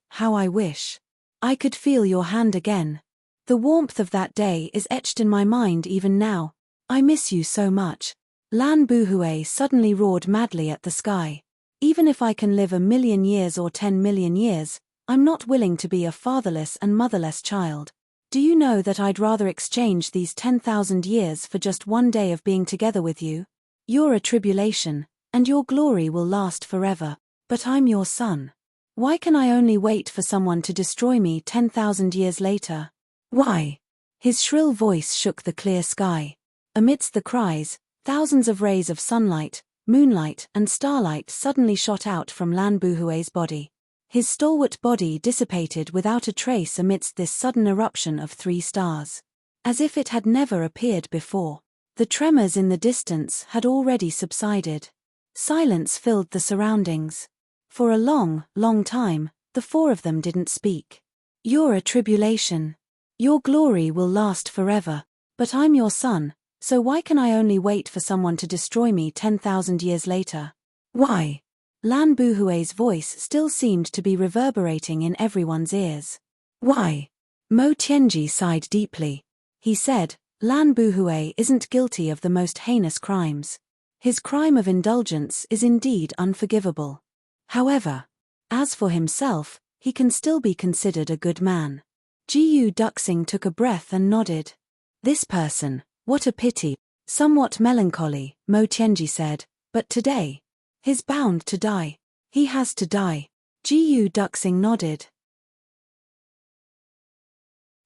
S1: I could feel your hand again. The warmth of that day is etched in my mind even now. I miss you so much." Lan Buhui suddenly roared madly at the sky. "Even if I can live 1,000,000 years or 10,000,000 years, I'm not willing to be a fatherless and motherless child. Do you know that I'd rather exchange these 10,000 years for just one day of being together with you? You're a tribulation, and your glory will last forever. But I'm your son. Why can I only wait for someone to destroy me 10,000 years later? Why?" His shrill voice shook the clear sky. Amidst the cries, thousands of rays of sunlight, moonlight and starlight suddenly shot out from Lan Buhui's body. His stalwart body dissipated without a trace amidst this sudden eruption of 3 stars. As if it had never appeared before. The tremors in the distance had already subsided. Silence filled the surroundings. For a long, long time, the 4 of them didn't speak. "You're a tribulation. Your glory will last forever. But I'm your son, so why can I only wait for someone to destroy me 10,000 years later? Why?" Lan Buhui's voice still seemed to be reverberating in everyone's ears. "Why?" Mo Tianji sighed deeply. He said, "Lan Buhui isn't guilty of the most heinous crimes. His crime of indulgence is indeed unforgivable. However, as for himself, he can still be considered a good man." Jiyu Duxing took a breath and nodded. "This person, what a pity." Somewhat melancholy, Mo Tianji said, "But today, he's bound to die. He has to die." Jiyu Duxing nodded.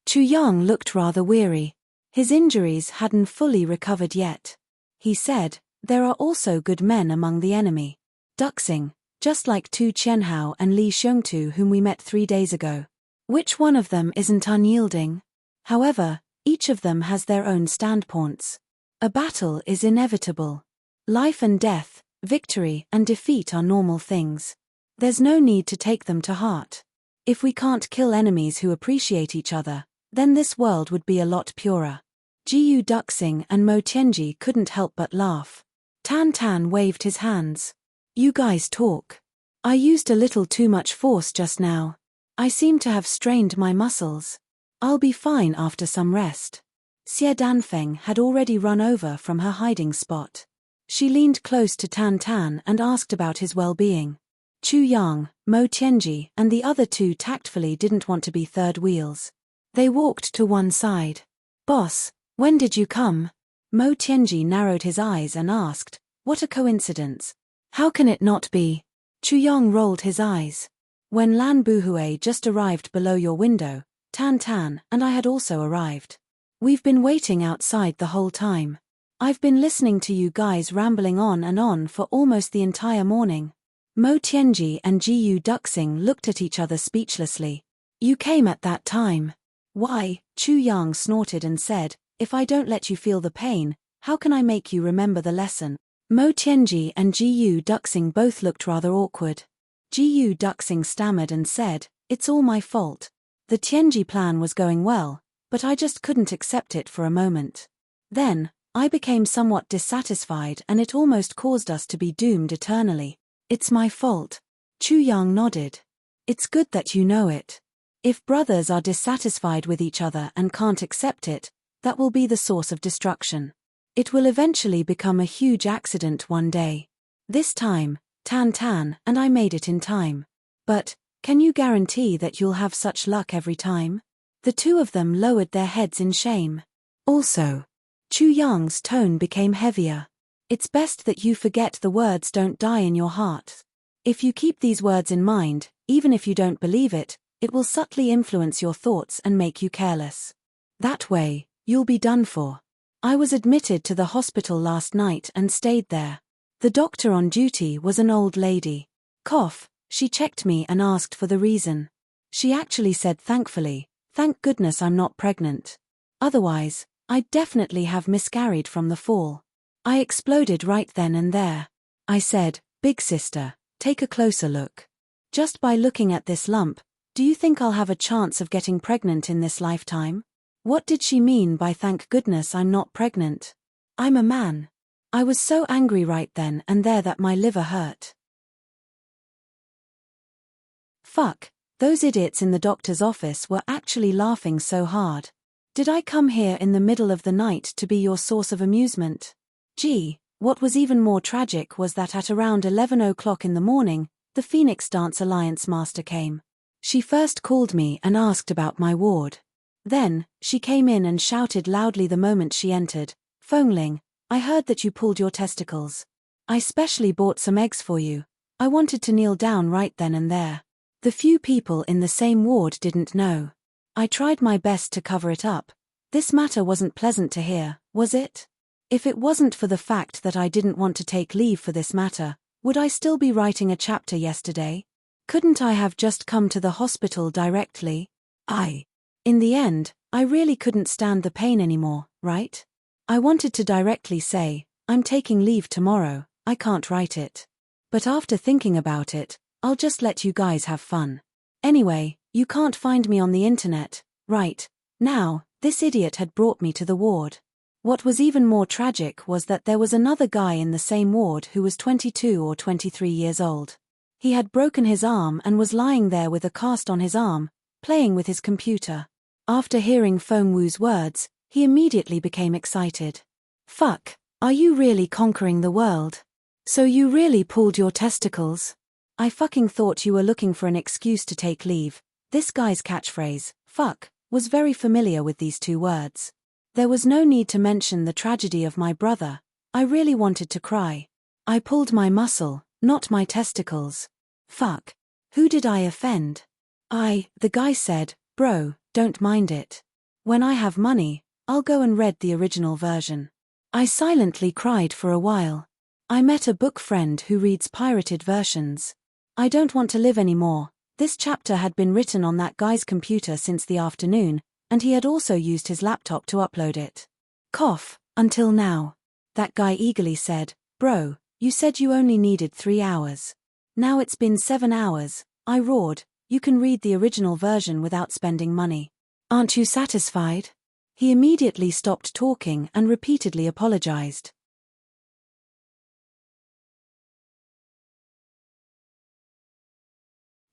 S1: Chu Yang looked rather weary. His injuries hadn't fully recovered yet. He said, "There are also good men among the enemy. Duxing, just like Tu Qianhao and Li Xiongtu whom we met 3 days ago. Which one of them isn't unyielding? However, each of them has their own standpoints. A battle is inevitable. Life and death, victory and defeat are normal things. There's no need to take them to heart. If we can't kill enemies who appreciate each other, then this world would be a lot purer." Jiyu Duxing and Mo Tianji couldn't help but laugh. Tan Tan waved his hands. "You guys talk. I used a little too much force just now. I seem to have strained my muscles. I'll be fine after some rest." Xie Danfeng had already run over from her hiding spot. She leaned close to Tan Tan and asked about his well-being. Chu Yang, Mo Tianji and the other 2 tactfully didn't want to be third wheels. They walked to one side. "Boss, when did you come?" Mo Tianji narrowed his eyes and asked, "What a coincidence. How can it not be?" Chu Yang rolled his eyes. "When Lan Buhui just arrived below your window, Tan Tan and I had also arrived. We've been waiting outside the whole time. I've been listening to you guys rambling on and on for almost the entire morning." Mo Tianji and Jiyu Duxing looked at each other speechlessly. "You came at that time." "Why?" Chu Yang snorted and said, "If I don't let you feel the pain, how can I make you remember the lesson?" Mo Tianji and Jiyu Duxing both looked rather awkward. Jiyu Duxing stammered and said, "It's all my fault. The Tianji plan was going well, but I just couldn't accept it for a moment. Then, I became somewhat dissatisfied and it almost caused us to be doomed eternally. It's my fault. Chu Yang nodded. It's good that you know it. If brothers are dissatisfied with each other and can't accept it, that will be the source of destruction. It will eventually become a huge accident one day. This time, Tan Tan and I made it in time. But, can you guarantee that you'll have such luck every time? The two of them lowered their heads in shame. Also, Chu Yang's tone became heavier. It's best that you forget the words don't die in your heart. If you keep these words in mind, even if you don't believe it, it will subtly influence your thoughts and make you careless. That way, you'll be done for. I was admitted to the hospital last night and stayed there. The doctor on duty was an old lady. She checked me and asked for the reason. She actually said thankfully, "Thank goodness I'm not pregnant. Otherwise, I'd definitely have miscarried from the fall." I exploded right then and there. I said, "Big sister, take a closer look. Just by looking at this lump, do you think I'll have a chance of getting pregnant in this lifetime?" What did she mean by "thank goodness I'm not pregnant"? I'm a man. I was so angry right then and there that my liver hurt. Fuck, those idiots in the doctor's office were actually laughing so hard. Did I come here in the middle of the night to be your source of amusement? Gee, what was even more tragic was that at around 11 o'clock in the morning, the Phoenix Dance Alliance master came. She first called me and asked about my ward. Then, she came in and shouted loudly the moment she entered, "Fengling, I heard that you pulled your testicles. I specially bought some eggs for you." I wanted to kneel down right then and there. The few people in the same ward didn't know. I tried my best to cover it up. This matter wasn't pleasant to hear, was it? If it wasn't for the fact that I didn't want to take leave for this matter, would I still be writing a chapter yesterday? Couldn't I have just come to the hospital directly? In the end, I really couldn't stand the pain anymore, right? I wanted to directly say, "I'm taking leave tomorrow, I can't write it." But after thinking about it, I'll just let you guys have fun. Anyway, you can't find me on the internet, right? Now, this idiot had brought me to the ward. What was even more tragic was that there was another guy in the same ward who was 22 or 23 years old. He had broken his arm and was lying there with a cast on his arm, playing with his computer. After hearing Feng Wu's words, he immediately became excited. "Fuck, are you really conquering the world? So you really pulled your testicles? I fucking thought you were looking for an excuse to take leave." This guy's catchphrase, "fuck," was very familiar with these two words. There was no need to mention the tragedy of my brother. I really wanted to cry. I pulled my muscle, not my testicles. Fuck. Who did I offend? The guy said, "Bro, don't mind it. When I have money, I'll go and read the original version." I silently cried for a while. I met a book friend who reads pirated versions. I don't want to live anymore. This chapter had been written on that guy's computer since the afternoon, and he had also used his laptop to upload it. Until now. That guy eagerly said, "Bro, you said you only needed 3 hours. Now it's been 7 hours, I roared. You can read the original version without spending money. Aren't you satisfied?" He immediately stopped talking and repeatedly apologized.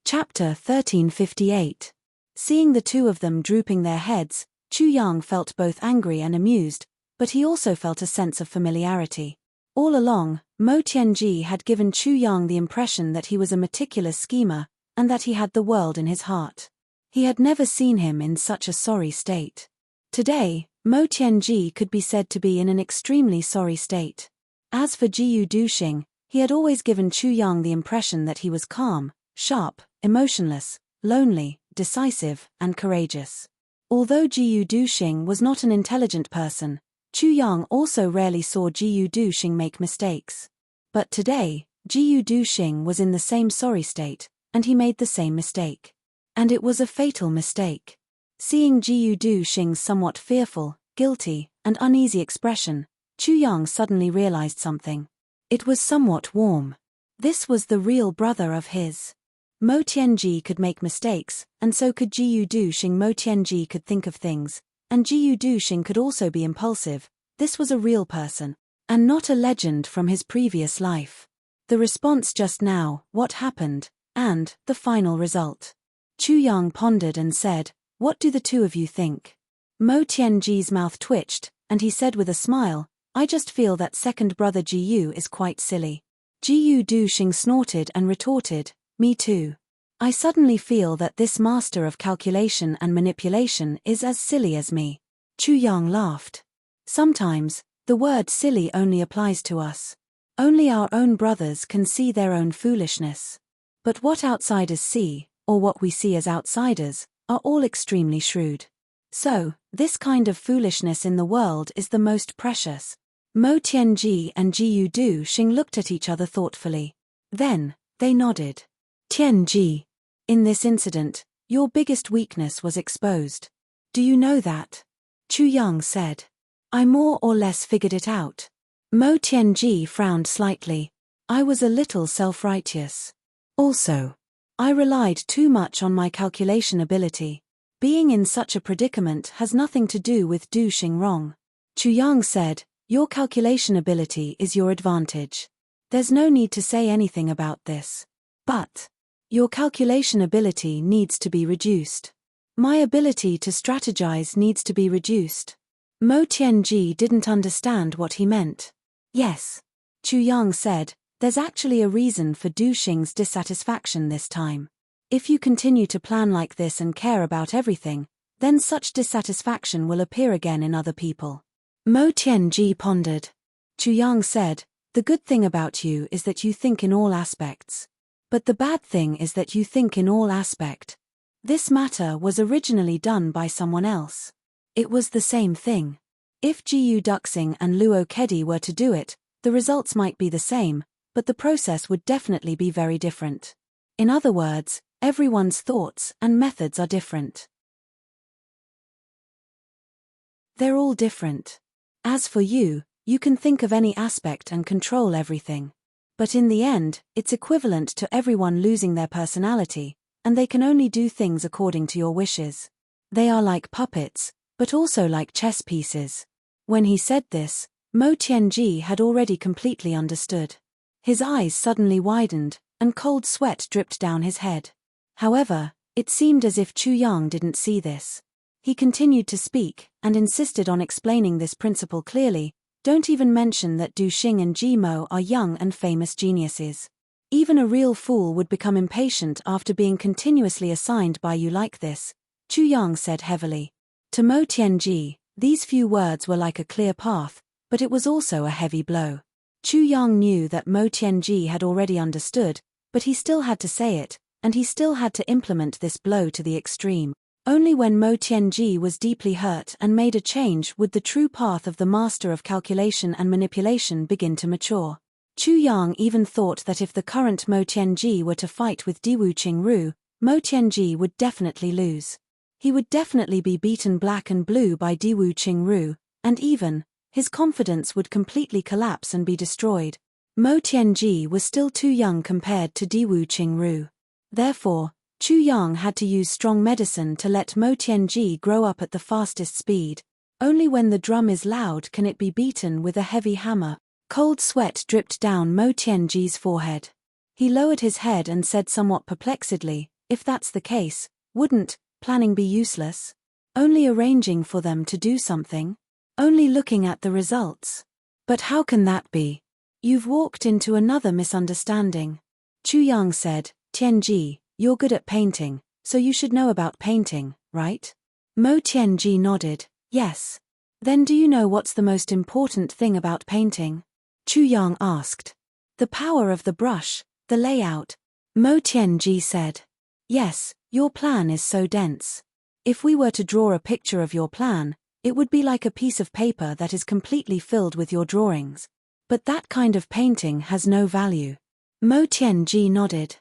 S1: Chapter 1358. Seeing the two of them drooping their heads, Chu Yang felt both angry and amused, but he also felt a sense of familiarity. All along, Mo Tianji had given Chu Yang the impression that he was a meticulous schemer, and that he had the world in his heart. He had never seen him in such a sorry state. Today, Mo Tianji could be said to be in an extremely sorry state. As for Jiyu Duxing, he had always given Chu Yang the impression that he was calm, sharp, emotionless, lonely, decisive, and courageous. Although Jiyu Duxing was not an intelligent person, Chu Yang also rarely saw Jiyu Duxing make mistakes. But today, Jiyu Duxing was in the same sorry state, and he made the same mistake. And it was a fatal mistake. Seeing Jiyu Duxing's somewhat fearful, guilty, and uneasy expression, Chu Yang suddenly realized something. It was somewhat warm. This was the real brother of his. Mo Tianji could make mistakes, and so could Jiyu Duxing. Mo Tianji could think of things, and Jiyu Duxing could also be impulsive. This was a real person, and not a legend from his previous life. The response just now, what happened, and the final result. Chu Yang pondered and said, "What do the two of you think?" Mo Tianji's mouth twitched, and he said with a smile, "I just feel that second brother Jiyu is quite silly." Jiyu Duxing snorted and retorted, "Me too. I suddenly feel that this master of calculation and manipulation is as silly as me." Chu Yang laughed. "Sometimes, the word silly only applies to us. Only our own brothers can see their own foolishness. But what outsiders see, or what we see as outsiders, are all extremely shrewd. So, this kind of foolishness in the world is the most precious." Mo Tianji and Jiyu Duxing looked at each other thoughtfully. Then, they nodded. "Tianji, in this incident, your biggest weakness was exposed. Do you know that?" Chu Yang said. "I more or less figured it out." Mo Tianji frowned slightly. "I was a little self-righteous. Also, I relied too much on my calculation ability. Being in such a predicament has nothing to do with Duxing wrong." Chu Yang said, "Your calculation ability is your advantage. There's no need to say anything about this. But your calculation ability needs to be reduced. My ability to strategize needs to be reduced." Mo Tianji didn't understand what he meant. "Yes," Chu Yang said, "there's actually a reason for Duxing's dissatisfaction this time. If you continue to plan like this and care about everything, then such dissatisfaction will appear again in other people." Mo Tianji pondered. Chu Yang said, "The good thing about you is that you think in all aspects. But the bad thing is that you think in all aspect. This matter was originally done by someone else. It was the same thing. If Jiyu Duxing and Luo Kedi were to do it, the results might be the same, but the process would definitely be very different. In other words, everyone's thoughts and methods are different. They're all different. As for you, you can think of any aspect and control everything. But in the end, it's equivalent to everyone losing their personality, and they can only do things according to your wishes. They are like puppets, but also like chess pieces." When he said this, Mo Tianji had already completely understood. His eyes suddenly widened, and cold sweat dripped down his head. However, it seemed as if Chu Yang didn't see this. He continued to speak, and insisted on explaining this principle clearly. "Don't even mention that Duxing and Jimo are young and famous geniuses. Even a real fool would become impatient after being continuously assigned by you like this," Chu Yang said heavily. To Mo Tianji, these few words were like a clear path, but it was also a heavy blow. Chu Yang knew that Mo Tianji had already understood, but he still had to say it, and he still had to implement this blow to the extreme. Only when Mo Tianji was deeply hurt and made a change would the true path of the master of calculation and manipulation begin to mature. Chu Yang even thought that if the current Mo Tianji were to fight with Diwu Qingru, Mo Tianji would definitely lose. He would definitely be beaten black and blue by Diwu Qingru, and even, his confidence would completely collapse and be destroyed. Mo Tianji was still too young compared to Diwu Qingru. Therefore, Chu Yang had to use strong medicine to let Mo Tianji grow up at the fastest speed. Only when the drum is loud can it be beaten with a heavy hammer. Cold sweat dripped down Mo Tianji's forehead. He lowered his head and said somewhat perplexedly, "If that's the case, wouldn't planning be useless? Only arranging for them to do something? Only looking at the results? But how can that be? You've walked into another misunderstanding." Chu Yang said, "Tianji, you're good at painting, so you should know about painting, right?" Mo Tianji nodded, "Yes." "Then do you know what's the most important thing about painting?" Chu Yang asked. "The power of the brush, the layout." Mo Tianji said. "Yes, your plan is so dense. If we were to draw a picture of your plan, it would be like a piece of paper that is completely filled with your drawings. But that kind of painting has no value." Mo Tianji nodded.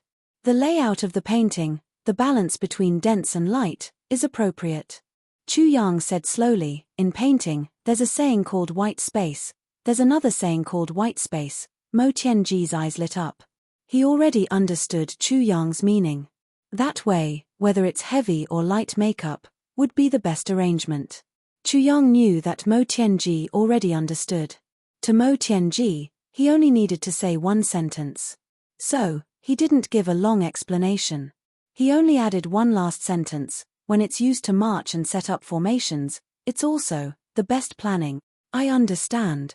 S1: "The layout of the painting, the balance between dense and light, is appropriate." Chu Yang said slowly, "In painting, there's a saying called white space. There's another saying called white space." Mo Tianji's eyes lit up. He already understood Chu Yang's meaning. That way, whether it's heavy or light makeup, would be the best arrangement. Chu Yang knew that Mo Tianji already understood. To Mo Tianji, he only needed to say one sentence. So, he didn't give a long explanation. He only added one last sentence: when it's used to march and set up formations, it's also the best planning. I understand.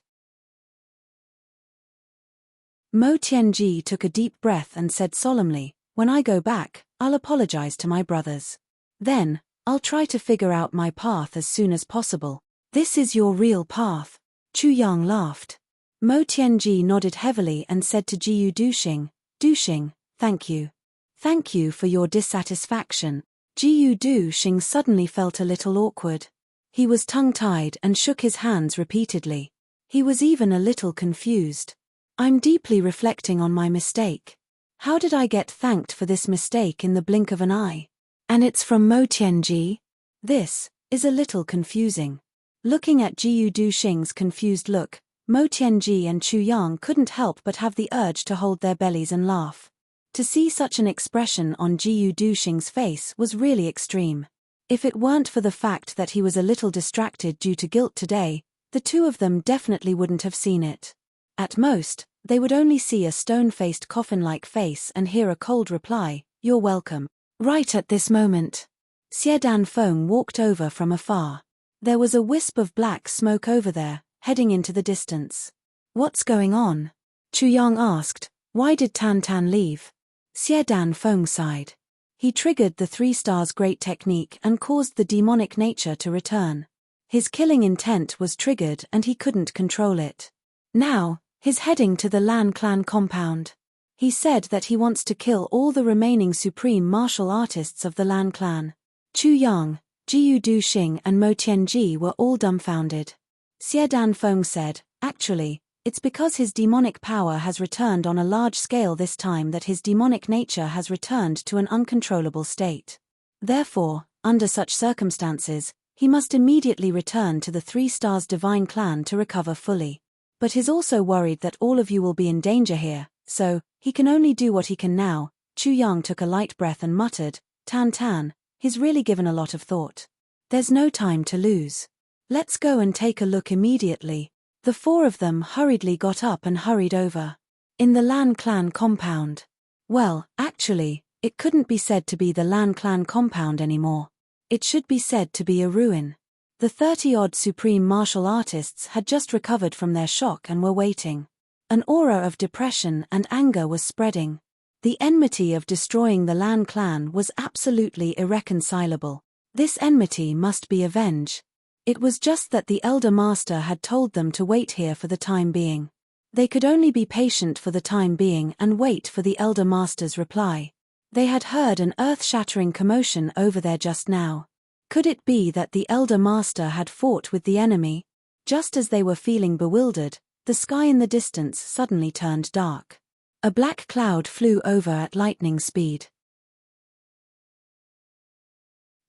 S1: Mo Tianji took a deep breath and said solemnly, when I go back, I'll apologize to my brothers. Then, I'll try to figure out my path as soon as possible. This is your real path. Chu Yang laughed. Mo Tianji nodded heavily and said to Jiyu Duxing, thank you. Thank you for your dissatisfaction. Jiyu Duxing suddenly felt a little awkward. He was tongue-tied and shook his hands repeatedly. He was even a little confused. I'm deeply reflecting on my mistake. How did I get thanked for this mistake in the blink of an eye? And it's from Mo Tianji? This is a little confusing. Looking at Jiyu Duxing's confused look, Mo Tianji and Chu Yang couldn't help but have the urge to hold their bellies and laugh. To see such an expression on Jiyu Duxing's face was really extreme. If it weren't for the fact that he was a little distracted due to guilt today, the two of them definitely wouldn't have seen it. At most, they would only see a stone-faced coffin-like face and hear a cold reply, "You're welcome." Right at this moment, Xie Danfeng walked over from afar. There was a wisp of black smoke over there, heading into the distance. What's going on? Chu Yang asked. Why did Tan Tan leave? Xie Danfeng sighed. He triggered the 3 stars great technique and caused the demonic nature to return. His killing intent was triggered and he couldn't control it. Now, he's heading to the Lan clan compound. He said that he wants to kill all the remaining supreme martial artists of the Lan clan. Chu Yang, Jiyu Duxing and Mo Tianji were all dumbfounded. Xie Danfeng said, actually, it's because his demonic power has returned on a large scale this time that his demonic nature has returned to an uncontrollable state. Therefore, under such circumstances, he must immediately return to the 3 stars divine clan to recover fully. But he's also worried that all of you will be in danger here, so, he can only do what he can now. Chu Yang took a light breath and muttered, Tan Tan, he's really given a lot of thought. There's no time to lose. Let's go and take a look immediately. The 4 of them hurriedly got up and hurried over. In the Lan clan compound. Well, actually, it couldn't be said to be the Lan clan compound anymore. It should be said to be a ruin. The 30-odd supreme martial artists had just recovered from their shock and were waiting. An aura of depression and anger was spreading. The enmity of destroying the Lan clan was absolutely irreconcilable. This enmity must be avenged. It was just that the Elder Master had told them to wait here for the time being. They could only be patient for the time being and wait for the Elder Master's reply. They had heard an earth-shattering commotion over there just now. Could it be that the Elder Master had fought with the enemy? Just as they were feeling bewildered, the sky in the distance suddenly turned dark. A black cloud flew over at lightning speed.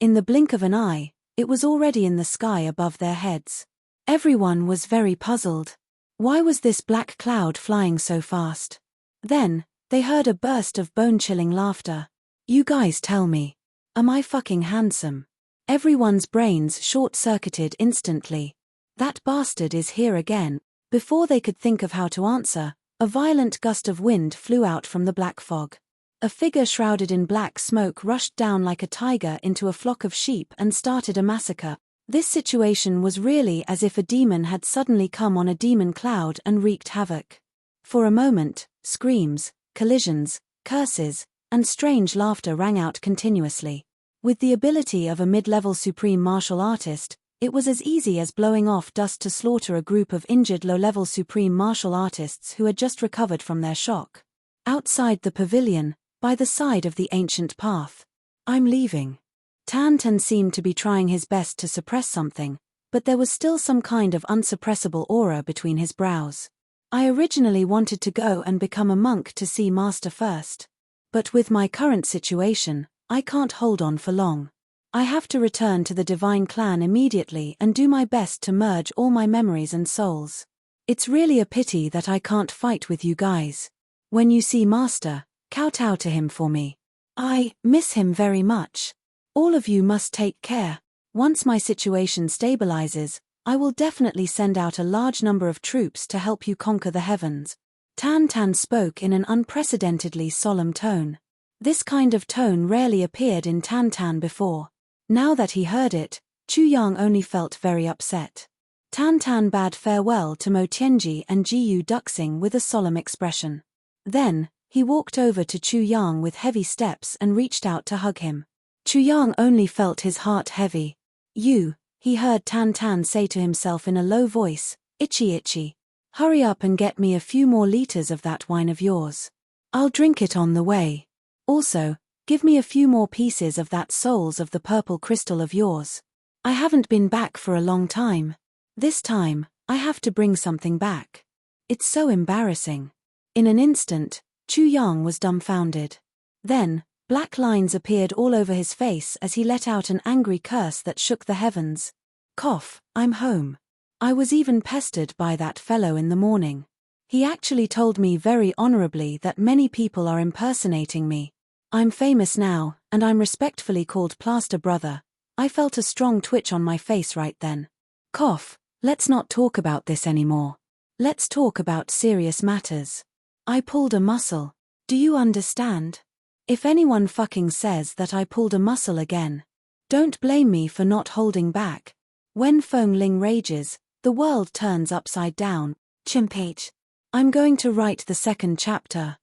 S1: In the blink of an eye, it was already in the sky above their heads. Everyone was very puzzled. Why was this black cloud flying so fast? Then, they heard a burst of bone-chilling laughter. You guys tell me. Am I fucking handsome? Everyone's brains short-circuited instantly. That bastard is here again. Before they could think of how to answer, a violent gust of wind flew out from the black fog. A figure shrouded in black smoke rushed down like a tiger into a flock of sheep and started a massacre. This situation was really as if a demon had suddenly come on a demon cloud and wreaked havoc. For a moment, screams, collisions, curses, and strange laughter rang out continuously. With the ability of a mid-level supreme martial artist, it was as easy as blowing off dust to slaughter a group of injured low-level supreme martial artists who had just recovered from their shock. Outside the pavilion, by the side of the ancient path. I'm leaving. Tan Tan seemed to be trying his best to suppress something, but there was still some kind of unsuppressible aura between his brows. I originally wanted to go and become a monk to see Master first. But with my current situation, I can't hold on for long. I have to return to the Divine Clan immediately and do my best to merge all my memories and souls. It's really a pity that I can't fight with you guys. When you see Master, kowtow to him for me. I miss him very much. All of you must take care. Once my situation stabilizes, I will definitely send out a large number of troops to help you conquer the heavens. Tan Tan spoke in an unprecedentedly solemn tone. This kind of tone rarely appeared in Tan Tan before. Now that he heard it, Chu Yang only felt very upset. Tan Tan bade farewell to Mo Tianji and Jiyu Duxing with a solemn expression. Then, he walked over to Chu Yang with heavy steps and reached out to hug him. Chu Yang only felt his heart heavy. He heard Tan Tan say to himself in a low voice, itchy. Hurry up and get me a few more liters of that wine of yours. I'll drink it on the way. Also, give me a few more pieces of that souls of the purple crystal of yours. I haven't been back for a long time. This time, I have to bring something back. It's so embarrassing. In an instant, Chu Yang was dumbfounded. Then, black lines appeared all over his face as he let out an angry curse that shook the heavens. Cough, I'm home. I was even pestered by that fellow in the morning. He actually told me very honorably that many people are impersonating me. I'm famous now, and I'm respectfully called Plaster Brother. I felt a strong twitch on my face right then. Cough, let's not talk about this anymore. Let's talk about serious matters. I pulled a muscle. Do you understand? If anyone fucking says that I pulled a muscle again, don't blame me for not holding back. When Feng Ling rages, the world turns upside down. Chimpage. I'm going to write the second chapter.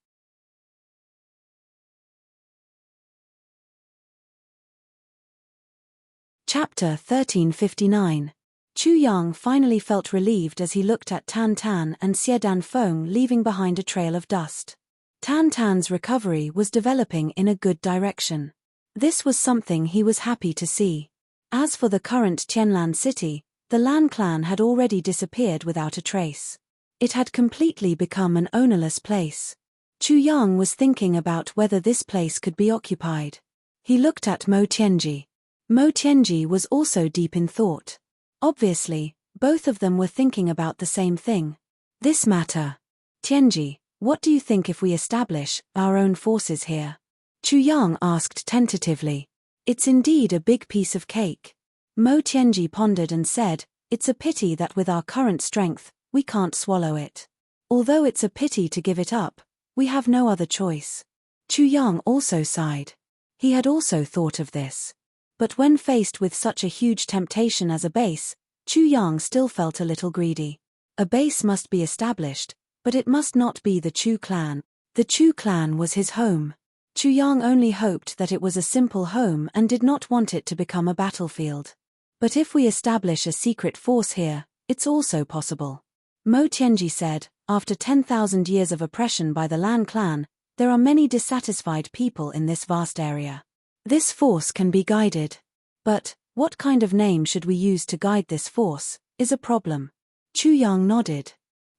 S1: Chapter 1359. Chu Yang finally felt relieved as he looked at Tan Tan and Xie Feng leaving behind a trail of dust. Tan Tan's recovery was developing in a good direction. This was something he was happy to see. As for the current Tianlan city, the Lan clan had already disappeared without a trace. It had completely become an ownerless place. Chu Yang was thinking about whether this place could be occupied. He looked at Mo Tianji. Mo Tianji was also deep in thought. Obviously, both of them were thinking about the same thing. This matter. Tianji, what do you think if we establish our own forces here? Chu Yang asked tentatively. It's indeed a big piece of cake. Mo Tianji pondered and said, it's a pity that with our current strength, we can't swallow it. Although it's a pity to give it up, we have no other choice. Chu Yang also sighed. He had also thought of this. But when faced with such a huge temptation as a base, Chu Yang still felt a little greedy. A base must be established, but it must not be the Chu clan. The Chu clan was his home. Chu Yang only hoped that it was a simple home and did not want it to become a battlefield. But if we establish a secret force here, it's also possible. Mo Tianji said, after 10,000 years of oppression by the Lan clan, there are many dissatisfied people in this vast area. This force can be guided. But, what kind of name should we use to guide this force, is a problem. Chu Yang nodded.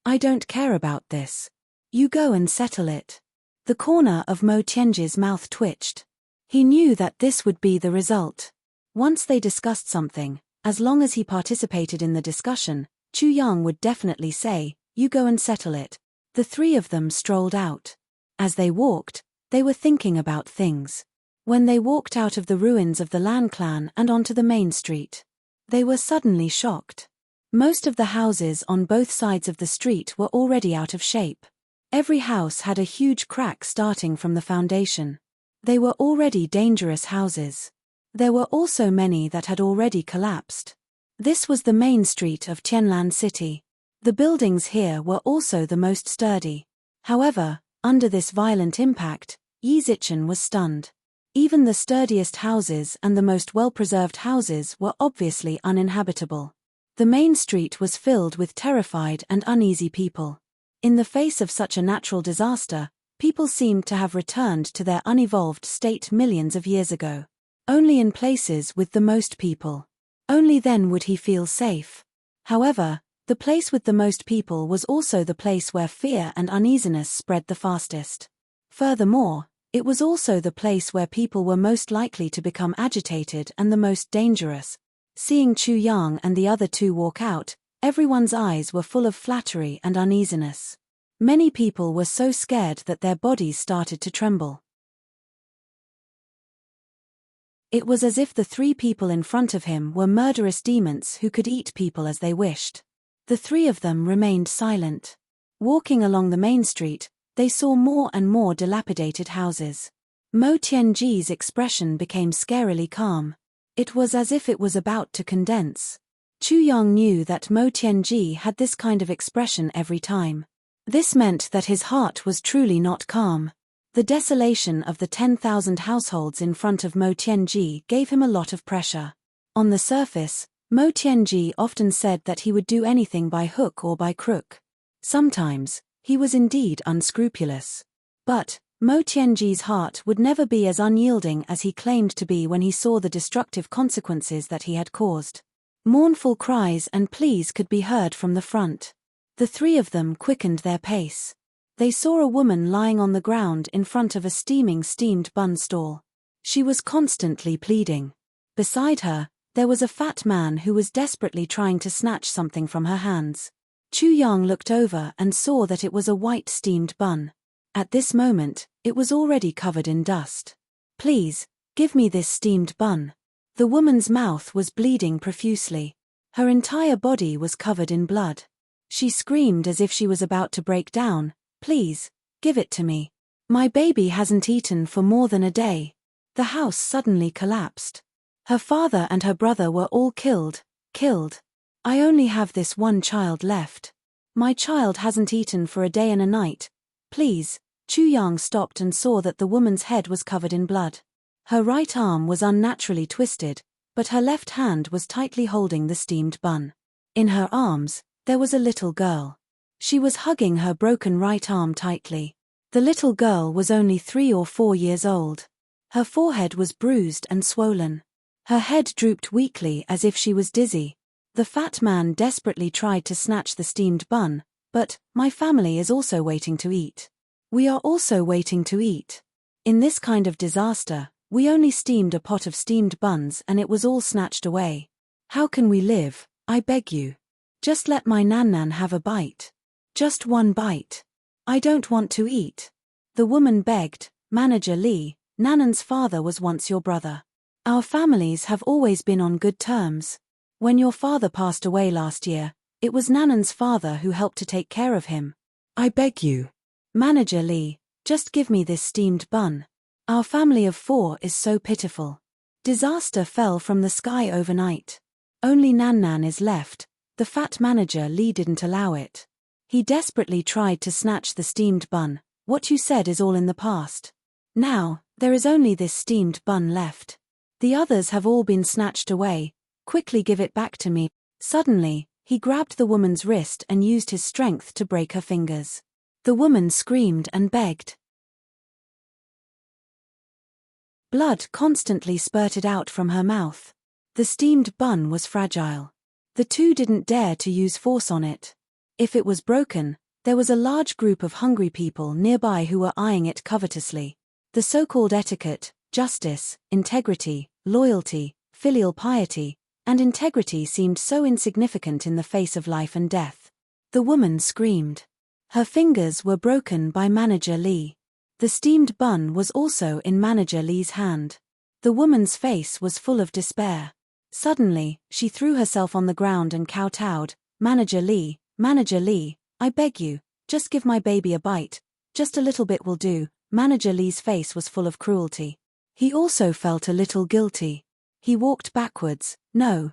S1: I don't care about this. You go and settle it. The corner of Mo Tianji's mouth twitched. He knew that this would be the result. Once they discussed something, as long as he participated in the discussion, Chu Yang would definitely say, you go and settle it. The three of them strolled out. As they walked, they were thinking about things. When they walked out of the ruins of the Lan clan and onto the main street, they were suddenly shocked. Most of the houses on both sides of the street were already out of shape. Every house had a huge crack starting from the foundation. They were already dangerous houses. There were also many that had already collapsed. This was the main street of Tianlan City. The buildings here were also the most sturdy. However, under this violent impact, Yi Zichen was stunned. Even the sturdiest houses and the most well-preserved houses were obviously uninhabitable. The main street was filled with terrified and uneasy people. In the face of such a natural disaster, people seemed to have returned to their unevolved state millions of years ago. Only in places with the most people. Only then would he feel safe. However, the place with the most people was also the place where fear and uneasiness spread the fastest. Furthermore, it was also the place where people were most likely to become agitated and the most dangerous. Seeing Chu Yang and the other two walk out, everyone's eyes were full of flattery and uneasiness. Many people were so scared that their bodies started to tremble. It was as if the three people in front of him were murderous demons who could eat people as they wished. The three of them remained silent. Walking along the main street, they saw more and more dilapidated houses. Mo Tianji's expression became scarily calm. It was as if it was about to condense. Chu Yang knew that Mo Tianji had this kind of expression every time. This meant that his heart was truly not calm. The desolation of the 10,000 households in front of Mo Tianji gave him a lot of pressure. On the surface, Mo Tianji often said that he would do anything by hook or by crook. Sometimes, he was indeed unscrupulous. But Mo Tianji's heart would never be as unyielding as he claimed to be when he saw the destructive consequences that he had caused. Mournful cries and pleas could be heard from the front. The three of them quickened their pace. They saw a woman lying on the ground in front of a steamed bun stall. She was constantly pleading. Beside her, there was a fat man who was desperately trying to snatch something from her hands. Chu Yang looked over and saw that it was a white steamed bun. At this moment, it was already covered in dust. "Please, give me this steamed bun." The woman's mouth was bleeding profusely. Her entire body was covered in blood. She screamed as if she was about to break down. "Please, give it to me. My baby hasn't eaten for more than a day." The house suddenly collapsed. Her father and her brother were all killed. "I only have this one child left. My child hasn't eaten for a day and a night. Please." Chu Yang stopped and saw that the woman's head was covered in blood. Her right arm was unnaturally twisted, but her left hand was tightly holding the steamed bun. In her arms, there was a little girl. She was hugging her broken right arm tightly. The little girl was only 3 or 4 years old. Her forehead was bruised and swollen. Her head drooped weakly as if she was dizzy. The fat man desperately tried to snatch the steamed bun, but, "My family is also waiting to eat. We are also waiting to eat. In this kind of disaster, we only steamed a pot of steamed buns and it was all snatched away. How can we live? I beg you. Just let my Nan have a bite. Just one bite. I don't want to eat." The woman begged. "Manager Lee, Nanan's father was once your brother. Our families have always been on good terms. When your father passed away last year, it was Nanan's father who helped to take care of him. I beg you. Manager Lee, just give me this steamed bun. Our family of 4 is so pitiful." Disaster fell from the sky overnight. Only Nan is left. The fat manager Lee didn't allow it. He desperately tried to snatch the steamed bun. "What you said is all in the past. Now, there is only this steamed bun left. The others have all been snatched away. Quickly give it back to me." Suddenly, he grabbed the woman's wrist and used his strength to break her fingers. The woman screamed and begged. Blood constantly spurted out from her mouth. The steamed bun was fragile. The two didn't dare to use force on it. If it was broken, there was a large group of hungry people nearby who were eyeing it covetously. The so-called etiquette, justice, integrity, loyalty, filial piety, and integrity seemed so insignificant in the face of life and death. The woman screamed. Her fingers were broken by Manager Lee. The steamed bun was also in Manager Lee's hand. The woman's face was full of despair. Suddenly, she threw herself on the ground and kowtowed. Manager Lee, I beg you, just give my baby a bite. Just a little bit will do." Manager Lee's face was full of cruelty. He also felt a little guilty. He walked backwards. No.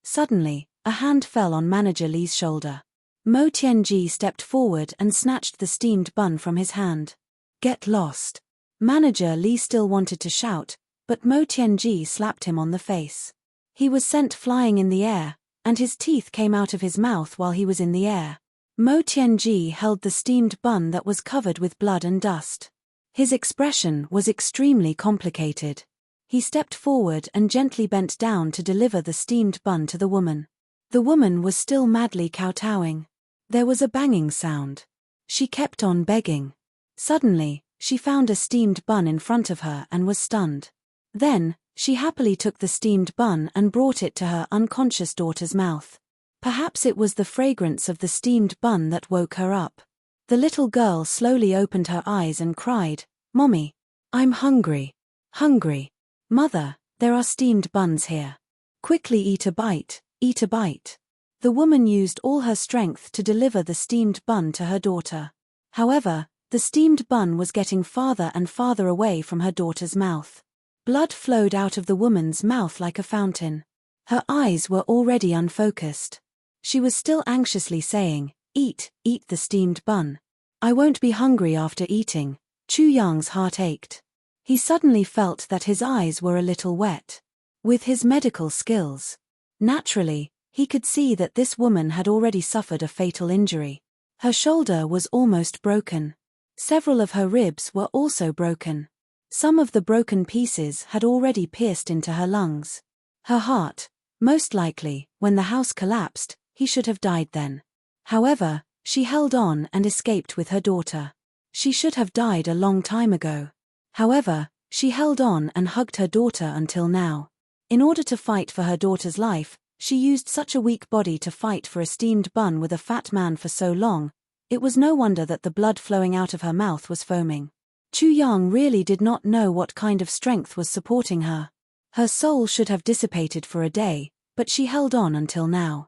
S1: Suddenly, a hand fell on Manager Lee's shoulder. Mo Tianji stepped forward and snatched the steamed bun from his hand. "Get lost." Manager Lee still wanted to shout, but Mo Tianji slapped him on the face. He was sent flying in the air, and his teeth came out of his mouth while he was in the air. Mo Tianji held the steamed bun that was covered with blood and dust. His expression was extremely complicated. He stepped forward and gently bent down to deliver the steamed bun to the woman. The woman was still madly kowtowing. There was a banging sound. She kept on begging. Suddenly, she found a steamed bun in front of her and was stunned. Then, she happily took the steamed bun and brought it to her unconscious daughter's mouth. Perhaps it was the fragrance of the steamed bun that woke her up. The little girl slowly opened her eyes and cried, "Mommy, I'm hungry. Hungry. Mother, there are steamed buns here. Quickly eat a bite, eat a bite." The woman used all her strength to deliver the steamed bun to her daughter. However, the steamed bun was getting farther and farther away from her daughter's mouth. Blood flowed out of the woman's mouth like a fountain. Her eyes were already unfocused. She was still anxiously saying, "Eat, eat the steamed bun. I won't be hungry after eating." Chu Yang's heart ached. He suddenly felt that his eyes were a little wet. With his medical skills, naturally, he could see that this woman had already suffered a fatal injury. Her shoulder was almost broken. Several of her ribs were also broken. Some of the broken pieces had already pierced into her lungs. Her heart, most likely, when the house collapsed, he should have died then. However, she held on and escaped with her daughter. She should have died a long time ago. However, she held on and hugged her daughter until now. In order to fight for her daughter's life, she used such a weak body to fight for a steamed bun with a fat man for so long. It was no wonder that the blood flowing out of her mouth was foaming. Chu Yang really did not know what kind of strength was supporting her. Her soul should have dissipated for a day, but she held on until now.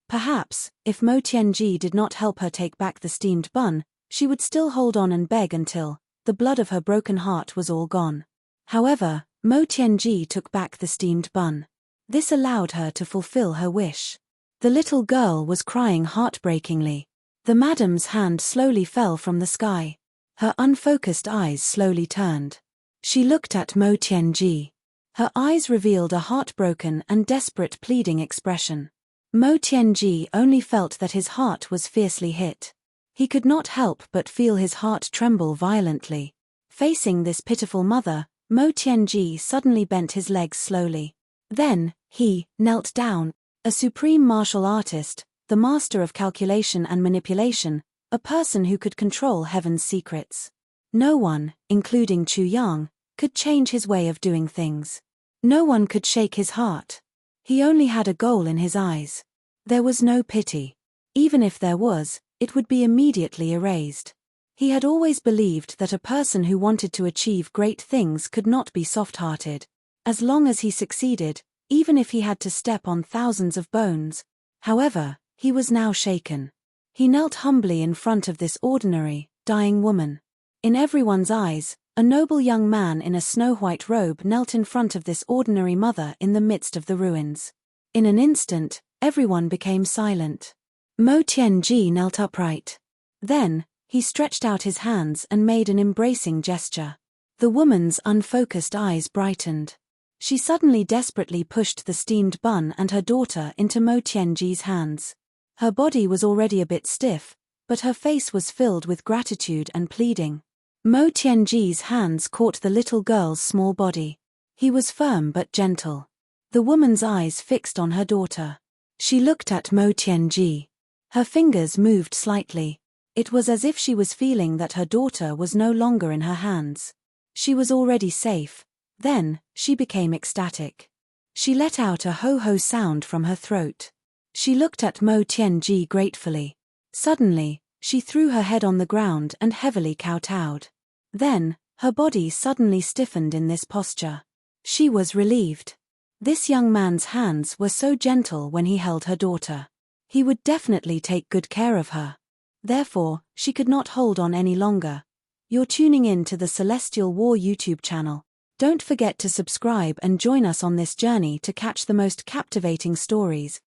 S1: Perhaps, if Mo Tianji did not help her take back the steamed bun, she would still hold on and beg until the blood of her broken heart was all gone. However, Mo Tianji took back the steamed bun. This allowed her to fulfill her wish. The little girl was crying heartbreakingly. The madam's hand slowly fell from the sky. Her unfocused eyes slowly turned. She looked at Mo Tianji. Her eyes revealed a heartbroken and desperate pleading expression. Mo Tianji only felt that his heart was fiercely hit. He could not help but feel his heart tremble violently. Facing this pitiful mother, Mo Tianji suddenly bent his legs slowly. Then, he knelt down. A supreme martial artist, the master of calculation and manipulation, a person who could control heaven's secrets. No one, including Chu Yang, could change his way of doing things. No one could shake his heart. He only had a goal in his eyes. There was no pity. Even if there was, it would be immediately erased. He had always believed that a person who wanted to achieve great things could not be soft-hearted. As long as he succeeded, even if he had to step on thousands of bones. However, he was now shaken. He knelt humbly in front of this ordinary, dying woman. In everyone's eyes, a noble young man in a snow-white robe knelt in front of this ordinary mother in the midst of the ruins. In an instant, everyone became silent. Mo Tianji knelt upright. Then, he stretched out his hands and made an embracing gesture. The woman's unfocused eyes brightened. She suddenly desperately pushed the steamed bun and her daughter into Mo Tianji's hands. Her body was already a bit stiff, but her face was filled with gratitude and pleading. Mo Tianji's hands caught the little girl's small body. He was firm but gentle. The woman's eyes fixed on her daughter. She looked at Mo Tianji. Her fingers moved slightly. It was as if she was feeling that her daughter was no longer in her hands. She was already safe. Then, she became ecstatic. She let out a ho-ho sound from her throat. She looked at Mo Tianji gratefully. Suddenly, she threw her head on the ground and heavily kowtowed. Then, her body suddenly stiffened in this posture. She was relieved. This young man's hands were so gentle when he held her daughter. He would definitely take good care of her. Therefore, she could not hold on any longer. You're tuning in to the Celestial War YouTube channel. Don't forget to subscribe and join us on this journey to catch the most captivating stories.